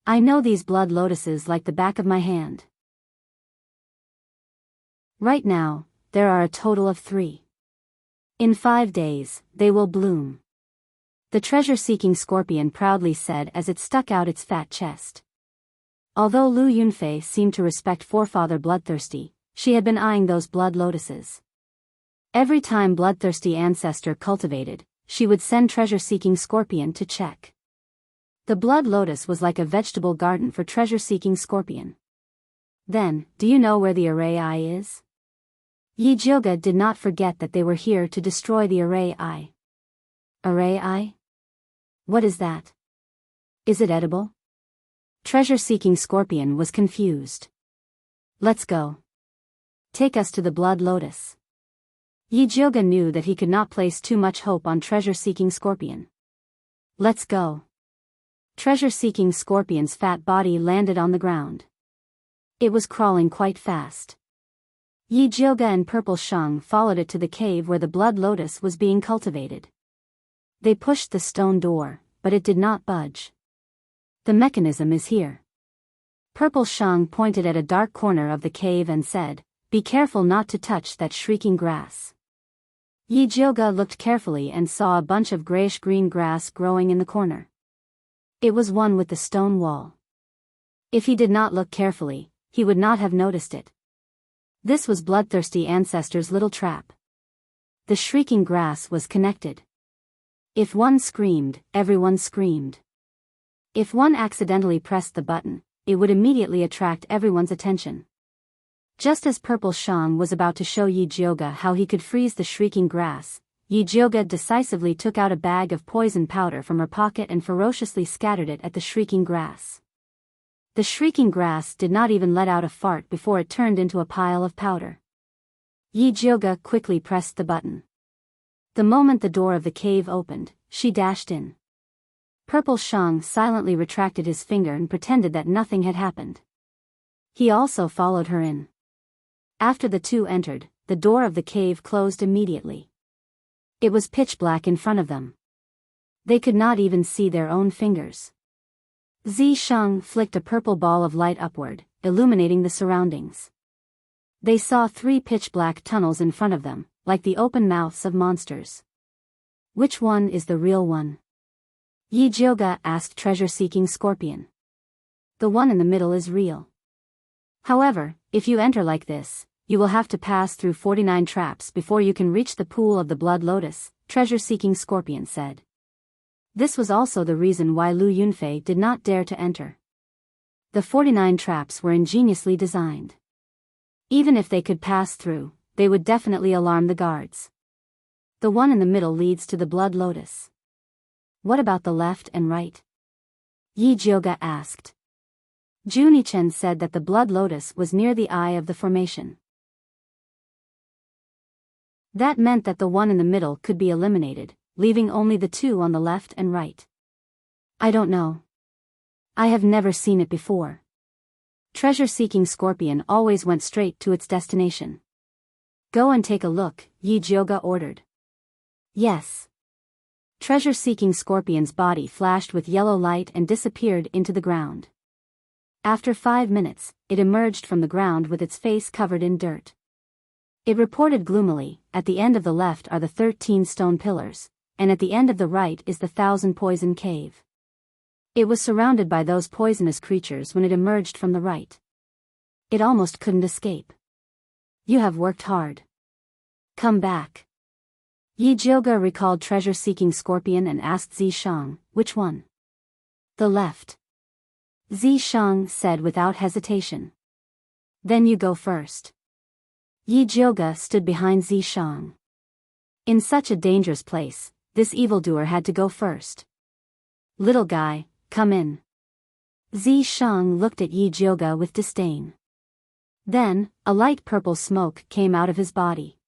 I know these blood lotuses like the back of my hand. Right now, there are a total of 3. In 5 days, they will bloom. The treasure-seeking scorpion proudly said as it stuck out its fat chest. Although Lu Yunfei seemed to respect forefather Bloodthirsty, she had been eyeing those blood lotuses. Every time Bloodthirsty ancestor cultivated, she would send treasure-seeking scorpion to check. The blood lotus was like a vegetable garden for treasure-seeking scorpion. Then, do you know where the array eye is? Yi Jioga did not forget that they were here to destroy the array eye. Array eye? What is that? Is it edible? Treasure-seeking scorpion was confused. Let's go. Take us to the blood lotus. Yi Jioga knew that he could not place too much hope on treasure-seeking scorpion. Let's go. Treasure-seeking scorpion's fat body landed on the ground. It was crawling quite fast. Yi Jioga and Purple Shang followed it to the cave where the blood lotus was being cultivated. They pushed the stone door, but it did not budge. The mechanism is here. Purple Shang pointed at a dark corner of the cave and said, "Be careful not to touch that shrieking grass." Yi Jioga looked carefully and saw a bunch of grayish-green grass growing in the corner. It was one with the stone wall. If he did not look carefully, he would not have noticed it. This was Bloodthirsty ancestor's little trap. The shrieking grass was connected. If one screamed, everyone screamed. If one accidentally pressed the button, it would immediately attract everyone's attention. Just as Purple Shang was about to show Yi Jioga how he could freeze the shrieking grass, Yi Jioga decisively took out a bag of poison powder from her pocket and ferociously scattered it at the shrieking grass. The shrieking grass did not even let out a fart before it turned into a pile of powder. Yi Jioga quickly pressed the button. The moment the door of the cave opened, she dashed in. Purple Shang silently retracted his finger and pretended that nothing had happened. He also followed her in. After the two entered, the door of the cave closed immediately. It was pitch black in front of them. They could not even see their own fingers. Zi Sheng flicked a purple ball of light upward, illuminating the surroundings. They saw 3 pitch-black tunnels in front of them, like the open mouths of monsters. Which one is the real one? Yi Jioga asked treasure-seeking scorpion. The one in the middle is real. However, if you enter like this, you will have to pass through 49 traps before you can reach the pool of the blood lotus, treasure-seeking scorpion said. This was also the reason why Lu Yunfei did not dare to enter. The 49 traps were ingeniously designed. Even if they could pass through, they would definitely alarm the guards. The one in the middle leads to the blood lotus. What about the left and right? Yi Jioga asked. Junichen said that the blood lotus was near the eye of the formation. That meant that the one in the middle could be eliminated, leaving only the 2 on the left and right. I don't know. I have never seen it before. Treasure-seeking scorpion always went straight to its destination. Go and take a look, Yi Jioga ordered. Yes. Treasure-seeking scorpion's body flashed with yellow light and disappeared into the ground. After 5 minutes, it emerged from the ground with its face covered in dirt. It reported gloomily, at the end of the left are the 13 stone pillars, and at the end of the right is the 1,000 poison cave. It was surrounded by those poisonous creatures when it emerged from the right. It almost couldn't escape. You have worked hard. Come back. Yi Jioga recalled treasure-seeking scorpion and asked Zi Shang, which one? The left. Zi Shang said without hesitation. Then you go first. Yi Jioga stood behind Zi Shang. In such a dangerous place, this evildoer had to go first. Little guy, come in. Zi Shang looked at Yi Jioga with disdain. Then, a light purple smoke came out of his body.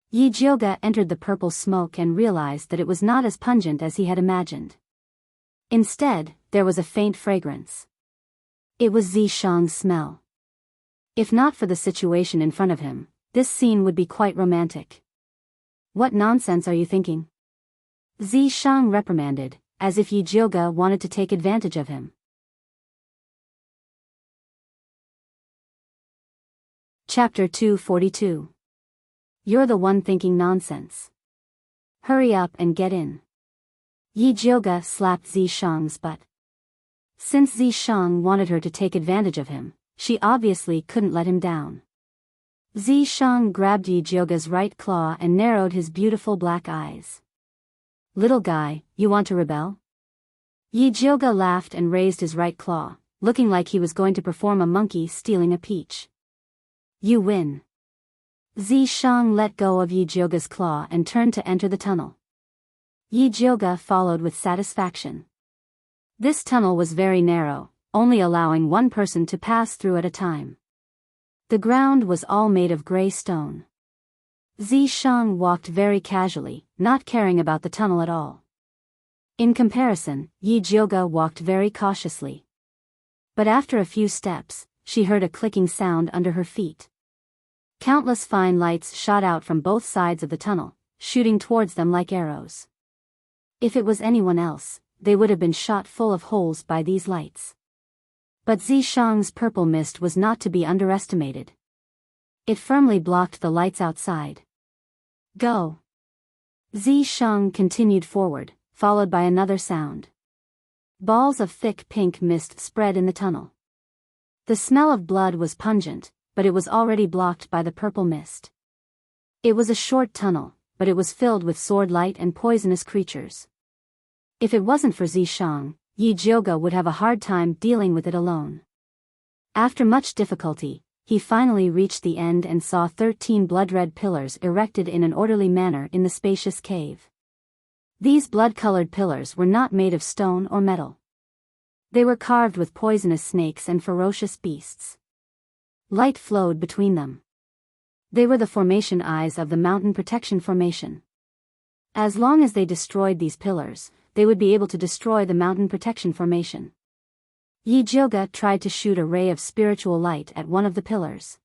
Yi Jioga entered the purple smoke and realized that it was not as pungent as he had imagined. Instead, there was a faint fragrance. It was Zi Shang's smell. If not for the situation in front of him, this scene would be quite romantic. What nonsense are you thinking? Zi Shang reprimanded, as if Yi Jioga wanted to take advantage of him. Chapter 242. You're the one thinking nonsense. Hurry up and get in. Yi Jioga slapped Zishang's butt. Since Zishang wanted her to take advantage of him, she obviously couldn't let him down. Zishang grabbed Yi Jioga's right claw and narrowed his beautiful black eyes. Little guy, you want to rebel? Yi Jioga laughed and raised his right claw, looking like he was going to perform a monkey stealing a peach. You win. Zishang let go of Yi Jioga's claw and turned to enter the tunnel. Yi Jioga followed with satisfaction. This tunnel was very narrow, only allowing one person to pass through at a time. The ground was all made of gray stone. Zishang walked very casually, not caring about the tunnel at all. In comparison, Yi Jioga walked very cautiously. But after a few steps, she heard a clicking sound under her feet. Countless fine lights shot out from both sides of the tunnel, shooting towards them like arrows. If it was anyone else, they would have been shot full of holes by these lights. But Zishang's purple mist was not to be underestimated. It firmly blocked the lights outside. Go! Zishang continued forward, followed by another sound. Balls of thick pink mist spread in the tunnel. The smell of blood was pungent, but it was already blocked by the purple mist. It was a short tunnel, but it was filled with sword light and poisonous creatures. If it wasn't for Zishang, Yi Jioga would have a hard time dealing with it alone. After much difficulty, he finally reached the end and saw 13 blood-red pillars erected in an orderly manner in the spacious cave. These blood-colored pillars were not made of stone or metal. They were carved with poisonous snakes and ferocious beasts. Light flowed between them. They were the formation eyes of the Mountain Protection Formation. As long as they destroyed these pillars, they would be able to destroy the Mountain Protection Formation. Yi Jioga tried to shoot a ray of spiritual light at one of the pillars.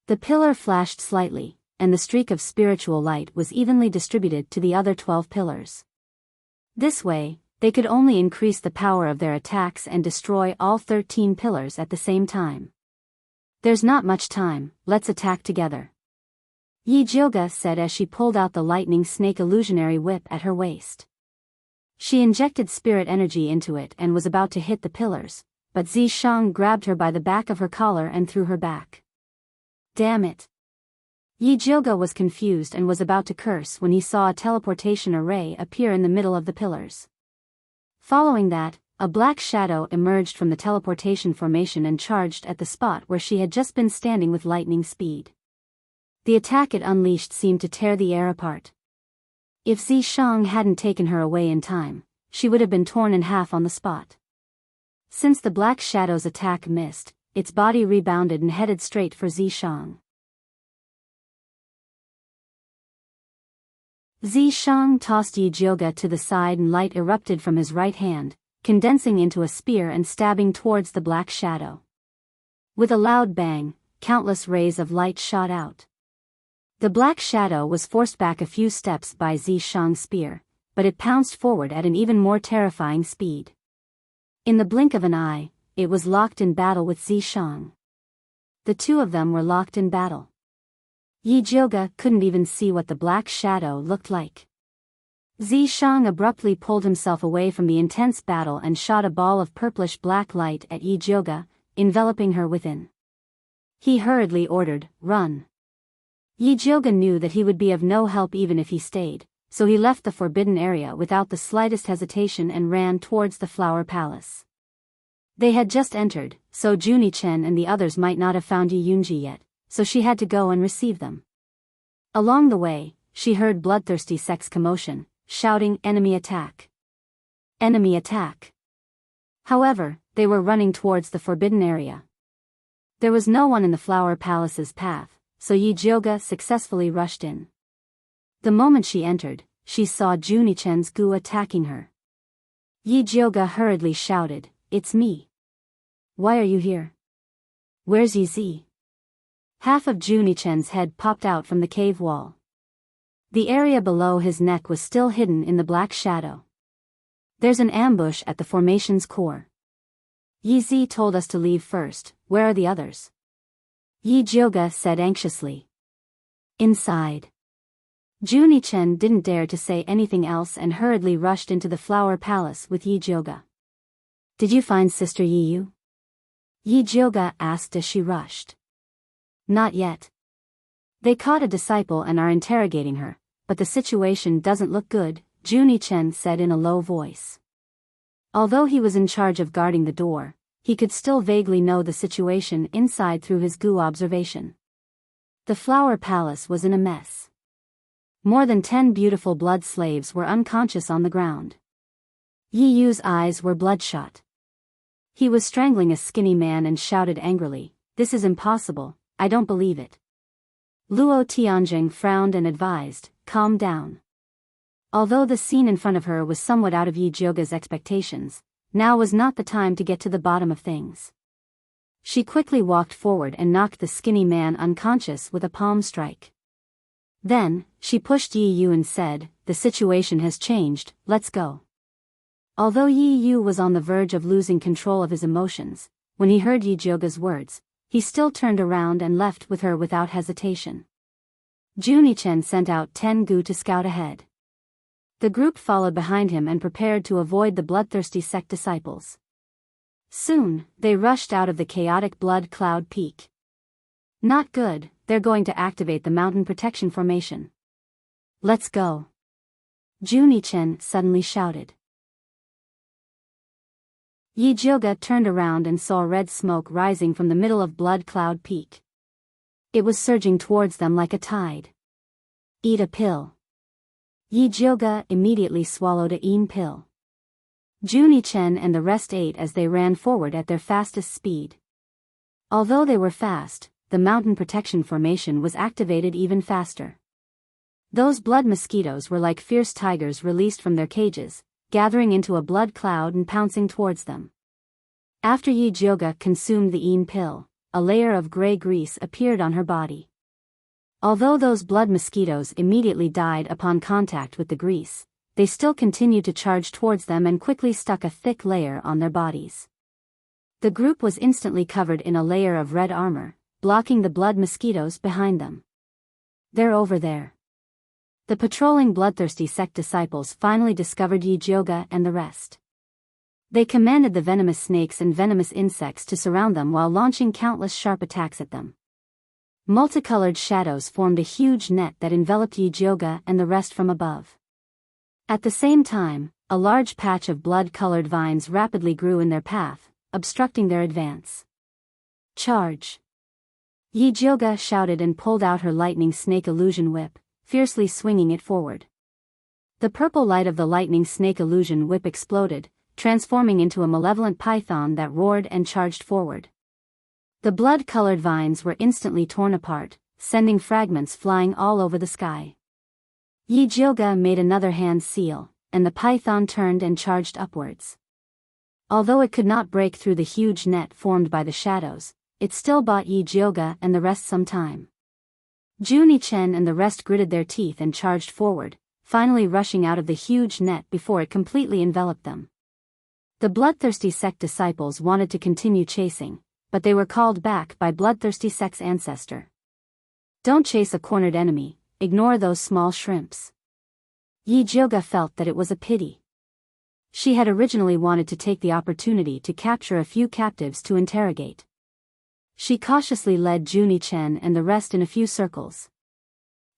The pillar flashed slightly, and the streak of spiritual light was evenly distributed to the other 12 pillars. This way, they could only increase the power of their attacks and destroy all 13 pillars at the same time. There's not much time, let's attack together. Yi Jioga said as she pulled out the lightning snake illusionary whip at her waist. She injected spirit energy into it and was about to hit the pillars, but Zishang grabbed her by the back of her collar and threw her back. Damn it! Yi Jioga was confused and was about to curse when he saw a teleportation array appear in the middle of the pillars. Following that, a black shadow emerged from the teleportation formation and charged at the spot where she had just been standing with lightning speed. The attack it unleashed seemed to tear the air apart. If Zishang hadn't taken her away in time, she would have been torn in half on the spot. Since the black shadow's attack missed, its body rebounded and headed straight for Zishang. Zishang tossed Yi Jioga to the side and light erupted from his right hand, condensing into a spear and stabbing towards the black shadow. With a loud bang, countless rays of light shot out. The black shadow was forced back a few steps by Zishang's spear, but it pounced forward at an even more terrifying speed. In the blink of an eye, it was locked in battle with Zishang. The two of them were locked in battle. Yi Jioga couldn't even see what the black shadow looked like. Zishang abruptly pulled himself away from the intense battle and shot a ball of purplish black light at Yi Jioga, enveloping her within. He hurriedly ordered, "Run." Yi Jioga knew that he would be of no help even if he stayed, so he left the forbidden area without the slightest hesitation and ran towards the Flower Palace. They had just entered, so Juni-chen and the others might not have found Yi Yunji yet, so she had to go and receive them. Along the way, she heard bloodthirsty sex commotion, shouting, "Enemy attack! Enemy attack!" However, they were running towards the forbidden area. There was no one in the Flower Palace's path, so Yi Jioga successfully rushed in. The moment she entered, she saw Juni-chen's gu attacking her. Yi Jioga hurriedly shouted, "It's me. Why are you here? Where's Yi Zi?" Half of Juni-chen's head popped out from the cave wall. The area below his neck was still hidden in the black shadow. "There's an ambush at the formation's core. Yi Zi told us to leave first, where are the others?" Yi Jioga said anxiously. "Inside." Juni-chen didn't dare to say anything else and hurriedly rushed into the flower palace with Yi Jioga. Did you find Sister Yi? Yi Jioga asked as she rushed. Not yet. They caught a disciple and are interrogating her, but the situation doesn't look good, Juni-chen said in a low voice. Although he was in charge of guarding the door, he could still vaguely know the situation inside through his Gu observation. The flower palace was in a mess. More than 10 beautiful blood slaves were unconscious on the ground. Yi Yu's eyes were bloodshot. He was strangling a skinny man and shouted angrily, "This is impossible, I don't believe it." Luo Tianjing frowned and advised, "Calm down." Although the scene in front of her was somewhat out of Yi Jioga's expectations, now was not the time to get to the bottom of things. She quickly walked forward and knocked the skinny man unconscious with a palm strike. Then, she pushed Yi Yu and said, "The situation has changed, let's go." Although Yi Yu was on the verge of losing control of his emotions, when he heard Yi Jioga's words, he still turned around and left with her without hesitation. Juni-chen sent out 10 Gu to scout ahead. The group followed behind him and prepared to avoid the bloodthirsty sect disciples. Soon, they rushed out of the chaotic blood cloud peak. Not good, they're going to activate the mountain protection formation. Let's go. Juni-chen suddenly shouted. Yi Jioga turned around and saw red smoke rising from the middle of blood cloud peak. It was surging towards them like a tide. Eat a pill. Yi Jioga immediately swallowed a yin pill. Juni-chen and the rest ate as they ran forward at their fastest speed. Although they were fast, the mountain protection formation was activated even faster. Those blood mosquitoes were like fierce tigers released from their cages, gathering into a blood cloud and pouncing towards them. After Yi Jioga consumed the yin pill, a layer of gray grease appeared on her body. Although those blood mosquitoes immediately died upon contact with the grease, they still continued to charge towards them and quickly stuck a thick layer on their bodies. The group was instantly covered in a layer of red armor, blocking the blood mosquitoes behind them. They're over there. The patrolling bloodthirsty sect disciples finally discovered Yi Jioga and the rest. They commanded the venomous snakes and venomous insects to surround them while launching countless sharp attacks at them. Multicolored shadows formed a huge net that enveloped Yi Jioga and the rest from above. At the same time, a large patch of blood-colored vines rapidly grew in their path, obstructing their advance. Charge! Yi Jioga shouted and pulled out her lightning snake illusion whip, fiercely swinging it forward. The purple light of the lightning snake illusion whip exploded, transforming into a malevolent python that roared and charged forward. The blood-colored vines were instantly torn apart, sending fragments flying all over the sky. Yi Jioga made another hand seal, and the python turned and charged upwards. Although it could not break through the huge net formed by the shadows, it still bought Yi Jioga and the rest some time. Juni-chen and the rest gritted their teeth and charged forward, finally rushing out of the huge net before it completely enveloped them. The bloodthirsty sect disciples wanted to continue chasing, but they were called back by bloodthirsty sect's ancestor. Don't chase a cornered enemy, ignore those small shrimps. Yi Jioga felt that it was a pity. She had originally wanted to take the opportunity to capture a few captives to interrogate. She cautiously led Juni-chen and the rest in a few circles.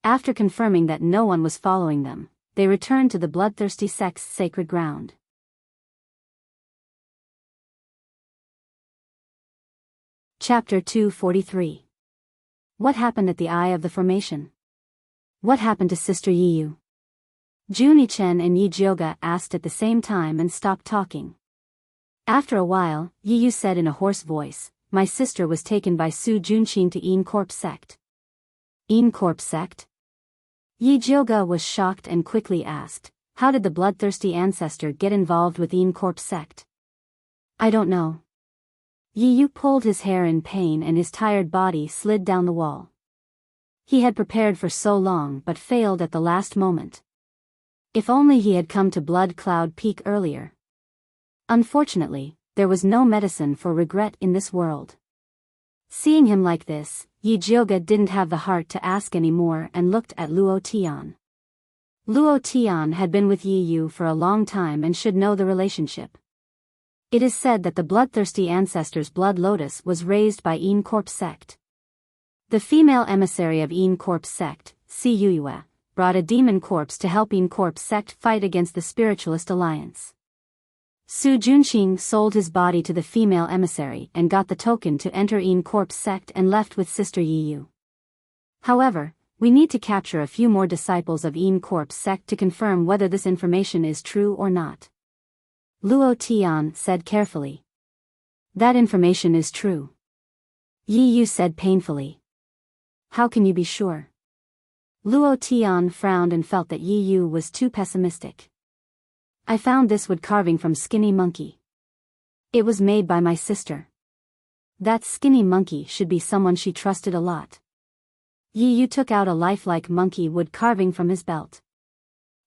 After confirming that no one was following them, they returned to the bloodthirsty sect's sacred ground. Chapter 243. What happened at the eye of the formation? What happened to Sister Yi Yu? Juni-chen and Yi Jioga asked at the same time and stopped talking. After a while, Yi Yu said in a hoarse voice, "My sister was taken by Su Junqing to Encorp sect." Encorp sect? Yi Jioga was shocked and quickly asked, "How did the bloodthirsty ancestor get involved with Encorp sect?" "I don't know." Yi Yu pulled his hair in pain and his tired body slid down the wall. He had prepared for so long but failed at the last moment. If only he had come to Blood Cloud Peak earlier. Unfortunately, there was no medicine for regret in this world. Seeing him like this, Yi Jioga didn't have the heart to ask any more and looked at Luo Tian. Luo Tian had been with Yi Yu for a long time and should know the relationship. It is said that the bloodthirsty ancestor's blood lotus was raised by En Corp's sect. The female emissary of En Corp's sect, Si Yuyue, brought a demon corpse to help En Corp's sect fight against the Spiritualist Alliance. Su Junqing sold his body to the female emissary and got the token to enter En Corp's sect and left with Sister Yi Yu. However, we need to capture a few more disciples of En Corp's sect to confirm whether this information is true or not. Luo Tian said carefully. That information is true. Yi Yu said painfully. How can you be sure? Luo Tian frowned and felt that Yi Yu was too pessimistic. I found this wood carving from Skinny Monkey. It was made by my sister. That Skinny Monkey should be someone she trusted a lot. Yi Yu took out a lifelike monkey wood carving from his belt.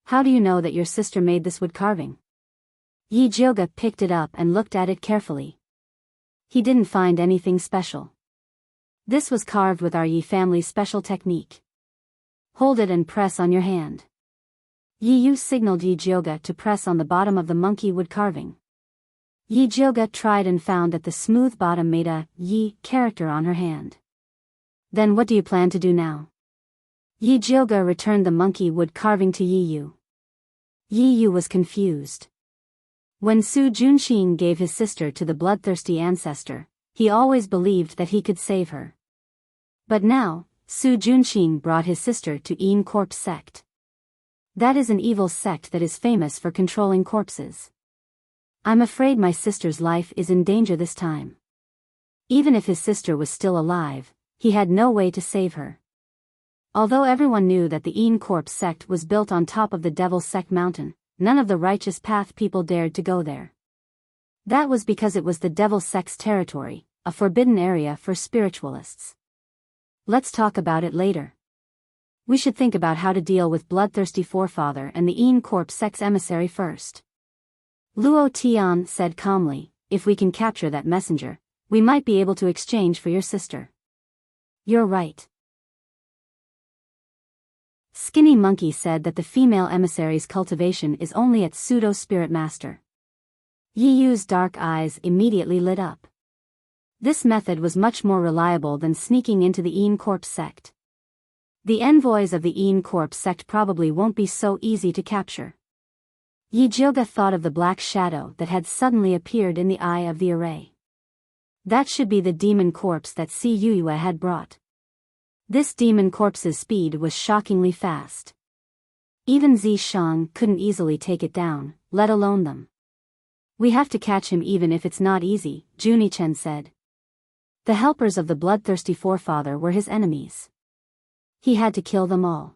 How do you know that your sister made this wood carving? Yi Jioga picked it up and looked at it carefully. He didn't find anything special. This was carved with our Yi family's special technique. Hold it and press on your hand. Yi Yu signaled Yi Jioga to press on the bottom of the monkey wood carving. Yi Jioga tried and found that the smooth bottom made a Yi character on her hand. Then what do you plan to do now? Yi Jioga returned the monkey wood carving to Yi Yu. Yi Yu was confused. When Su Junqing gave his sister to the bloodthirsty ancestor, he always believed that he could save her. But now, Su Junqing brought his sister to En Corp's sect. That is an evil sect that is famous for controlling corpses. I'm afraid my sister's life is in danger this time. Even if his sister was still alive, he had no way to save her. Although everyone knew that the En Corp sect was built on top of the Devil's Sect mountain, none of the Righteous Path people dared to go there. That was because it was the Devil's Sect's territory, a forbidden area for spiritualists. Let's talk about it later. We should think about how to deal with Bloodthirsty Forefather and the En Corp sect's emissary first. Luo Tian said calmly, if we can capture that messenger, we might be able to exchange for your sister. You're right. Skinny Monkey said that the female emissary's cultivation is only at Pseudo-Spirit Master. Yi Yu's dark eyes immediately lit up. This method was much more reliable than sneaking into the En Corp sect. The envoys of the En Corp sect probably won't be so easy to capture. Yi Jioga thought of the black shadow that had suddenly appeared in the eye of the array. That should be the demon corpse that Si Yuyue had brought. This demon corpse's speed was shockingly fast. Even Zi Shang couldn't easily take it down, let alone them. We have to catch him even if it's not easy, Junichen said. The helpers of the bloodthirsty forefather were his enemies. He had to kill them all.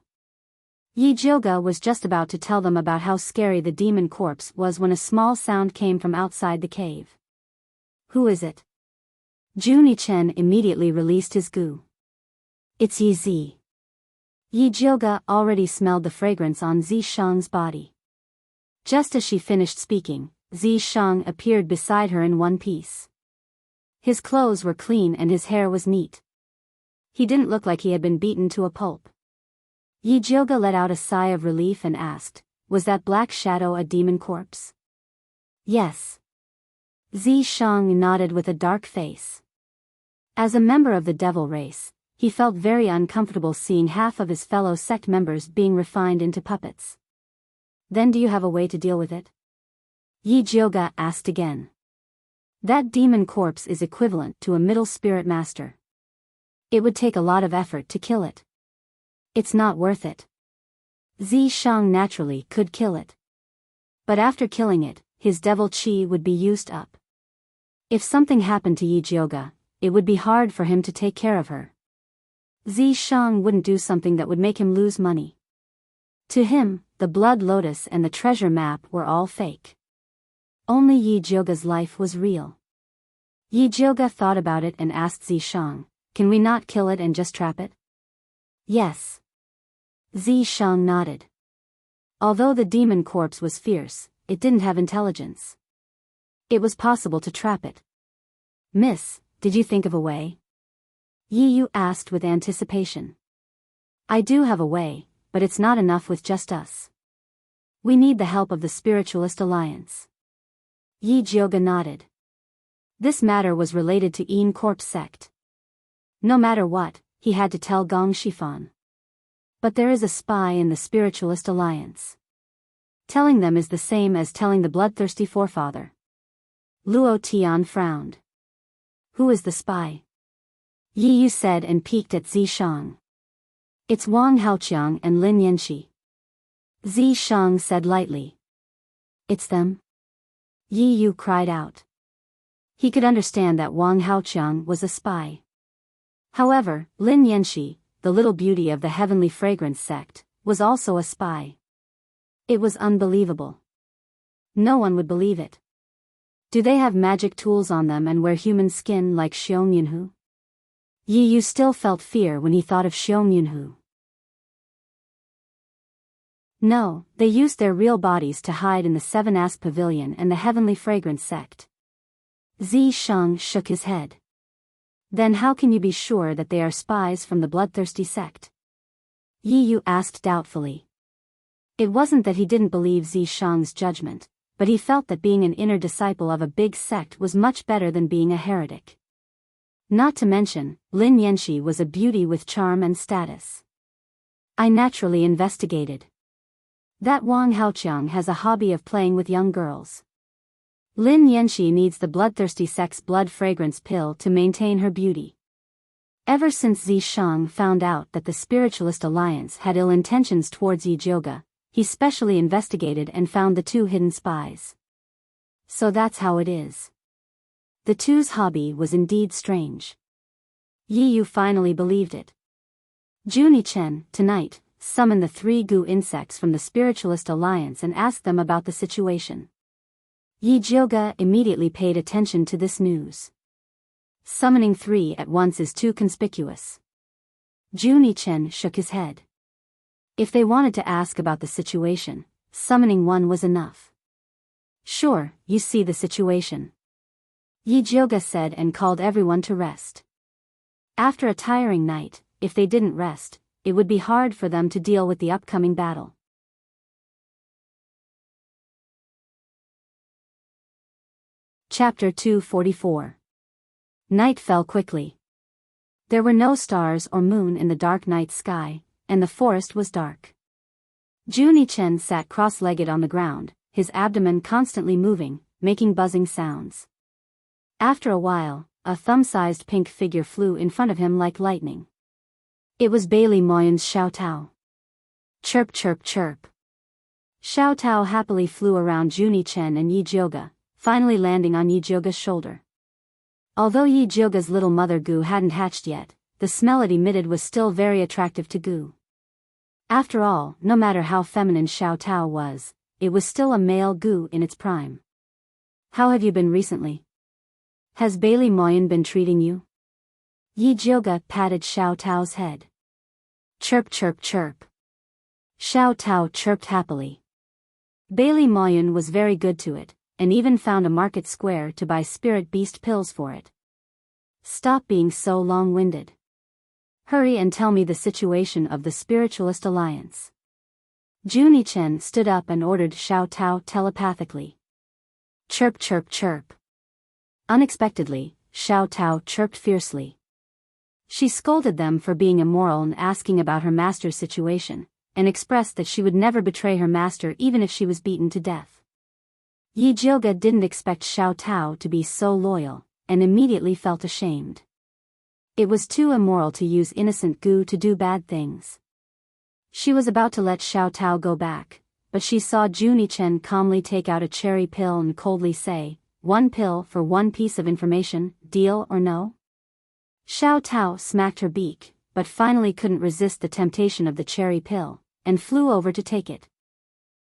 Yi Jioga was just about to tell them about how scary the demon corpse was when a small sound came from outside the cave. Who is it? Junichen immediately released his goo. It's Yi Zi. Yi Jioga already smelled the fragrance on Zi Shang's body. Just as she finished speaking, Zi Shang appeared beside her in one piece. His clothes were clean and his hair was neat. He didn't look like he had been beaten to a pulp. Yi Jioga let out a sigh of relief and asked, was that black shadow a demon corpse? Yes. Zi Shang nodded with a dark face. As a member of the devil race, he felt very uncomfortable seeing half of his fellow sect members being refined into puppets. Then do you have a way to deal with it? Yi Jioga asked again. That demon corpse is equivalent to a middle spirit master. It would take a lot of effort to kill it. It's not worth it. Zi Shang naturally could kill it. But after killing it, his devil chi would be used up. If something happened to Yi Jioga, it would be hard for him to take care of her. Zi Shang wouldn't do something that would make him lose money. To him, the blood lotus and the treasure map were all fake. Only Yi Jioga's life was real. Yi Jioga thought about it and asked Zi Shang, can we not kill it and just trap it? Yes. Zi Shang nodded. Although the demon corpse was fierce, it didn't have intelligence. It was possible to trap it. Miss, did you think of a way? Yi Yu asked with anticipation. I do have a way, but it's not enough with just us. We need the help of the Spiritualist Alliance. Yi Jioga nodded. This matter was related to Een Corp's sect. No matter what, he had to tell Gong Shifan. But there is a spy in the Spiritualist Alliance. Telling them is the same as telling the bloodthirsty forefather. Luo Tian frowned. Who is the spy? Yi Yu said and peeked at Zi Shang. It's Wang Haoqiang and Lin Yanxi. Zi Shang said lightly. It's them? Yi Yu cried out. He could understand that Wang Haoqiang was a spy. However, Lin Yanxi, the little beauty of the Heavenly Fragrance sect, was also a spy. It was unbelievable. No one would believe it. Do they have magic tools on them and wear human skin like Xiong Yunhu? Yi Yu still felt fear when he thought of Xiong Yunhu. No, they used their real bodies to hide in the Seven-Ass Pavilion and the Heavenly Fragrance sect. Zi Shang shook his head. Then how can you be sure that they are spies from the bloodthirsty sect? Yi Yu asked doubtfully. It wasn't that he didn't believe Zi Shang's judgment, but he felt that being an inner disciple of a big sect was much better than being a heretic. Not to mention, Lin Yanxi was a beauty with charm and status. I naturally investigated. That Wang Haoqiang has a hobby of playing with young girls. Lin Yanxi needs the bloodthirsty sect's blood fragrance pill to maintain her beauty. Ever since Zi Shang found out that the Spiritualist Alliance had ill intentions towards Yi Jioga, he specially investigated and found the two hidden spies. So that's how it is. The two's hobby was indeed strange. Yi Yu finally believed it. Juni Chen, tonight, summon the 3 goo insects from the Spiritualist Alliance and ask them about the situation. Yi Jioga immediately paid attention to this news. Summoning 3 at once is too conspicuous. Juni Chen shook his head. If they wanted to ask about the situation, summoning 1 was enough. Sure, you see the situation. Yi Jioga said and called everyone to rest. After a tiring night, if they didn't rest, it would be hard for them to deal with the upcoming battle. Chapter 244. Night fell quickly. There were no stars or moon in the dark night sky, and the forest was dark. Juni Chen sat cross-legged on the ground, his abdomen constantly moving, making buzzing sounds. After a while, a thumb-sized pink figure flew in front of him like lightning. It was Bailey Moyon's Xiao Tao. Chirp chirp chirp. Xiao Tao happily flew around Juni Chen and Yi Jioga, finally landing on Yi Jioga's shoulder. Although Yi Jioga's little mother goo hadn't hatched yet, the smell it emitted was still very attractive to goo. After all, no matter how feminine Xiao Tao was, it was still a male goo in its prime. How have you been recently? Has Bailey Moyon been treating you? Yi Jioga patted Xiao Tao's head. Chirp chirp chirp. Xiao Tao chirped happily. Bailey Moyon was very good to it, and even found a market square to buy spirit beast pills for it. Stop being so long-winded. Hurry and tell me the situation of the Spiritualist Alliance. Juni Chen stood up and ordered Xiao Tao telepathically. Chirp chirp chirp. Unexpectedly, Xiao Tao chirped fiercely. She scolded them for being immoral and asking about her master's situation, and expressed that she would never betray her master even if she was beaten to death. Yi Jioga didn't expect Xiao Tao to be so loyal, and immediately felt ashamed. It was too immoral to use innocent goo to do bad things. She was about to let Xiao Tao go back, but she saw Juni Chen calmly take out a cherry pill and coldly say, 1 pill for 1 piece of information, deal or no? Xiao Tao smacked her beak, but finally couldn't resist the temptation of the cherry pill, and flew over to take it.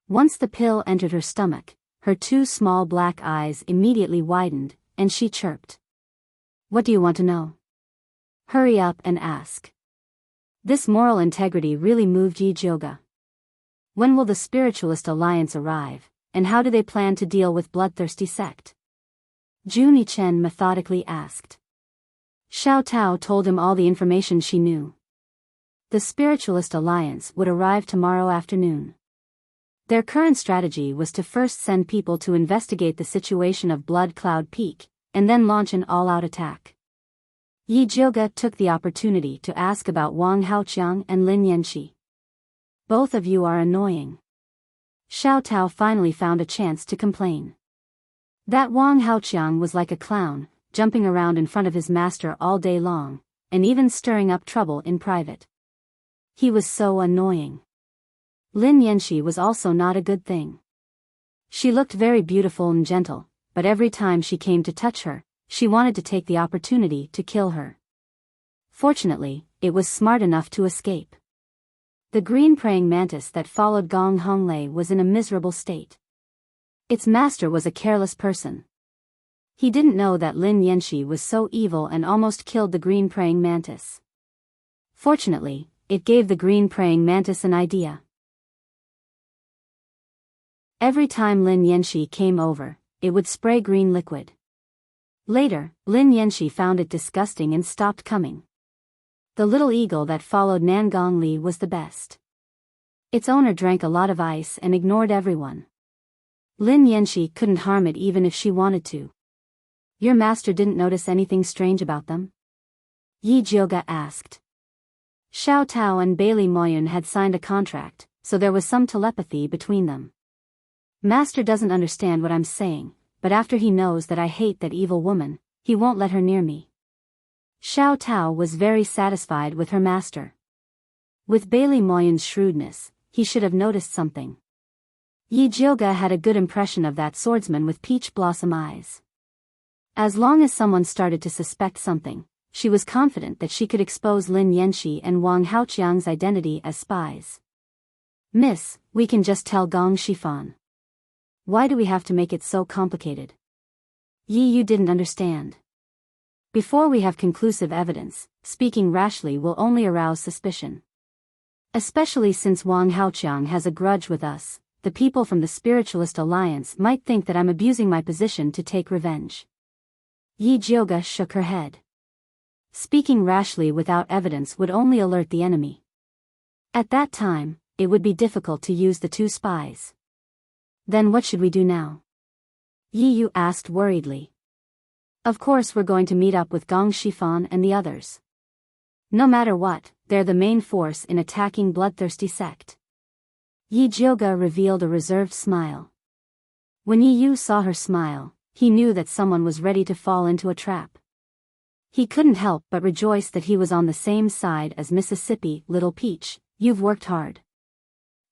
Once the pill entered her stomach, her 2 small black eyes immediately widened, and she chirped. What do you want to know? Hurry up and ask. This moral integrity really moved Yi Jioga. When will the Spiritualist Alliance arrive, and how do they plan to deal with bloodthirsty sect? Juni Chen methodically asked. Xiao Tao told him all the information she knew. The Spiritualist Alliance would arrive tomorrow afternoon. Their current strategy was to first send people to investigate the situation of Blood Cloud Peak, and then launch an all-out attack. Yi Jiuge took the opportunity to ask about Wang Haoqiang and Lin Yanxi. Both of you are annoying. Xiao Tao finally found a chance to complain. That Wang Haoqiang was like a clown, jumping around in front of his master all day long, and even stirring up trouble in private. He was so annoying. Lin Yanxi was also not a good thing. She looked very beautiful and gentle, but every time she came to touch her, she wanted to take the opportunity to kill her. Fortunately, it was smart enough to escape. The green praying mantis that followed Gong Honglei was in a miserable state. Its master was a careless person. He didn't know that Lin Yanxi was so evil and almost killed the green praying mantis. Fortunately, it gave the green praying mantis an idea. Every time Lin Yanxi came over, it would spray green liquid. Later, Lin Yanxi found it disgusting and stopped coming. The little eagle that followed Nangong Li was the best. Its owner drank a lot of ice and ignored everyone. Lin Yanxi couldn't harm it even if she wanted to. Your master didn't notice anything strange about them? Yi Jiuge asked. Xiao Tao and Bailey Moyun had signed a contract, so there was some telepathy between them. Master doesn't understand what I'm saying, but after he knows that I hate that evil woman, he won't let her near me. Xiao Tao was very satisfied with her master. With Bailey Moyun's shrewdness, he should have noticed something. Yi Jiuge had a good impression of that swordsman with peach blossom eyes. As long as someone started to suspect something, she was confident that she could expose Lin Yanxi and Wang Haoqiang's identity as spies. Miss, we can just tell Gong Shifan. Why do we have to make it so complicated? Yi Yu didn't understand. Before we have conclusive evidence, speaking rashly will only arouse suspicion. Especially since Wang Haoqiang has a grudge with us, the people from the Spiritualist Alliance might think that I'm abusing my position to take revenge. Yi Jiuge shook her head. Speaking rashly without evidence would only alert the enemy. At that time, it would be difficult to use the two spies. Then what should we do now? Yi Yu asked worriedly. Of course we're going to meet up with Gong Shifan and the others. No matter what, they're the main force in attacking Bloodthirsty sect. Yi Jiuge revealed a reserved smile. When Yi Yu saw her smile, he knew that someone was ready to fall into a trap. He couldn't help but rejoice that he was on the same side as Mississippi, Little Peach. You've worked hard.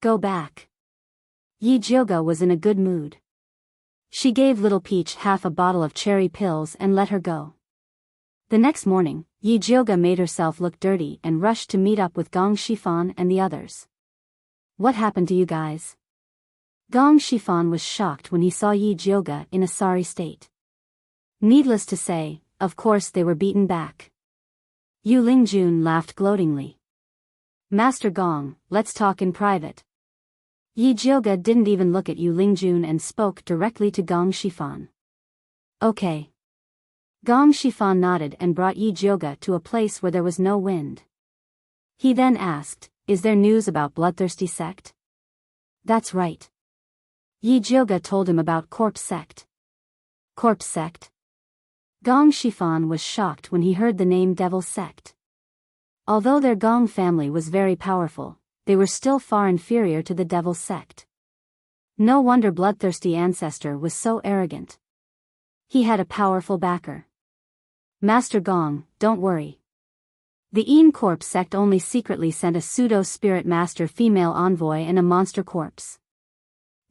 Go back. Yi Jiuge was in a good mood. She gave Little Peach half a bottle of cherry pills and let her go. The next morning, Yi Jiuge made herself look dirty and rushed to meet up with Gong Shifan and the others. What happened to you guys? Gong Shifan was shocked when he saw Yi Jiuge in a sorry state. Needless to say, of course they were beaten back. Yu Lingjun laughed gloatingly. Master Gong, let's talk in private. Yi Jiuge didn't even look at Yu Lingjun and spoke directly to Gong Shifan. Okay. Gong Shifan nodded and brought Yi Jiuge to a place where there was no wind. He then asked, is there news about Bloodthirsty sect? That's right. Yi Jiuge told him about Corpse sect. Corpse sect? Gong Shifan was shocked when he heard the name Devil sect. Although their Gong family was very powerful, they were still far inferior to the Devil sect. No wonder Bloodthirsty Ancestor was so arrogant. He had a powerful backer. Master Gong, don't worry. The Een Corpse sect only secretly sent a pseudo-spirit master female envoy and a monster corpse.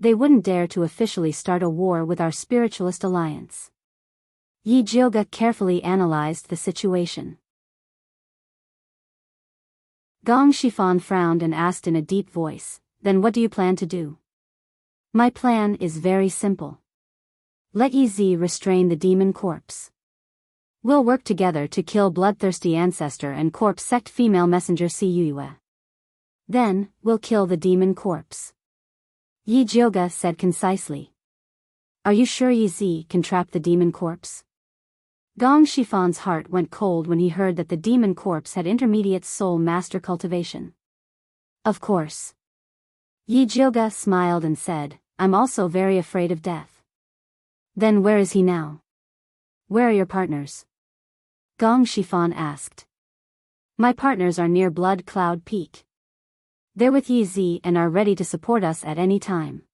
They wouldn't dare to officially start a war with our Spiritualist Alliance. Yi Jiuge carefully analyzed the situation. Gong Shifan frowned and asked in a deep voice, then what do you plan to do? My plan is very simple. Let Yi Zi restrain the demon corpse. We'll work together to kill Bloodthirsty Ancestor and Corpse sect female messenger Si Yue. Then, we'll kill the demon corpse. Yi Jiuge said concisely. Are you sure Yi Zi can trap the demon corpse? Gong Shifan's heart went cold when he heard that the demon corpse had intermediate soul master cultivation. Of course. Yi Jioga smiled and said, I'm also very afraid of death. Then where is he now? Where are your partners? Gong Shifan asked. My partners are near Blood Cloud Peak. They're with Yi Zi and are ready to support us at any time.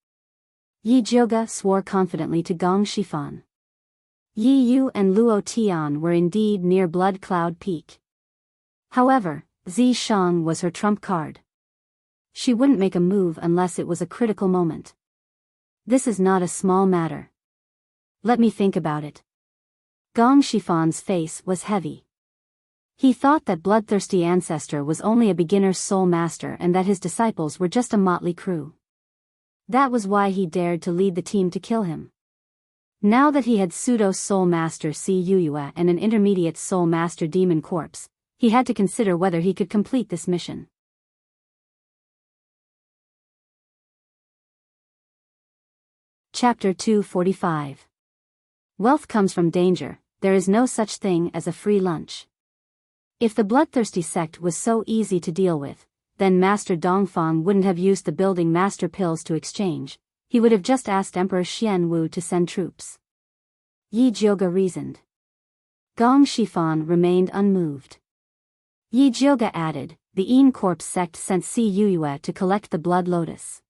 Yi Jioga swore confidently to Gong Shifan. Yi Yu and Luo Tian were indeed near Blood Cloud Peak. However, Zi Shang was her trump card. She wouldn't make a move unless it was a critical moment. This is not a small matter. Let me think about it. Gong Shifan's face was heavy. He thought that Bloodthirsty Ancestor was only a beginner's soul master and that his disciples were just a motley crew. That was why he dared to lead the team to kill him. Now that he had pseudo-soul master Si Yuyue and an intermediate soul master demon corpse, he had to consider whether he could complete this mission. Chapter 245. Wealth comes from danger, there is no such thing as a free lunch. If the bloodthirsty sect was so easy to deal with, then Master Dongfang wouldn't have used the building master pills to exchange, he would have just asked Emperor Xian Wu to send troops. Yi Jioga reasoned. Gong Shifan remained unmoved. Yi Jioga added, the Yin Corpse sect sent Si Yuyue to collect the Blood Lotus.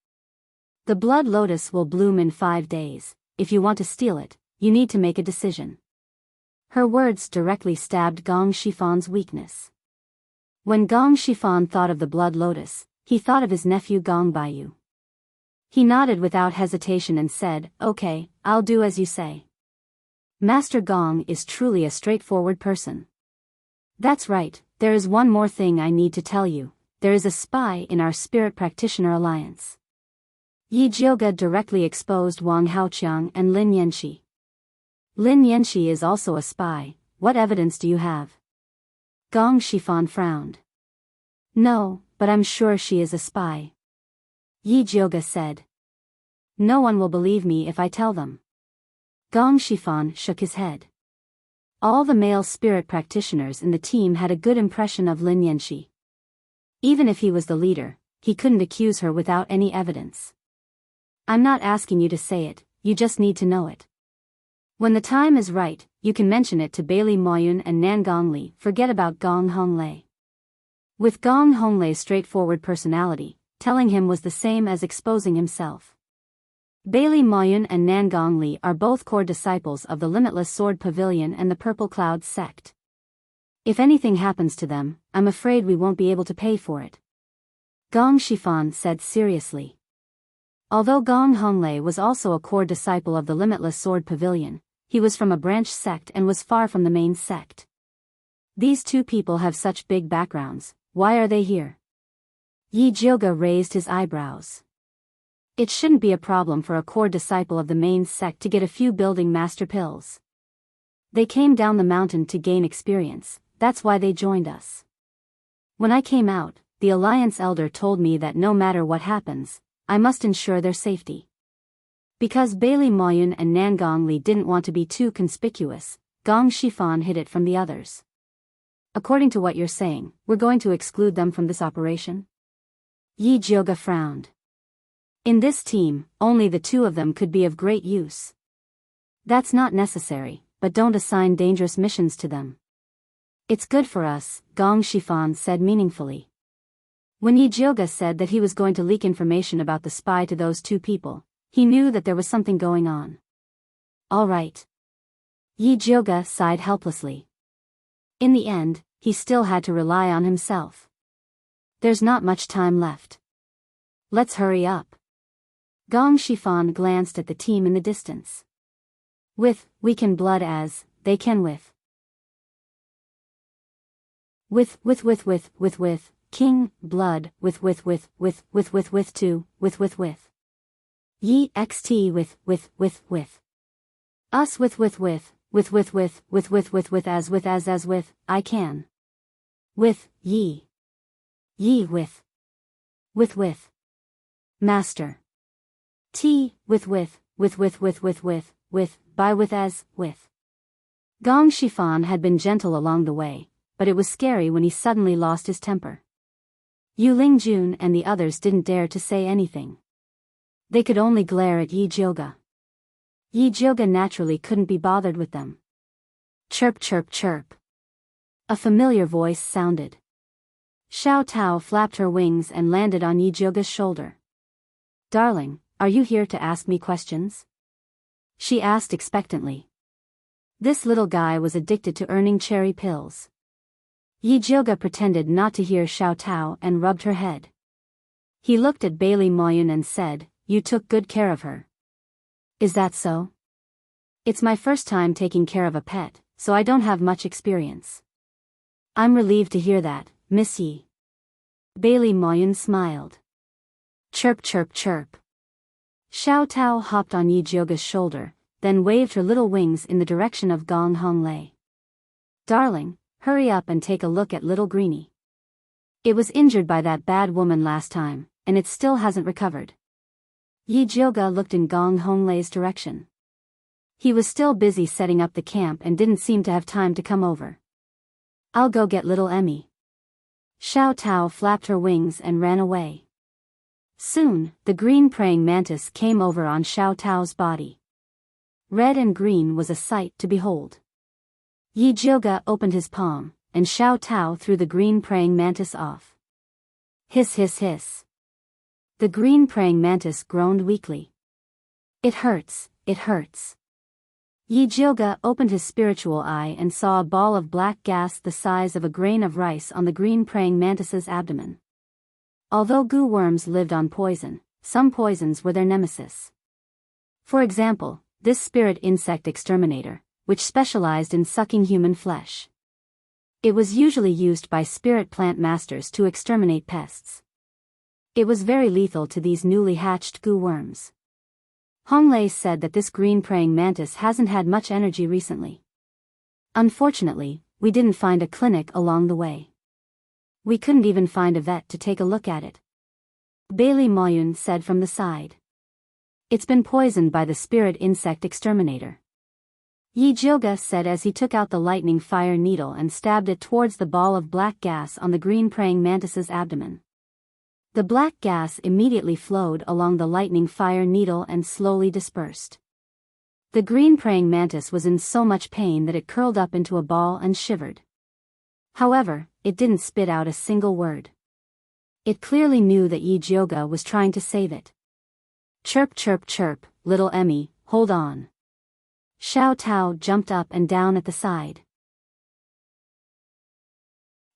The Blood Lotus will bloom in 5 days. If you want to steal it, you need to make a decision. Her words directly stabbed Gong Shifan's weakness. When Gong Shifan thought of the Blood Lotus, he thought of his nephew Gong Baiyu. He nodded without hesitation and said, okay, I'll do as you say. Master Gong is truly a straightforward person. That's right, there is one more thing I need to tell you. There is a spy in our Spirit Practitioner Alliance. Yi Jioga directly exposed Wang Haoqiang and Lin Yanxi. Lin Yanxi is also a spy. What evidence do you have? Gong Shifan frowned. No, but I'm sure she is a spy. Yi Jioga said. No one will believe me if I tell them. Gong Shifan shook his head. All the male spirit practitioners in the team had a good impression of Lin Yanxi. Even if he was the leader, he couldn't accuse her without any evidence. I'm not asking you to say it, you just need to know it. When the time is right, you can mention it to Bailey Moyun and Nan Gongli. Forget about Gong Honglei. With Gong Honglei's straightforward personality, telling him was the same as exposing himself. Bailey Moyun and Nan Gongli are both core disciples of the Limitless Sword Pavilion and the Purple Cloud sect. If anything happens to them, I'm afraid we won't be able to pay for it. Gong Shifan said seriously. Although Gong Honglei was also a core disciple of the Limitless Sword Pavilion, he was from a branch sect and was far from the main sect. These two people have such big backgrounds, why are they here? Yi Jioga raised his eyebrows. It shouldn't be a problem for a core disciple of the main sect to get a few building master pills. They came down the mountain to gain experience, that's why they joined us. When I came out, the Alliance Elder told me that no matter what happens, I must ensure their safety. Because Bailey Moyun and Nan Gongli didn't want to be too conspicuous, Gong Shifan hid it from the others. According to what you're saying, we're going to exclude them from this operation? Yi Jioga frowned. In this team, only the two of them could be of great use. That's not necessary, but don't assign dangerous missions to them. It's good for us, Gong Shifan said meaningfully. When Yi Jioga said that he was going to leak information about the spy to those two people, he knew that there was something going on. All right. Yi Jioga sighed helplessly. In the end, he still had to rely on himself. There's not much time left. Let's hurry up. Gong Shifan glanced at the team in the distance. We can blood as, they can with. King, blood, with two, with. Yi xt with. Us as with, I can. With, ye. Ye with. Master. T, with, by with as, with. Gong Shifan had been gentle along the way, but it was scary when he suddenly lost his temper. Yu Lingjun and the others didn't dare to say anything. They could only glare at Yi Jioga. Yi Jioga naturally couldn't be bothered with them. Chirp chirp chirp. A familiar voice sounded. Xiao Tao flapped her wings and landed on Yi Jioga's shoulder. "Darling, are you here to ask me questions?" she asked expectantly. This little guy was addicted to earning cherry pills. Yi Jioga pretended not to hear Xiao Tao and rubbed her head. He looked at Bailey Moyun and said, "You took good care of her." "Is that so?" "It's my first time taking care of a pet, so I don't have much experience." "I'm relieved to hear that, Miss Yi." Bailey Moyun smiled. Chirp chirp chirp. Xiao Tao hopped on Yi Jioga's shoulder, then waved her little wings in the direction of Gong Honglei. "Darling, hurry up and take a look at little Greenie. It was injured by that bad woman last time, and it still hasn't recovered." Yi Jioga looked in Gong Honglei's direction. He was still busy setting up the camp and didn't seem to have time to come over. "I'll go get little Emmy." Xiao Tao flapped her wings and ran away. Soon, the green praying mantis came over on Xiao Tao's body. Red and green was a sight to behold. Yi Jioga opened his palm, and Xiao Tao threw the green praying mantis off. Hiss hiss hiss. The green praying mantis groaned weakly. "It hurts, it hurts." Yi Jioga opened his spiritual eye and saw a ball of black gas the size of a grain of rice on the green praying mantis's abdomen. Although goo worms lived on poison, some poisons were their nemesis. For example, this spirit insect exterminator, which specialized in sucking human flesh. It was usually used by spirit plant masters to exterminate pests. It was very lethal to these newly hatched goo worms. Honglei said that this green praying mantis hasn't had much energy recently. "Unfortunately, we didn't find a clinic along the way. We couldn't even find a vet to take a look at it," Bailey Moyun said from the side. "It's been poisoned by the spirit insect exterminator," Yi Jioga said as he took out the lightning fire needle and stabbed it towards the ball of black gas on the green praying mantis's abdomen. The black gas immediately flowed along the lightning fire needle and slowly dispersed. The green praying mantis was in so much pain that it curled up into a ball and shivered. However, it didn't spit out a single word. It clearly knew that Yi Jioga was trying to save it. Chirp chirp chirp, little Emmy, hold on. Xiao Tao jumped up and down at the side.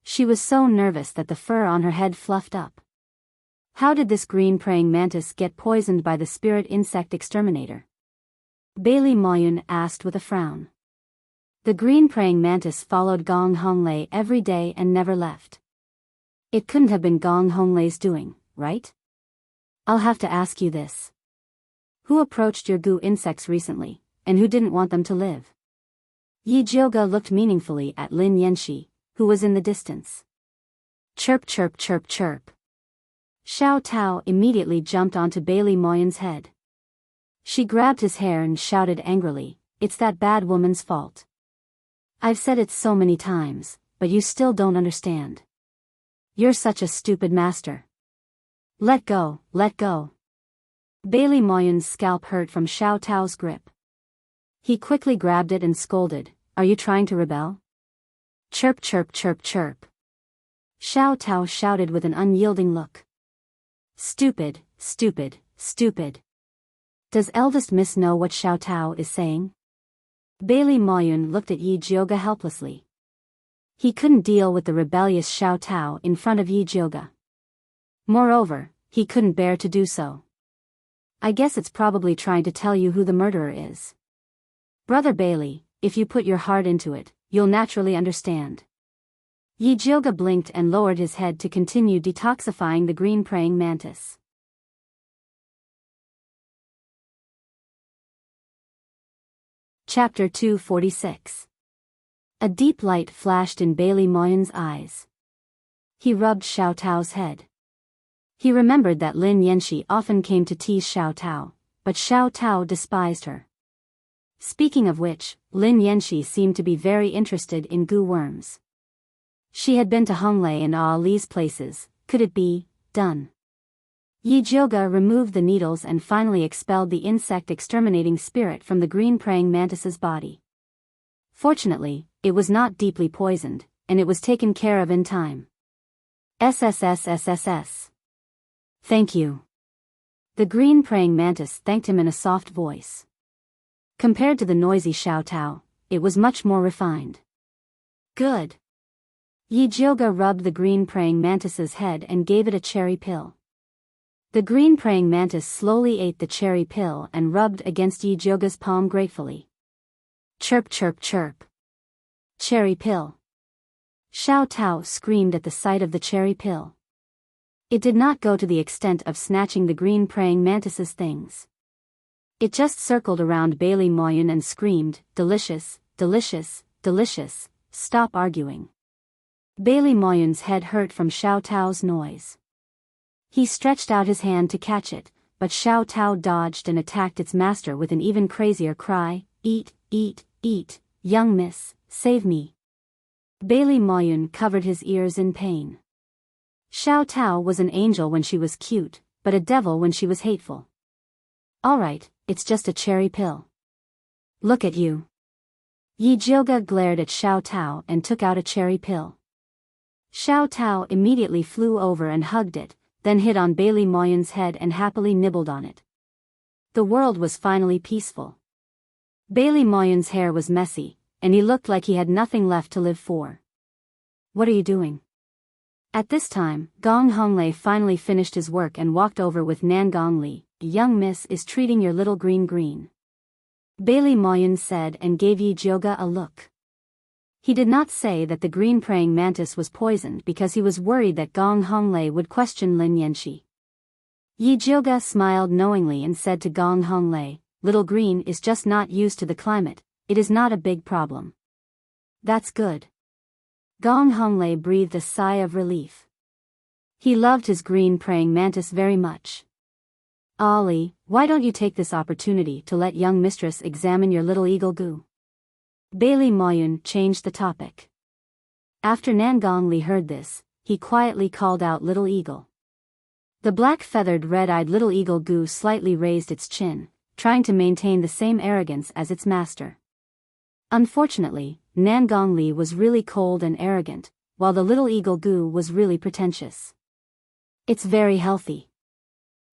She was so nervous that the fur on her head fluffed up. How did this green praying mantis get poisoned by the spirit insect exterminator? Bailey Moyun asked with a frown. The green praying mantis followed Gong Honglei every day and never left. It couldn't have been Gong Honglei's doing, right? I'll have to ask you this. Who approached your goo insects recently, and who didn't want them to live? Yi Jioga looked meaningfully at Lin Yanxi, who was in the distance. Chirp chirp chirp chirp. Xiao Tao immediately jumped onto Bailey Moyun's head. She grabbed his hair and shouted angrily, "It's that bad woman's fault. I've said it so many times, but you still don't understand. You're such a stupid master. Let go, let go." Bailey Moyun's scalp hurt from Xiao Tao's grip. He quickly grabbed it and scolded, "Are you trying to rebel?" Chirp chirp chirp chirp. Xiao Tao shouted with an unyielding look. "Stupid, stupid, stupid. Does eldest miss know what Xiao Tao is saying?" Bailey Moyun looked at Yi Jioga helplessly. He couldn't deal with the rebellious Xiao Tao in front of Yi Jioga. Moreover, he couldn't bear to do so. "I guess it's probably trying to tell you who the murderer is. Brother Bailey, if you put your heart into it, you'll naturally understand." Yi Jioga blinked and lowered his head to continue detoxifying the green praying mantis. Chapter 246. A deep light flashed in Bailey Moyun's eyes. He rubbed Xiao Tao's head. He remembered that Lin Yanxi often came to tease Xiao Tao, but Xiao Tao despised her. Speaking of which, Lin Yanxi seemed to be very interested in goo worms. She had been to Honglei and Ah Li's places, could it be done? Yi Jioga removed the needles and finally expelled the insect-exterminating spirit from the green praying mantis's body. Fortunately, it was not deeply poisoned, and it was taken care of in time. SSSSSS. Thank you. The green praying mantis thanked him in a soft voice. Compared to the noisy Xiao Tao, it was much more refined. Good. Yi Jioga rubbed the green praying mantis's head and gave it a cherry pill. The green praying mantis slowly ate the cherry pill and rubbed against Yi Jioga's palm gratefully. Chirp chirp chirp. Cherry pill. Xiao Tao screamed at the sight of the cherry pill. It did not go to the extent of snatching the green praying mantis's things. It just circled around Bailey Moyun and screamed, delicious, delicious, delicious, stop arguing. Bailey Moyun's head hurt from Xiao Tao's noise. He stretched out his hand to catch it, but Xiao Tao dodged and attacked its master with an even crazier cry, eat, eat, eat, young miss, save me. Bailey Moyun covered his ears in pain. Xiao Tao was an angel when she was cute, but a devil when she was hateful. Alright, it's just a cherry pill. Look at you. Yi Jioga glared at Xiao Tao and took out a cherry pill. Xiao Tao immediately flew over and hugged it, then hit on Bailey Moyun's head and happily nibbled on it. The world was finally peaceful. Bailey Moyun's hair was messy, and he looked like he had nothing left to live for. What are you doing? At this time, Gong Honglei finally finished his work and walked over with Nan Gongli. Young miss is treating your little green. Bailey Moyun said and gave Yi Jioga a look. He did not say that the green praying mantis was poisoned because he was worried that Gong Honglei would question Lin Yanxi. Yi Jioga smiled knowingly and said to Gong Honglei, little green is just not used to the climate, it is not a big problem. That's good. Gong Honglei breathed a sigh of relief. He loved his green praying mantis very much. Ollie, why don't you take this opportunity to let young mistress examine your little eagle goo? Bailey Moyun changed the topic. After Nan Gongli heard this, he quietly called out little eagle. The black-feathered red-eyed little eagle goo slightly raised its chin, trying to maintain the same arrogance as its master. Unfortunately, Nan Gongli was really cold and arrogant, while the little eagle goo was really pretentious. It's very healthy.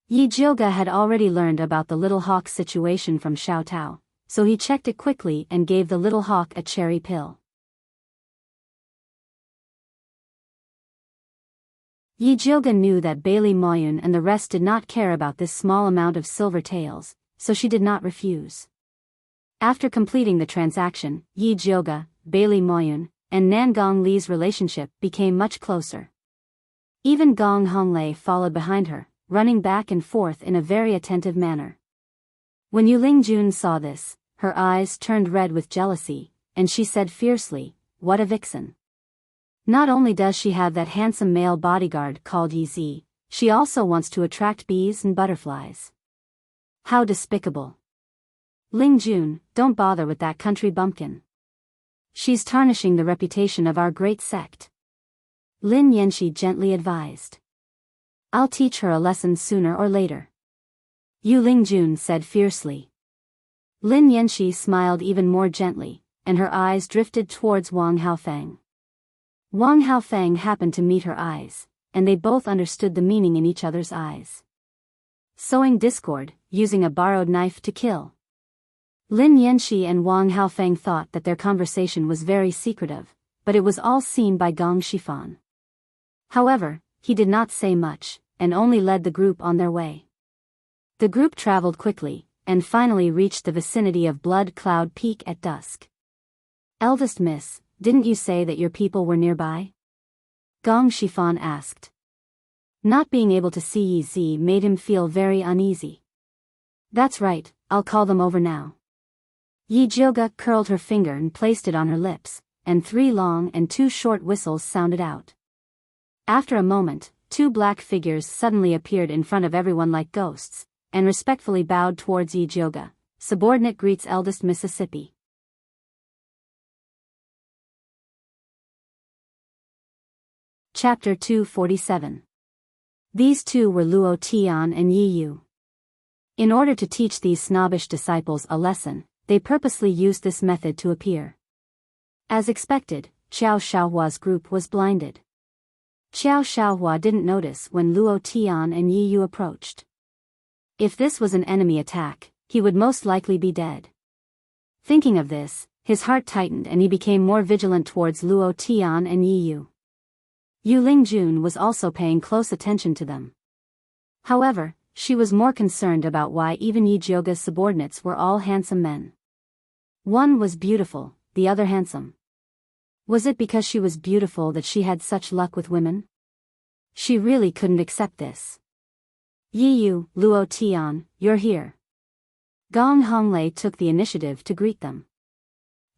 Yi Jioga had already learned about the little hawk situation from Xiao Tao, so he checked it quickly and gave the little hawk a cherry pill. Yi Jioga knew that Bailey Moyun and the rest did not care about this small amount of silver taels, so she did not refuse. After completing the transaction, Yi Jioga, Bailey Moyun, and Nan Gongli's relationship became much closer. Even Gong Honglei followed behind her, running back and forth in a very attentive manner. When Yu Lingjun saw this, her eyes turned red with jealousy, and she said fiercely, "What a vixen! Not only does she have that handsome male bodyguard called Yi Zi, she also wants to attract bees and butterflies. How despicable! Lingjun, don't bother with that country bumpkin. She's tarnishing the reputation of our great sect," Lin Yanxi gently advised. "I'll teach her a lesson sooner or later," Yu Lingjun said fiercely. Lin Yanxi smiled even more gently, and her eyes drifted towards Wang Haofeng. Wang Haofeng happened to meet her eyes, and they both understood the meaning in each other's eyes. Sowing discord, using a borrowed knife to kill. Lin Yanxi and Wang Haofeng thought that their conversation was very secretive, but it was all seen by Gong Shifan. However, he did not say much, and only led the group on their way. The group traveled quickly, and finally reached the vicinity of Blood Cloud Peak at dusk. "Eldest miss, didn't you say that your people were nearby?" Gong Shifan asked. Not being able to see Yi Zi made him feel very uneasy. "That's right, I'll call them over now." Yi Jioga curled her finger and placed it on her lips, and 3 long and 2 short whistles sounded out. After a moment, 2 black figures suddenly appeared in front of everyone like ghosts, and respectfully bowed towards Yi Jioga. Subordinate greets eldest Mississippi. Chapter 247. These two were Luo Tian and Yi Yu. In order to teach these snobbish disciples a lesson, they purposely used this method to appear. As expected, Xiao Xiaohua's group was blinded. Xiao Xiaohua didn't notice when Luo Tian and Yi Yu approached. If this was an enemy attack, he would most likely be dead. Thinking of this, his heart tightened and he became more vigilant towards Luo Tian and Yi Yu. Yu Lingjun was also paying close attention to them. However, she was more concerned about why even Yi Jioga's subordinates were all handsome men. One was beautiful, the other handsome. Was it because she was beautiful that she had such luck with women? She really couldn't accept this. Yi Yu, Luo Tian, you're here. Gong Honglei took the initiative to greet them.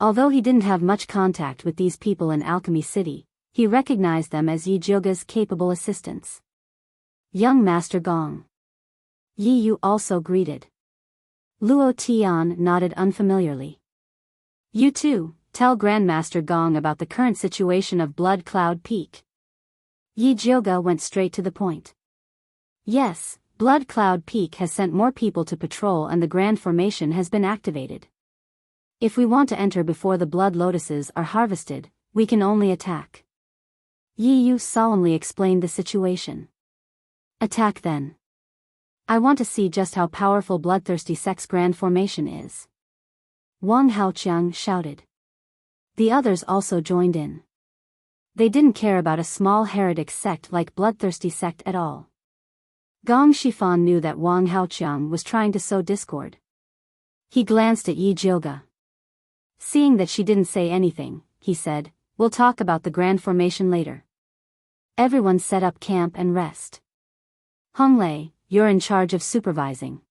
Although he didn't have much contact with these people in Alchemy City, he recognized them as Yi Jioga's capable assistants. Young Master Gong. Yi Yu also greeted. Luo Tian nodded unfamiliarly. You too, tell Grandmaster Gong about the current situation of Blood Cloud Peak. Yi Jioga went straight to the point. Yes, Blood Cloud Peak has sent more people to patrol and the Grand Formation has been activated. If we want to enter before the Blood Lotuses are harvested, we can only attack. Yi Yu solemnly explained the situation. Attack then. I want to see just how powerful bloodthirsty sect's Grand Formation is. Wang Haoqiang shouted. The others also joined in. They didn't care about a small heretic sect like bloodthirsty sect at all. Gong Shifan knew that Wang Haoqiang was trying to sow discord. He glanced at Yi Jioga. Seeing that she didn't say anything, he said, we'll talk about the Grand Formation later. Everyone set up camp and rest. Honglei, you're in charge of supervising.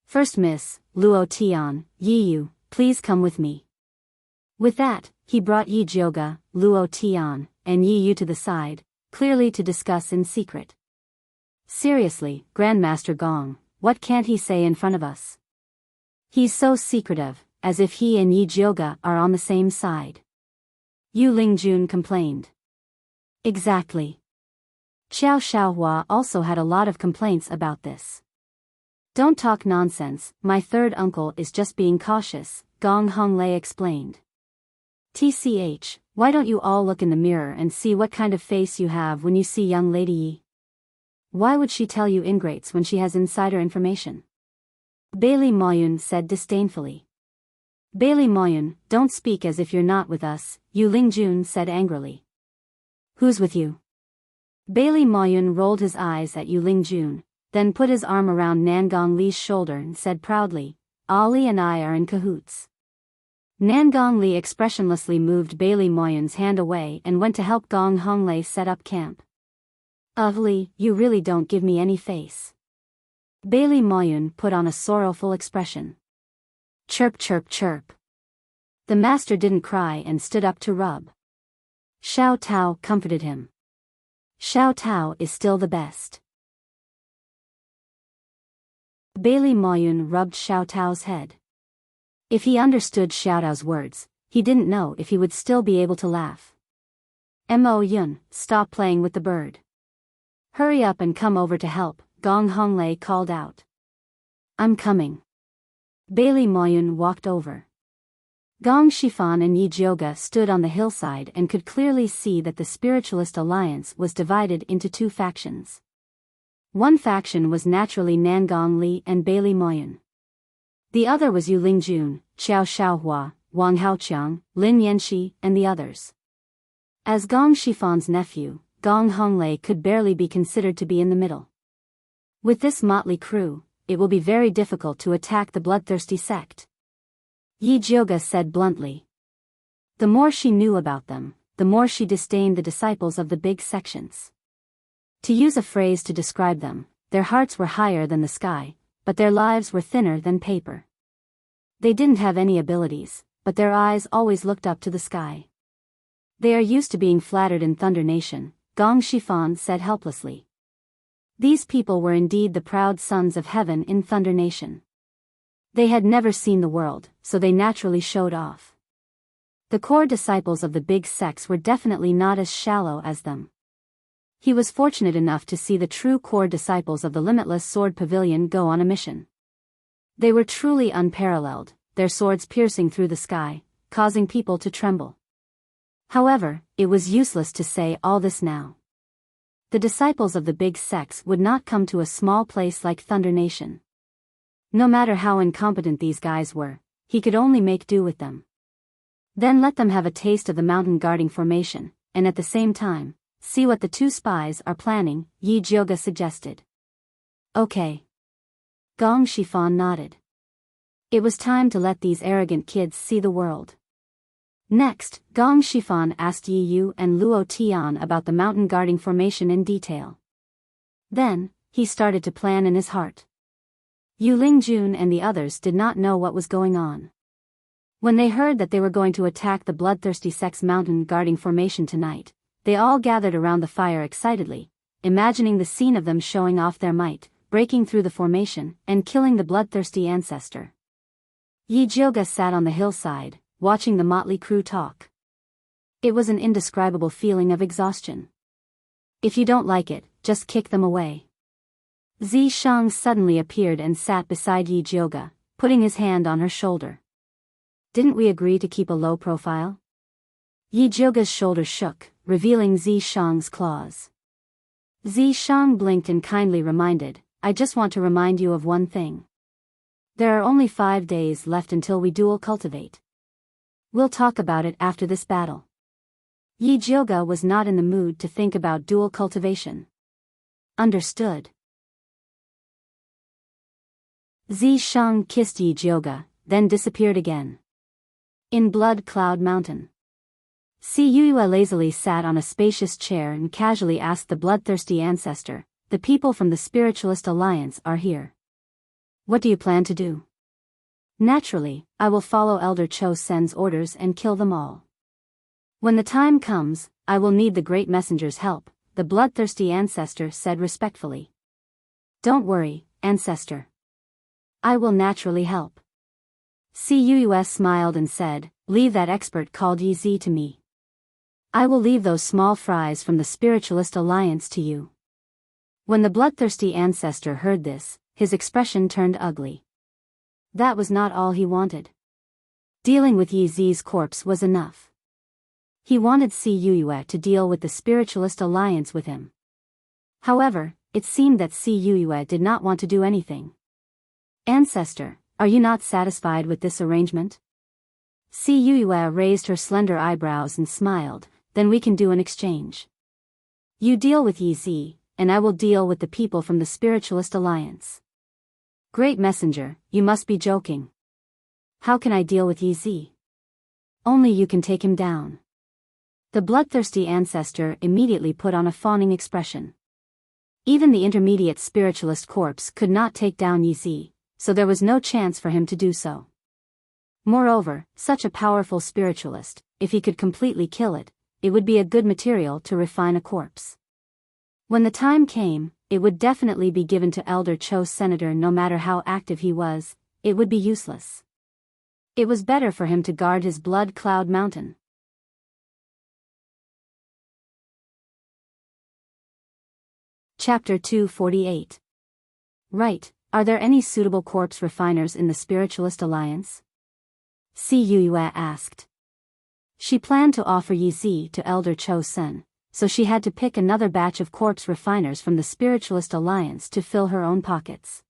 First Miss, Luo Tian, Yi Yu, please come with me. With that, he brought Yi Jioga, Luo Tian, and Yi Yu to the side, clearly to discuss in secret. Seriously, Grandmaster Gong, what can't he say in front of us? He's so secretive, as if he and Yi Jioga are on the same side. Yu Lingjun complained. Exactly. Xiao Xiaohua also had a lot of complaints about this. Don't talk nonsense, my third uncle is just being cautious, Gong Honglei explained. TCH, why don't you all look in the mirror and see what kind of face you have when you see young Lady Yi? Why would she tell you ingrates when she has insider information? Bailey Moyun said disdainfully. Bailey Moyun, don't speak as if you're not with us, Yu Lingjun said angrily. Who's with you? Bailey Moyun rolled his eyes at Yu Lingjun, then put his arm around Nangong Li's shoulder and said proudly, Ali and I are in cahoots. Nangong Li expressionlessly moved Bailey Moyun's hand away and went to help Gong Honglei set up camp. Li, you really don't give me any face. Bailey Moyun put on a sorrowful expression. Chirp chirp chirp. The master didn't cry and stood up to rub. Xiao Tao comforted him. Xiao Tao is still the best. Bailey Moyun rubbed Xiao Tao's head. If he understood Xiao Tao's words, he didn't know if he would still be able to laugh. Mo Yun, stop playing with the bird. Hurry up and come over to help, Gong Honglei called out. I'm coming. Bailey Moyun walked over. Gong Shifan and Yi Jioga stood on the hillside and could clearly see that the Spiritualist Alliance was divided into two factions. One faction was naturally Nangong Li and Bailey Moyun. The other was Yu Lingjun, Xiao Xiaohua, Wang Haoqiang, Lin Yanxi, and the others. As Gong Shifan's nephew, Gong Honglei could barely be considered to be in the middle. With this motley crew, it will be very difficult to attack the bloodthirsty sect. Yi Jioga said bluntly. The more she knew about them, the more she disdained the disciples of the big sections. To use a phrase to describe them, their hearts were higher than the sky, but their lives were thinner than paper. They didn't have any abilities, but their eyes always looked up to the sky. They are used to being flattered in Thunder Nation, Gong Shifan said helplessly. These people were indeed the proud sons of heaven in Thunder Nation. They had never seen the world, so they naturally showed off. The core disciples of the big sects were definitely not as shallow as them. He was fortunate enough to see the true core disciples of the Limitless Sword Pavilion go on a mission. They were truly unparalleled, their swords piercing through the sky, causing people to tremble. However, it was useless to say all this now. The disciples of the big sects would not come to a small place like Thunder Nation. No matter how incompetent these guys were, he could only make do with them. Then let them have a taste of the mountain guarding formation, and at the same time, see what the two spies are planning, Yi Jioga suggested. Okay. Gong Shifan nodded. It was time to let these arrogant kids see the world. Next, Gong Shifan asked Yi Yu and Luo Tian about the mountain guarding formation in detail. Then, he started to plan in his heart. Yu Lingjun and the others did not know what was going on. When they heard that they were going to attack the bloodthirsty sect's mountain guarding formation tonight, they all gathered around the fire excitedly, imagining the scene of them showing off their might, breaking through the formation, and killing the bloodthirsty ancestor. Yi Jioga sat on the hillside, watching the motley crew talk. It was an indescribable feeling of exhaustion. If you don't like it, just kick them away. Zi Shang suddenly appeared and sat beside Yi Jioga, putting his hand on her shoulder. Didn't we agree to keep a low profile? Yi Jioga's shoulders shook, revealing Zi Shang's claws. Zi Shang blinked and kindly reminded, I just want to remind you of one thing. There are only 5 days left until we dual cultivate. We'll talk about it after this battle. Yi Jioga was not in the mood to think about dual cultivation. Understood. Zi Shang kissed Yi Jioga, then disappeared again. In Blood Cloud Mountain. Si Yuyue lazily sat on a spacious chair and casually asked the bloodthirsty ancestor, the people from the Spiritualist Alliance are here. What do you plan to do? Naturally, I will follow Elder Cho Sen's orders and kill them all. When the time comes, I will need the Great Messenger's help, the bloodthirsty ancestor said respectfully. Don't worry, ancestor. I will naturally help. Si Yuyue smiled and said, leave that expert called Yi Zi to me. I will leave those small fries from the Spiritualist Alliance to you. When the bloodthirsty ancestor heard this, his expression turned ugly. That was not all he wanted. Dealing with Yi Zi's corpse was enough. He wanted Si Yuyue to deal with the Spiritualist Alliance with him. However, it seemed that Si Yuyue did not want to do anything. Ancestor, are you not satisfied with this arrangement? Si Yuyue raised her slender eyebrows and smiled, then we can do an exchange. You deal with Yi Zi, and I will deal with the people from the Spiritualist Alliance. Great Messenger, you must be joking. How can I deal with Yi Zi? Only you can take him down. The bloodthirsty ancestor immediately put on a fawning expression. Even the intermediate spiritualist corpse could not take down Yi Zi, so there was no chance for him to do so. Moreover, such a powerful spiritualist, if he could completely kill it, it would be a good material to refine a corpse. When the time came, it would definitely be given to Elder Cho's senator. No matter how active he was, it would be useless. It was better for him to guard his Blood Cloud Mountain. Chapter 248. Right, are there any suitable corpse refiners in the Spiritualist Alliance? Si Yuyue asked. She planned to offer Yi Zi to Elder Cho Sen, so she had to pick another batch of corpse refiners from the Spiritualist Alliance to fill her own pockets.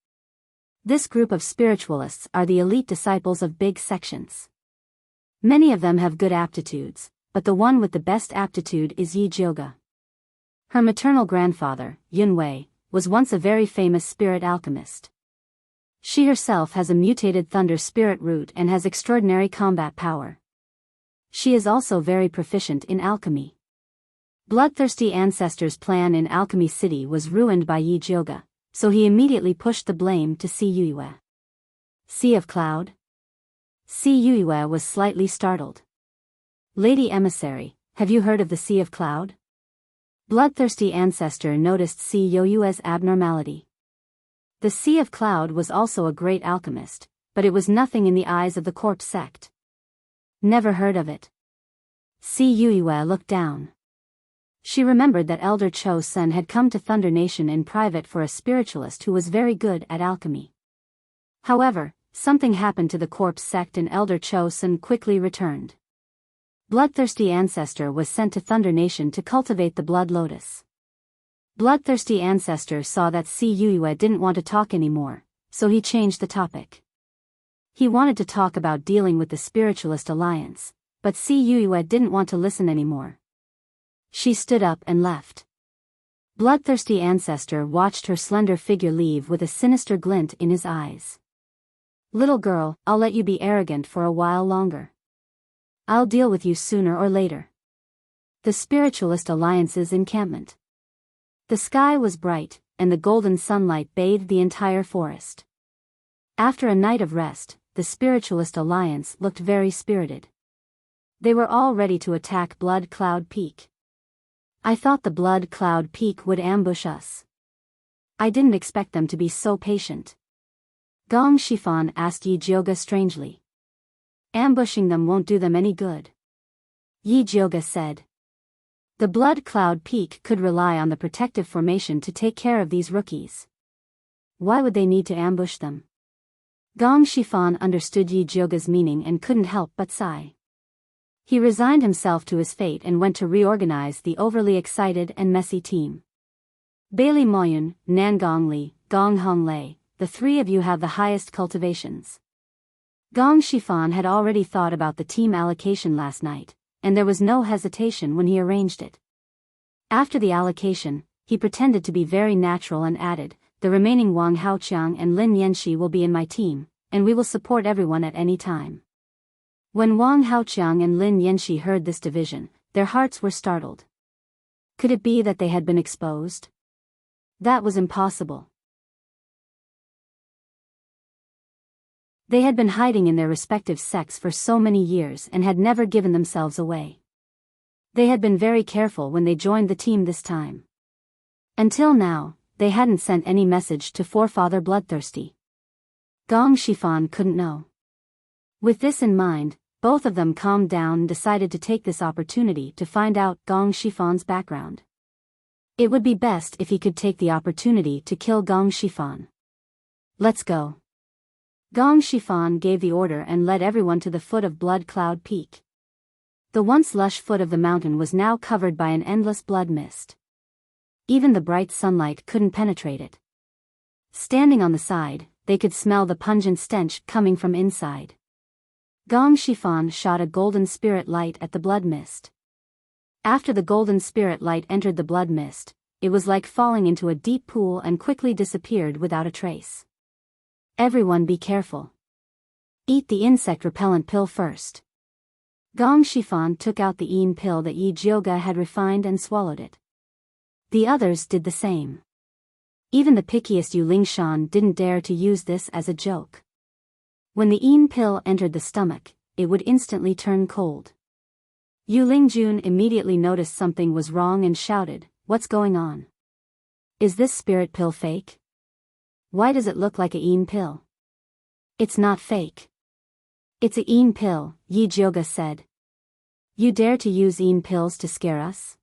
This group of spiritualists are the elite disciples of big sections. Many of them have good aptitudes, but the one with the best aptitude is Yi Jioga. Her maternal grandfather, Yun Wei, was once a very famous spirit alchemist. She herself has a mutated thunder spirit root and has extraordinary combat power. She is also very proficient in alchemy. Bloodthirsty Ancestor's plan in Alchemy City was ruined by Yi Jioga, so he immediately pushed the blame to Si Yuyue. Sea of Cloud? Si Yuyue was slightly startled. Lady Emissary, have you heard of the Sea of Cloud? Bloodthirsty Ancestor noticed Si Yuyue's abnormality. The Sea of Cloud was also a great alchemist, but it was nothing in the eyes of the corpse sect. Never heard of it. Si Yuyue looked down. She remembered that Elder Cho Sun had come to Thunder Nation in private for a spiritualist who was very good at alchemy. However, something happened to the corpse sect and Elder Cho Sun quickly returned. Bloodthirsty Ancestor was sent to Thunder Nation to cultivate the Blood Lotus. Bloodthirsty Ancestor saw that Si Yue didn't want to talk anymore, so he changed the topic. He wanted to talk about dealing with the Spiritualist Alliance, but Si Yue didn't want to listen anymore. She stood up and left. Bloodthirsty Ancestor watched her slender figure leave with a sinister glint in his eyes. Little girl, I'll let you be arrogant for a while longer. I'll deal with you sooner or later. The Spiritualist Alliance's encampment. The sky was bright, and the golden sunlight bathed the entire forest. After a night of rest, the Spiritualist Alliance looked very spirited. They were all ready to attack Blood Cloud Peak. I thought the Blood Cloud Peak would ambush us. I didn't expect them to be so patient. Gong Shifan asked Yi Jioga strangely. Ambushing them won't do them any good. Yi Jioga said. The Blood Cloud Peak could rely on the protective formation to take care of these rookies. Why would they need to ambush them? Gong Shifan understood Yi Jioga's meaning and couldn't help but sigh. He resigned himself to his fate and went to reorganize the overly excited and messy team. Bailey Moyun, Nangong Li, Gong Honglei, the three of you have the highest cultivations. Gong Shifan had already thought about the team allocation last night, and there was no hesitation when he arranged it. After the allocation, he pretended to be very natural and added, the remaining Wang Haoqiang and Lin Yanxi will be in my team, and we will support everyone at any time. When Wang Haoqiang and Lin Yanxi heard this division, their hearts were startled. Could it be that they had been exposed? That was impossible. They had been hiding in their respective sects for so many years and had never given themselves away. They had been very careful when they joined the team this time. Until now, they hadn't sent any message to Forefather Bloodthirsty. Gong Shifan couldn't know. With this in mind, both of them calmed down and decided to take this opportunity to find out Gong Shifan's background. It would be best if he could take the opportunity to kill Gong Shifan. Let's go. Gong Shifan gave the order and led everyone to the foot of Blood Cloud Peak. The once lush foot of the mountain was now covered by an endless blood mist. Even the bright sunlight couldn't penetrate it. Standing on the side, they could smell the pungent stench coming from inside. Gong Shifan shot a golden spirit light at the blood mist. After the golden spirit light entered the blood mist, it was like falling into a deep pool and quickly disappeared without a trace. Everyone be careful. Eat the insect repellent pill first. Gong Shifan took out the Een pill that Yi Jioga had refined and swallowed it. The others did the same. Even the pickiest Yu Lingshan didn't dare to use this as a joke. When the Een pill entered the stomach, it would instantly turn cold. Yu Lingjun immediately noticed something was wrong and shouted, "What's going on? Is this spirit pill fake? Why does it look like a Een pill?" "It's not fake. It's a Een pill," Yi Jioga said. "You dare to use Een pills to scare us?"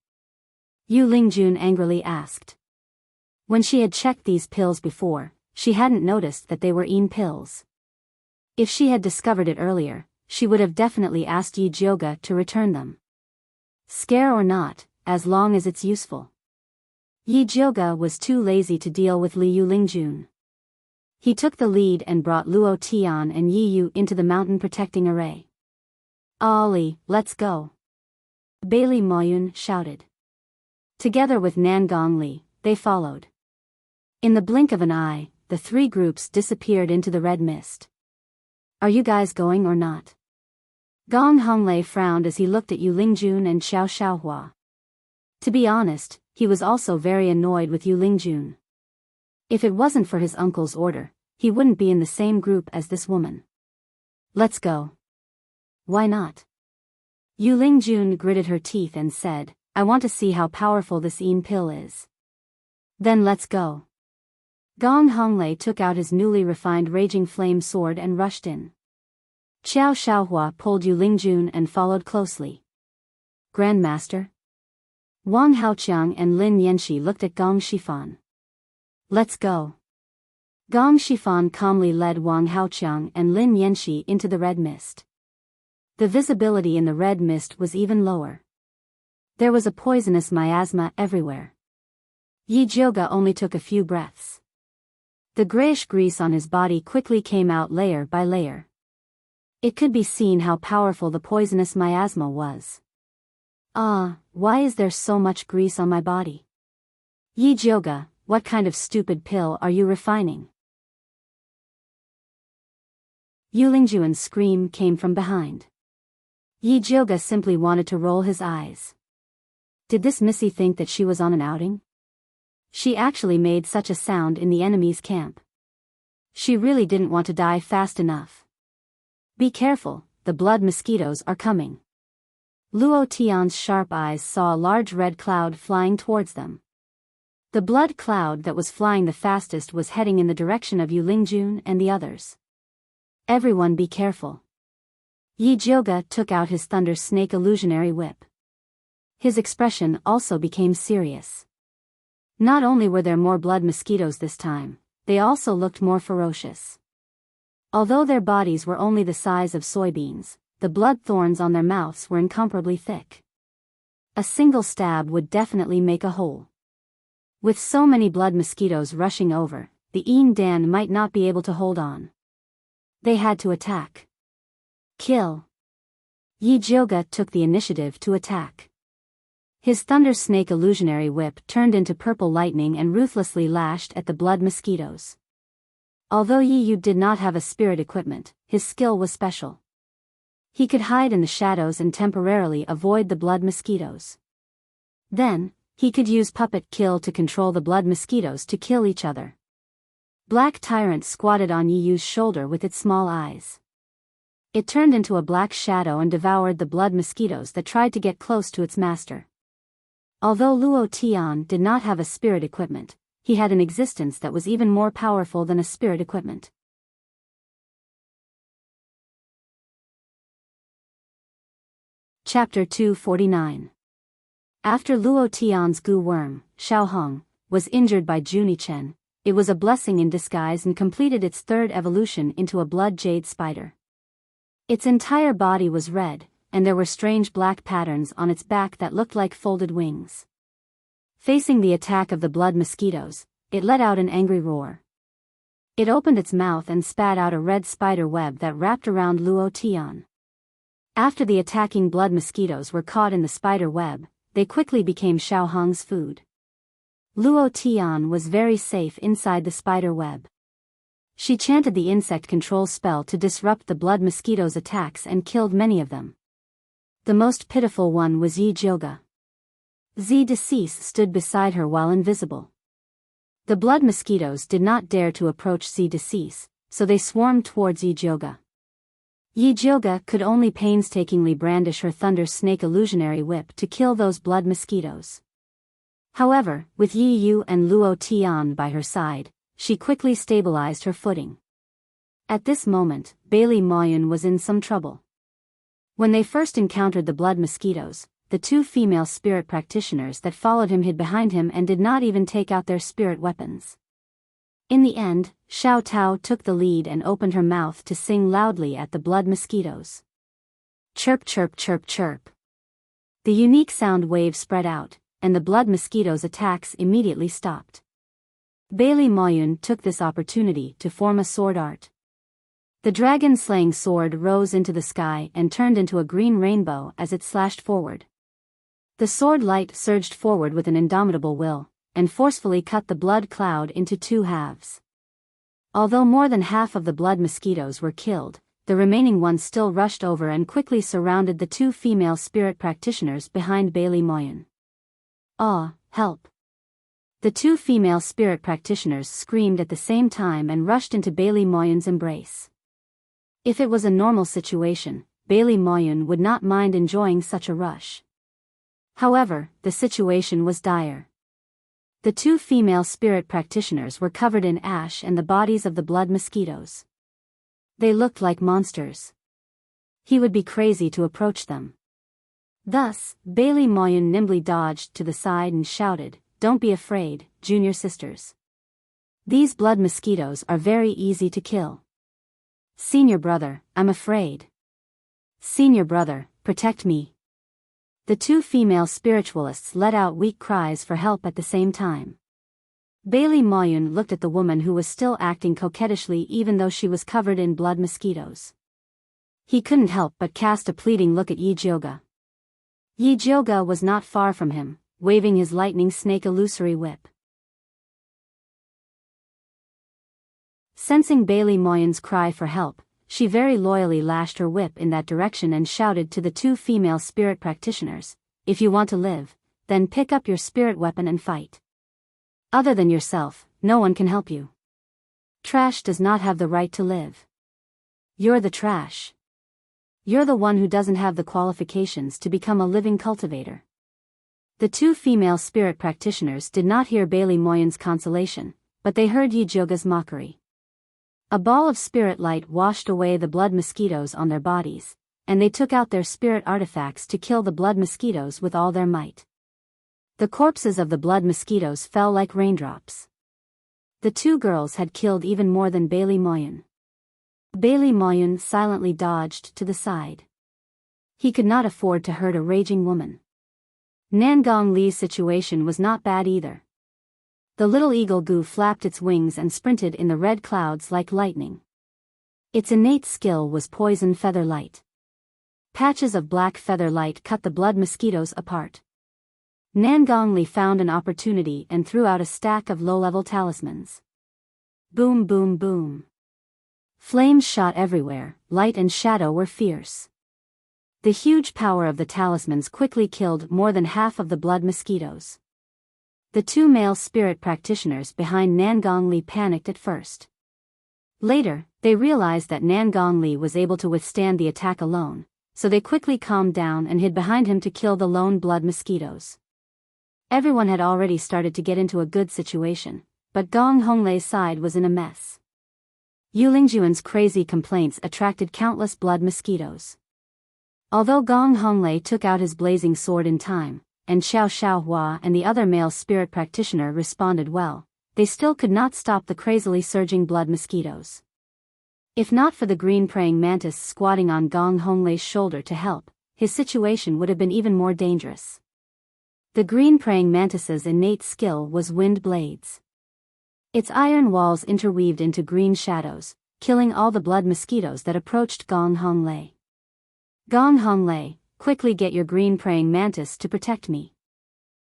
Yu Lingjun angrily asked. When she had checked these pills before, she hadn't noticed that they were Een pills. If she had discovered it earlier, she would have definitely asked Yi Jioga to return them. Scare or not, as long as it's useful. Yi Jioga was too lazy to deal with Liu Lingjun. He took the lead and brought Luo Tian and Yi Yu into the mountain protecting array. "Ollie, let's go!" Bailey Moyun shouted. Together with Nangong Li, they followed. In the blink of an eye, the three groups disappeared into the red mist. "Are you guys going or not?" Gong Honglei frowned as he looked at Yu Lingjun and Xiao Xiaohua. To be honest, he was also very annoyed with Yu Lingjun. If it wasn't for his uncle's order, he wouldn't be in the same group as this woman. "Let's go." "Why not?" Yu Lingjun gritted her teeth and said, "I want to see how powerful this Een pill is." "Then let's go." Gong Honglei took out his newly refined Raging Flame sword and rushed in. Xiao Xiaohua pulled Yu Lingjun and followed closely. "Grandmaster?" Wang Haoqiang and Lin Yanxi looked at Gong Shifan. Let's go. Gong Shifan calmly led Wang Haoqiang and Lin Yanxi into the red mist. The visibility in the red mist was even lower. There was a poisonous miasma everywhere. Yi Jioga only took a few breaths. The grayish grease on his body quickly came out layer by layer. It could be seen how powerful the poisonous miasma was. Ah, why is there so much grease on my body? Yi Jioga, what kind of stupid pill are you refining? Yulingjuan's scream came from behind. Yi Jioga simply wanted to roll his eyes. Did this missy think that she was on an outing? She actually made such a sound in the enemy's camp. She really didn't want to die fast enough. Be careful, the blood mosquitoes are coming. Luo Tian's sharp eyes saw a large red cloud flying towards them. The blood cloud that was flying the fastest was heading in the direction of Yulingjun and the others. Everyone be careful. Yi Jioga took out his thunder snake illusionary whip. His expression also became serious. Not only were there more blood mosquitoes this time, they also looked more ferocious. Although their bodies were only the size of soybeans, the blood thorns on their mouths were incomparably thick. A single stab would definitely make a hole. With so many blood mosquitoes rushing over, the Yin Dan might not be able to hold on. They had to attack. Kill. Yi Jioga took the initiative to attack. His thunder snake illusionary whip turned into purple lightning and ruthlessly lashed at the blood mosquitoes. Although Yi Yu did not have a spirit equipment, his skill was special. He could hide in the shadows and temporarily avoid the blood mosquitoes. Then, he could use puppet kill to control the blood mosquitoes to kill each other. Black Tyrant squatted on Yi Yu's shoulder with its small eyes. It turned into a black shadow and devoured the blood mosquitoes that tried to get close to its master. Although Luo Tian did not have a spirit equipment, he had an existence that was even more powerful than a spirit equipment. Chapter 249. After Luo Tian's goo worm, Xiaohong, was injured by Junichen, it was a blessing in disguise and completed its third evolution into a blood jade spider. Its entire body was red, and there were strange black patterns on its back that looked like folded wings. Facing the attack of the blood mosquitoes, it let out an angry roar. It opened its mouth and spat out a red spider web that wrapped around Luo Tian. After the attacking blood mosquitoes were caught in the spider web, they quickly became Xiaohong's food. Luo Tian was very safe inside the spider web. She chanted the insect control spell to disrupt the blood mosquitoes' attacks and killed many of them. The most pitiful one was Yi Jioga. Zi Decease stood beside her while invisible. The blood mosquitoes did not dare to approach Zi Decease, so they swarmed towards Yi Jioga. Yi Jioga could only painstakingly brandish her thunder snake illusionary whip to kill those blood mosquitoes. However, with Yi Yu and Luo Tian by her side, she quickly stabilized her footing. At this moment, Bailey Moyun was in some trouble. When they first encountered the blood mosquitoes, the two female spirit practitioners that followed him hid behind him and did not even take out their spirit weapons. In the end, Xiao Tao took the lead and opened her mouth to sing loudly at the blood mosquitoes. Chirp chirp chirp chirp. The unique sound wave spread out, and the blood mosquitoes' attacks immediately stopped. Bailey Moyun took this opportunity to form a sword art. The dragon-slaying sword rose into the sky and turned into a green rainbow as it slashed forward. The sword light surged forward with an indomitable will, and forcefully cut the blood cloud into two halves. Although more than half of the blood mosquitoes were killed, the remaining ones still rushed over and quickly surrounded the two female spirit practitioners behind Bailey Moyun. Ah, help! The two female spirit practitioners screamed at the same time and rushed into Bailey Moyun's embrace. If it was a normal situation, Bailey Moyun would not mind enjoying such a rush. However, the situation was dire. The two female spirit practitioners were covered in ash and the bodies of the blood mosquitoes. They looked like monsters. He would be crazy to approach them. Thus, Bailey Moyun nimbly dodged to the side and shouted, "Don't be afraid, junior sisters. These blood mosquitoes are very easy to kill. Senior brother, I'm afraid. Senior brother, protect me." The two female spiritualists let out weak cries for help at the same time. Bailey Moyun looked at the woman who was still acting coquettishly even though she was covered in blood mosquitoes. He couldn't help but cast a pleading look at Yi Jioga. Yi Jioga was not far from him, waving his lightning snake illusory whip. Sensing Bailey Moyun's cry for help, she very loyally lashed her whip in that direction and shouted to the two female spirit practitioners, "If you want to live, then pick up your spirit weapon and fight. Other than yourself, no one can help you. Trash does not have the right to live. You're the trash. You're the one who doesn't have the qualifications to become a living cultivator." The two female spirit practitioners did not hear Bailey Moyun's consolation, but they heard Yi Jioga's mockery. A ball of spirit light washed away the blood mosquitoes on their bodies, and they took out their spirit artifacts to kill the blood mosquitoes with all their might. The corpses of the blood mosquitoes fell like raindrops. The two girls had killed even more than Bailey Moyun. Bailey Moyun silently dodged to the side. He could not afford to hurt a raging woman. Nangong Li's situation was not bad either. The little eagle Gu flapped its wings and sprinted in the red clouds like lightning. Its innate skill was poison feather light. Patches of black feather light cut the blood mosquitoes apart. Nangong Li found an opportunity and threw out a stack of low-level talismans. Boom, boom, boom. Flames shot everywhere, light and shadow were fierce. The huge power of the talismans quickly killed more than half of the blood mosquitoes. The two male spirit practitioners behind Nangong Li panicked at first. Later, they realized that Nangong Li was able to withstand the attack alone, so they quickly calmed down and hid behind him to kill the lone blood mosquitoes. Everyone had already started to get into a good situation, but Gong Honglei's side was in a mess. Yu Lingjuan's crazy complaints attracted countless blood mosquitoes. Although Gong Honglei took out his blazing sword in time, and Xiao Xiaohua and the other male spirit practitioner responded well, they still could not stop the crazily surging blood mosquitoes. If not for the green praying mantis squatting on Gong Honglei's shoulder to help, his situation would have been even more dangerous. The green praying mantis's innate skill was wind blades. Its iron walls interweaved into green shadows, killing all the blood mosquitoes that approached Gong Honglei. "Gong Honglei, quickly get your green praying mantis to protect me."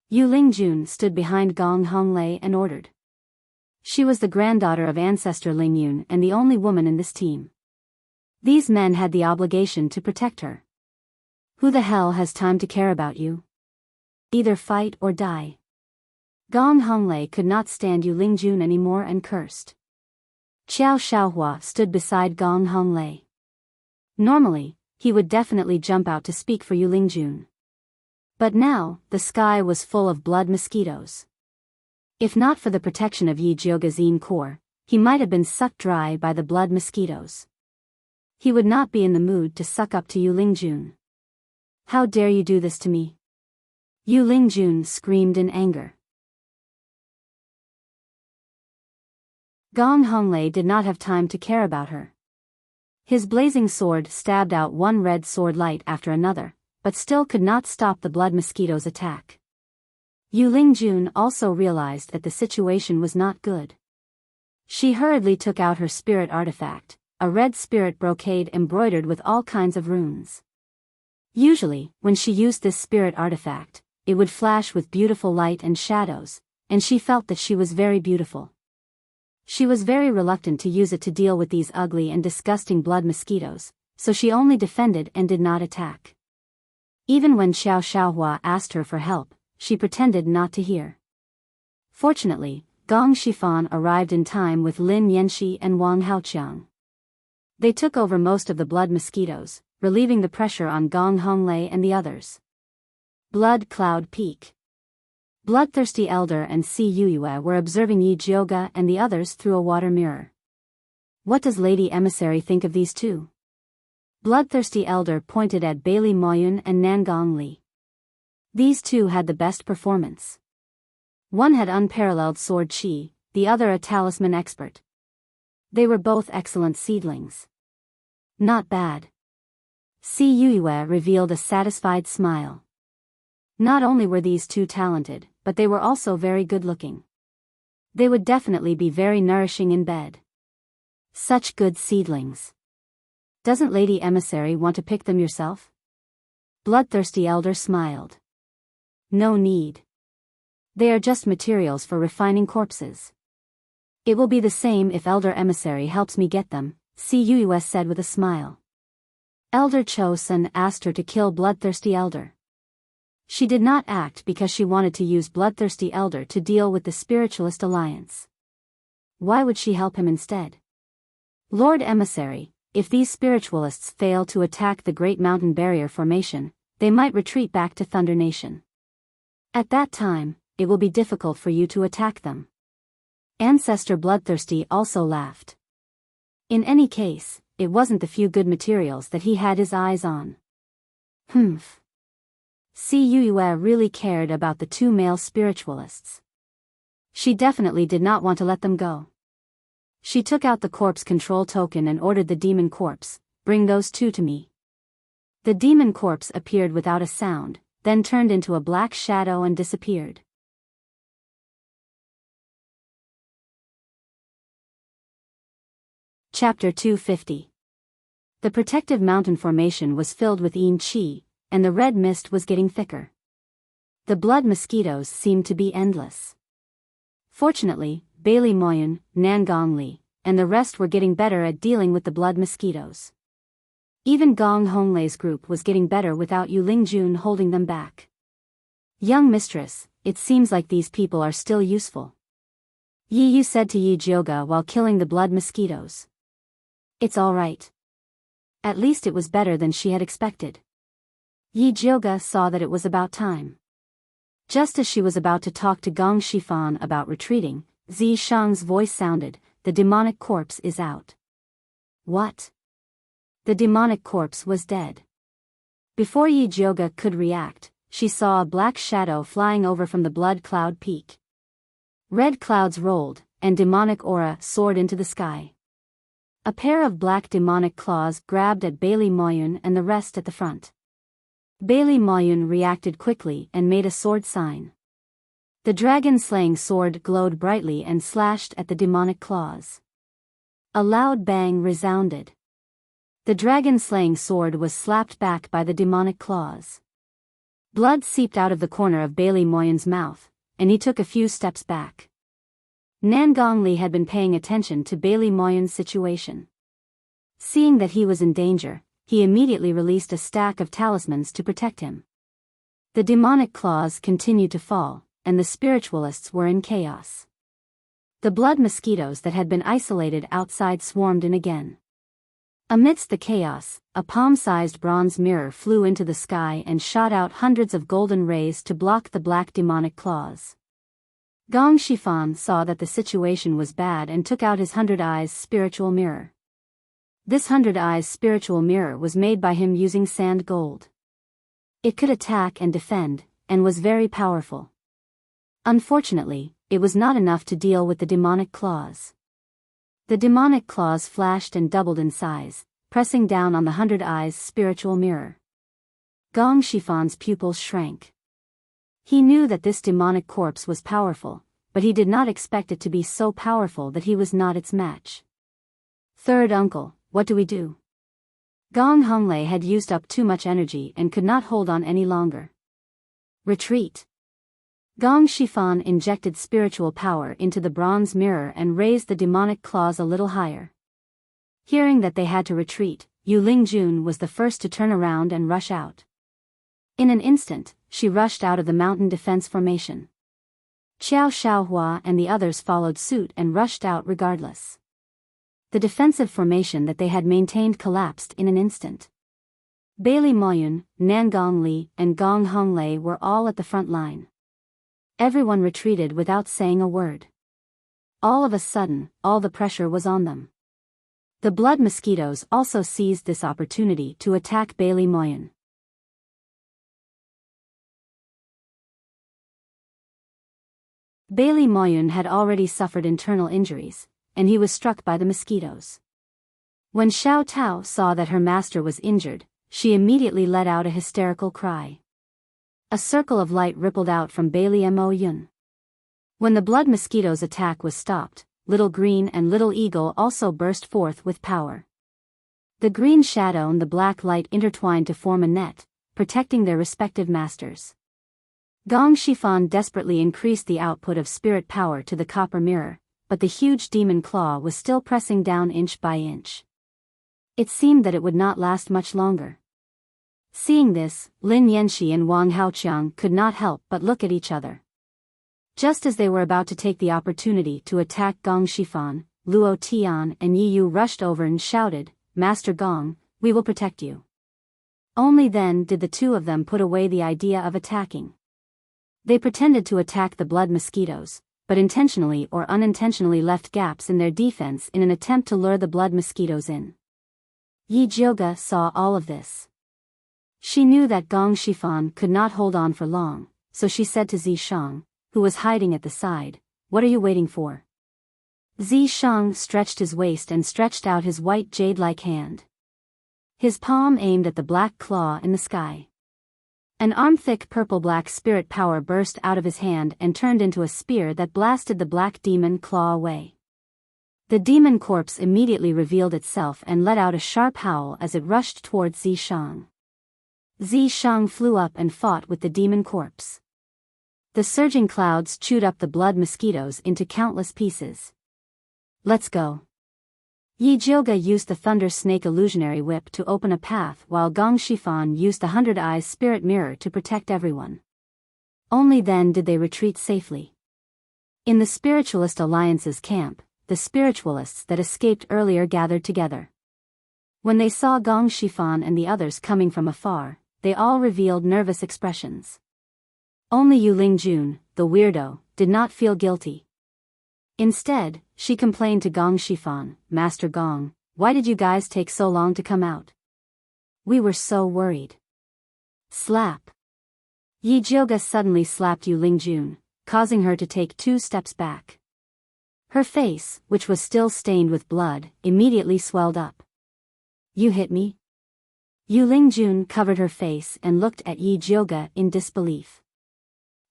Yu Lingjun stood behind Gong Honglei and ordered. She was the granddaughter of ancestor Lingyun and the only woman in this team. These men had the obligation to protect her. "Who the hell has time to care about you? Either fight or die." Gong Honglei could not stand Yu Lingjun anymore and cursed. Xiao Xiaohua stood beside Gong Honglei. Normally, he would definitely jump out to speak for Yu Lingjun. But now, the sky was full of blood mosquitoes. If not for the protection of Yi Jioga's Yin core, he might have been sucked dry by the blood mosquitoes. He would not be in the mood to suck up to Yu Lingjun. "How dare you do this to me?" Yu Lingjun screamed in anger. Gong Honglei did not have time to care about her. His blazing sword stabbed out one red sword light after another, but still could not stop the blood mosquito's attack. Yu Lingjun also realized that the situation was not good. She hurriedly took out her spirit artifact, a red spirit brocade embroidered with all kinds of runes. Usually, when she used this spirit artifact, it would flash with beautiful light and shadows, and she felt that she was very beautiful. She was very reluctant to use it to deal with these ugly and disgusting blood mosquitoes, so she only defended and did not attack. Even when Xiao Xiaohua asked her for help, she pretended not to hear. Fortunately, Gong Shifan arrived in time with Lin Yanxi and Wang Haoqiang. They took over most of the blood mosquitoes, relieving the pressure on Gong Honglei and the others. Blood Cloud Peak. Bloodthirsty Elder and Si Yuyue were observing Yi Jioga and the others through a water mirror. What does Lady Emissary think of these two? Bloodthirsty Elder pointed at Bailey Moyun and Nangong Li. These two had the best performance. One had unparalleled sword chi, the other a talisman expert. They were both excellent seedlings. Not bad. Si Yue revealed a satisfied smile. Not only were these two talented, but they were also very good-looking. They would definitely be very nourishing in bed. Such good seedlings. Doesn't Lady Emissary want to pick them yourself? Bloodthirsty Elder smiled. No need. They are just materials for refining corpses. It will be the same if Elder Emissary helps me get them, Si Yue said with a smile. Elder Cho Sun asked her to kill Bloodthirsty Elder. She did not act because she wanted to use Bloodthirsty Elder to deal with the Spiritualist Alliance. Why would she help him instead? Lord Emissary, if these spiritualists fail to attack the Great Mountain Barrier Formation, they might retreat back to Thunder Nation. At that time, it will be difficult for you to attack them. Ancestor Bloodthirsty also laughed. In any case, it wasn't the few good materials that he had his eyes on. Humph. Si Yue really cared about the two male spiritualists. She definitely did not want to let them go. She took out the corpse control token and ordered the demon corpse, "Bring those two to me." The demon corpse appeared without a sound, then turned into a black shadow and disappeared. Chapter 250. The protective mountain formation was filled with Yin Qi, and the red mist was getting thicker. The blood mosquitoes seemed to be endless. Fortunately, Bailey Moyun, Nangong Li, and the rest were getting better at dealing with the blood mosquitoes. Even Gong Honglei's group was getting better without Yu Lingjun holding them back. Young mistress, it seems like these people are still useful. Yi Yu said to Yi Jioga while killing the blood mosquitoes. It's all right. At least it was better than she had expected. Yi Jioga saw that it was about time. Just as she was about to talk to Gong Shifan about retreating, Zi Shang's voice sounded, "The demonic corpse is out." What? The demonic corpse was dead. Before Yi Jioga could react, she saw a black shadow flying over from the blood cloud peak. Red clouds rolled, and demonic aura soared into the sky. A pair of black demonic claws grabbed at Bailey Moyun and the rest at the front. Bailey Moyun reacted quickly and made a sword sign. The dragon-slaying sword glowed brightly and slashed at the demonic claws. A loud bang resounded. The dragon-slaying sword was slapped back by the demonic claws. Blood seeped out of the corner of Bailey Moyun's mouth, and he took a few steps back. Nangong Li had been paying attention to Bailey Moyun's situation. Seeing that he was in danger, he immediately released a stack of talismans to protect him. The demonic claws continued to fall, and the spiritualists were in chaos. The blood mosquitoes that had been isolated outside swarmed in again. Amidst the chaos, a palm-sized bronze mirror flew into the sky and shot out hundreds of golden rays to block the black demonic claws. Gong Shifan saw that the situation was bad and took out his 100 Eyes spiritual mirror. This 100 Eyes spiritual mirror was made by him using sand gold. It could attack and defend, and was very powerful. Unfortunately, it was not enough to deal with the demonic claws. The demonic claws flashed and doubled in size, pressing down on the 100 Eyes spiritual mirror. Gong Shifan's pupils shrank. He knew that this demonic corpse was powerful, but he did not expect it to be so powerful that he was not its match. Third uncle, what do we do? Gong Honglei had used up too much energy and could not hold on any longer. Retreat. Gong Shifan injected spiritual power into the bronze mirror and raised the demonic claws a little higher. Hearing that they had to retreat, Yu Lingjun was the first to turn around and rush out. In an instant, she rushed out of the mountain defense formation. Qiao Xiaohua and the others followed suit and rushed out regardless. The defensive formation that they had maintained collapsed in an instant. Bailey Moyun, Nangong Li, and Gong Honglei were all at the front line. Everyone retreated without saying a word. All of a sudden, all the pressure was on them. The blood mosquitoes also seized this opportunity to attack Bailey Moyen. Bailey Moyen had already suffered internal injuries, and he was struck by the mosquitoes. When Xiao Tao saw that her master was injured, she immediately let out a hysterical cry. A circle of light rippled out from Bailey Moyen. When the blood mosquito's attack was stopped, Little Green and Little Eagle also burst forth with power. The green shadow and the black light intertwined to form a net, protecting their respective masters. Gong Shifan desperately increased the output of spirit power to the copper mirror, but the huge demon claw was still pressing down inch by inch. It seemed that it would not last much longer. Seeing this, Lin Yanxi and Wang Haoqiang could not help but look at each other. Just as they were about to take the opportunity to attack Gong Shifan, Luo Tian and Yi Yu rushed over and shouted, "Master Gong, we will protect you." Only then did the two of them put away the idea of attacking. They pretended to attack the blood mosquitoes, but intentionally or unintentionally left gaps in their defense in an attempt to lure the blood mosquitoes in. Yi Jioga saw all of this. She knew that Gong Shifan could not hold on for long, so she said to Zi Shang, who was hiding at the side, "What are you waiting for?" Zi Shang stretched his waist and stretched out his white jade-like hand. His palm aimed at the black claw in the sky. An arm-thick purple-black spirit power burst out of his hand and turned into a spear that blasted the black demon claw away. The demon corpse immediately revealed itself and let out a sharp howl as it rushed towards Zi Shang. Zi Shang flew up and fought with the demon corpse. The surging clouds chewed up the blood mosquitoes into countless pieces. "Let's go." Yi Jioga used the Thunder Snake illusionary whip to open a path while Gong Shifan used the 100 Eyes spirit mirror to protect everyone. Only then did they retreat safely. In the Spiritualist Alliance's camp, the spiritualists that escaped earlier gathered together. When they saw Gong Shifan and the others coming from afar, they all revealed nervous expressions. Only Yu Lingjun, the weirdo, did not feel guilty. Instead, she complained to Gong Shifan, "Master Gong, why did you guys take so long to come out? We were so worried." Slap. Yi Jioga suddenly slapped Yu Lingjun, causing her to take 2 steps back. Her face, which was still stained with blood, immediately swelled up. "You hit me?" Yu Lingjun covered her face and looked at Yi Jioga in disbelief.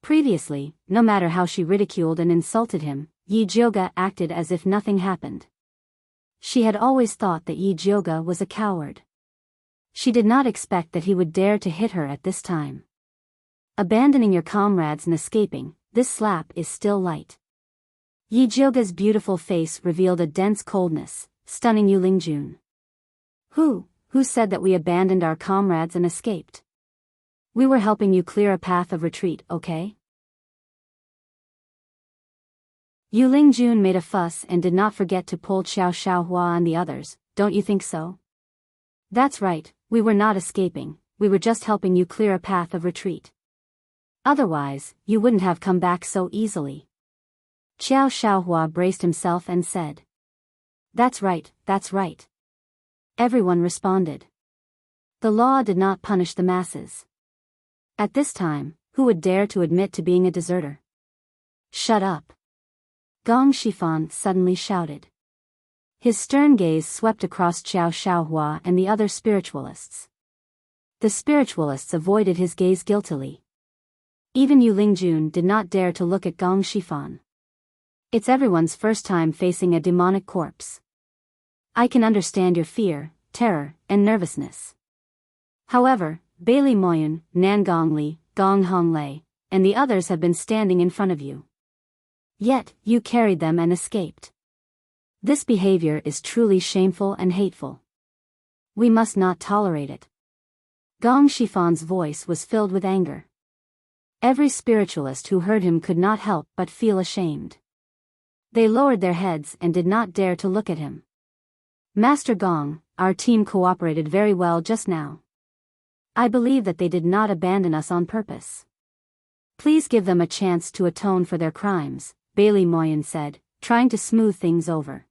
Previously, no matter how she ridiculed and insulted him, Yi Jioga acted as if nothing happened. She had always thought that Yi Jioga was a coward. She did not expect that he would dare to hit her at this time. Abandoning your comrades and escaping, this slap is still light. Yi Jioga's beautiful face revealed a dense coldness, stunning Yu Lingjun. Who said that we abandoned our comrades and escaped? We were helping you clear a path of retreat, okay? Yu Lingjun made a fuss and did not forget to pull Xiao Xiaohua and the others, "Don't you think so?" "That's right, we were not escaping, we were just helping you clear a path of retreat. Otherwise, you wouldn't have come back so easily." Xiao Xiaohua braced himself and said, That's right, that's right." Everyone responded. The law did not punish the masses. At this time, who would dare to admit to being a deserter? "Shut up!" Gong Shifan suddenly shouted. His stern gaze swept across Xiao Xiaohua and the other spiritualists. The spiritualists avoided his gaze guiltily. Even Yu Lingjun did not dare to look at Gong Shifan. It's everyone's first time facing a demonic corpse. I can understand your fear, terror, and nervousness. However, Bailey Moyen, Nan Gongli, Gong Honglei, and the others have been standing in front of you. Yet, you carried them and escaped. This behavior is truly shameful and hateful. We must not tolerate it. Gong Shifan's voice was filled with anger. Every spiritualist who heard him could not help but feel ashamed. They lowered their heads and did not dare to look at him. "Master Gong, our team cooperated very well just now. I believe that they did not abandon us on purpose. Please give them a chance to atone for their crimes," Bailey Moyen said, trying to smooth things over.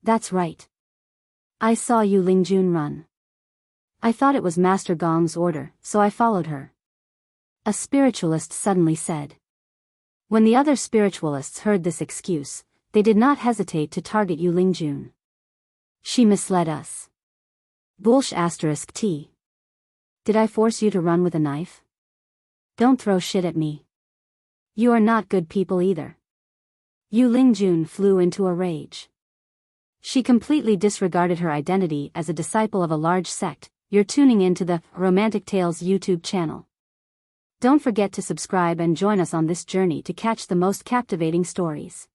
"That's right. I saw Yu Lingjun run. I thought it was Master Gong's order, so I followed her. A spiritualist suddenly said. When the other spiritualists heard this excuse, they did not hesitate to target Yu Lingjun. She misled us. T. Did I force you to run with a knife? Don't throw shit at me. You are not good people either. Yu Lingjun flew into a rage. She completely disregarded her identity as a disciple of a large sect. You're tuning into the Romantic Tales YouTube channel. Don't forget to subscribe and join us on this journey to catch the most captivating stories.